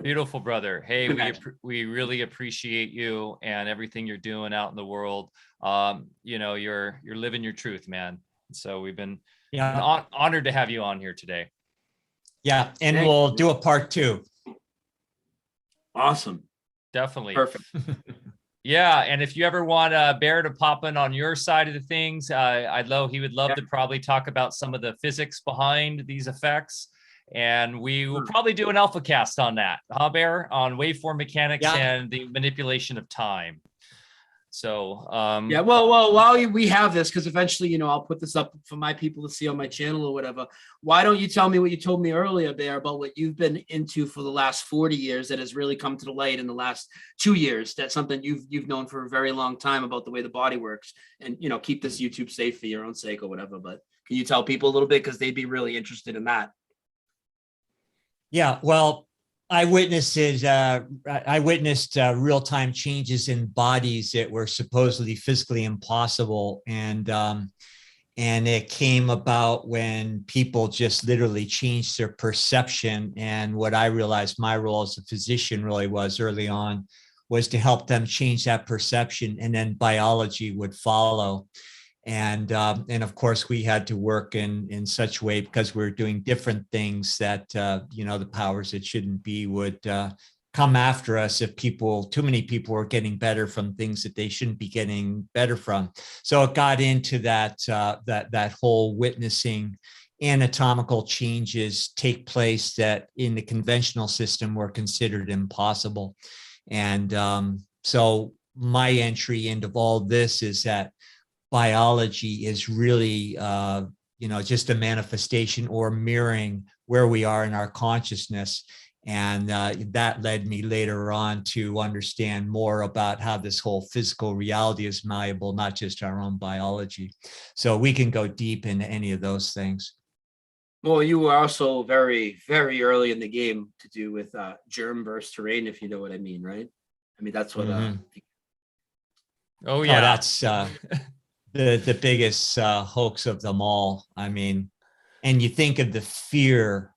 Beautiful, brother. Hey, we really appreciate you and everything you're doing out in the world. You're living your truth, man. So we've been honored to have you on here today. Yeah, and we'll do a part 2. Awesome. Definitely. Perfect. Yeah, and if you ever want Bear to pop in on your side of the things, he would love to probably talk about some of the physics behind these effects. And we will probably do an Alfacast on that, huh, Bear? On waveform mechanics and the manipulation of time. So well, while we have this, because eventually, I'll put this up for my people to see on my channel or whatever. Why don't you tell me what you told me earlier, Bear, about what you've been into for the last 40 years that has really come to the light in the last 2 years? That's something you've known for a very long time about the way the body works, and keep this YouTube safe for your own sake or whatever. But can you tell people a little bit, because they'd be really interested in that? Yeah, well, I witnessed real-time changes in bodies that were supposedly physically impossible, and it came about when people just literally changed their perception. And what I realized my role as a physician really was early on was to help them change that perception, and then biology would follow. And of course, we had to work in such a way, because we're doing different things, that the powers that shouldn't be would come after us if too many people were getting better from things that they shouldn't be getting better from. So it got into that whole witnessing anatomical changes take place that in the conventional system were considered impossible. And so my entry into all this is that biology is really, just a manifestation or mirroring where we are in our consciousness. And that led me later on to understand more about how this whole physical reality is malleable, not just our own biology. So we can go deep into any of those things. Well, you were also very, very early in the game to do with germ versus terrain, if you know what I mean, right? I mean, that's what. Oh yeah, that's the biggest hoax of them all. I mean, and you think of the fear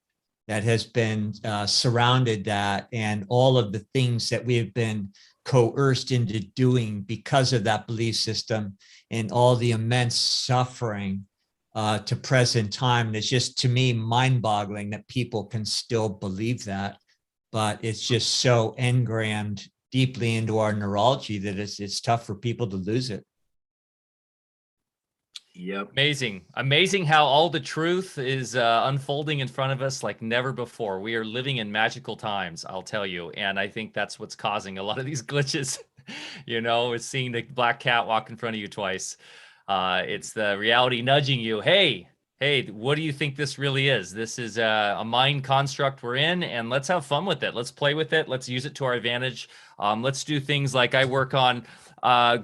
that has been surrounded that, and all of the things that we have been coerced into doing because of that belief system, and all the immense suffering to present time. And it's just, to me, mind-boggling that people can still believe that, but it's just so engrammed deeply into our neurology that it's tough for people to lose it. Yep. Amazing how all the truth is unfolding in front of us like never before. We are living in magical times, I'll tell you. And I think that's what's causing a lot of these glitches. It's seeing the black cat walk in front of you twice. It's the reality nudging you. Hey, what do you think this really is? This is a mind construct we're in, and let's have fun with it. Let's play with it. Let's use it to our advantage. Let's do things like I work on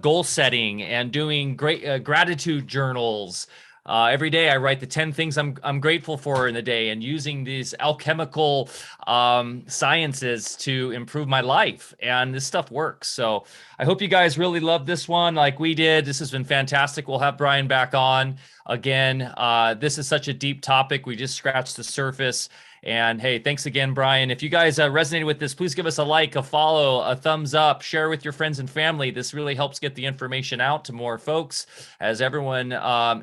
goal setting and doing great gratitude journals. Every day I write the 10 things I'm grateful for in the day, and using these alchemical sciences to improve my life. And this stuff works. So I hope you guys really love this one like we did. This has been fantastic. We'll have Brian back on again. This is such a deep topic. We just scratched the surface. And hey, thanks again, Brian. If you guys resonated with this, please give us a like, a follow, a thumbs up, share with your friends and family. This really helps get the information out to more folks, as everyone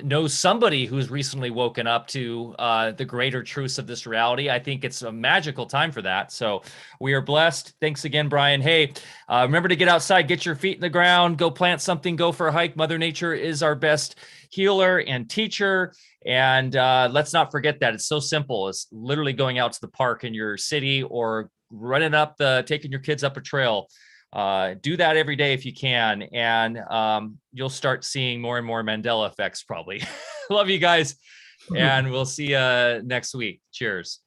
knows somebody who's recently woken up to the greater truths of this reality. I think it's a magical time for that. So we are blessed. Thanks again, Brian. Hey, remember to get outside, get your feet in the ground, go plant something, go for a hike. Mother Nature is our best healer and teacher. And let's not forget that it's so simple. It's literally going out to the park in your city, or taking your kids up a trail. Do that every day if you can. And you'll start seeing more and more Mandela effects probably. Love you guys. And we'll see you next week. Cheers.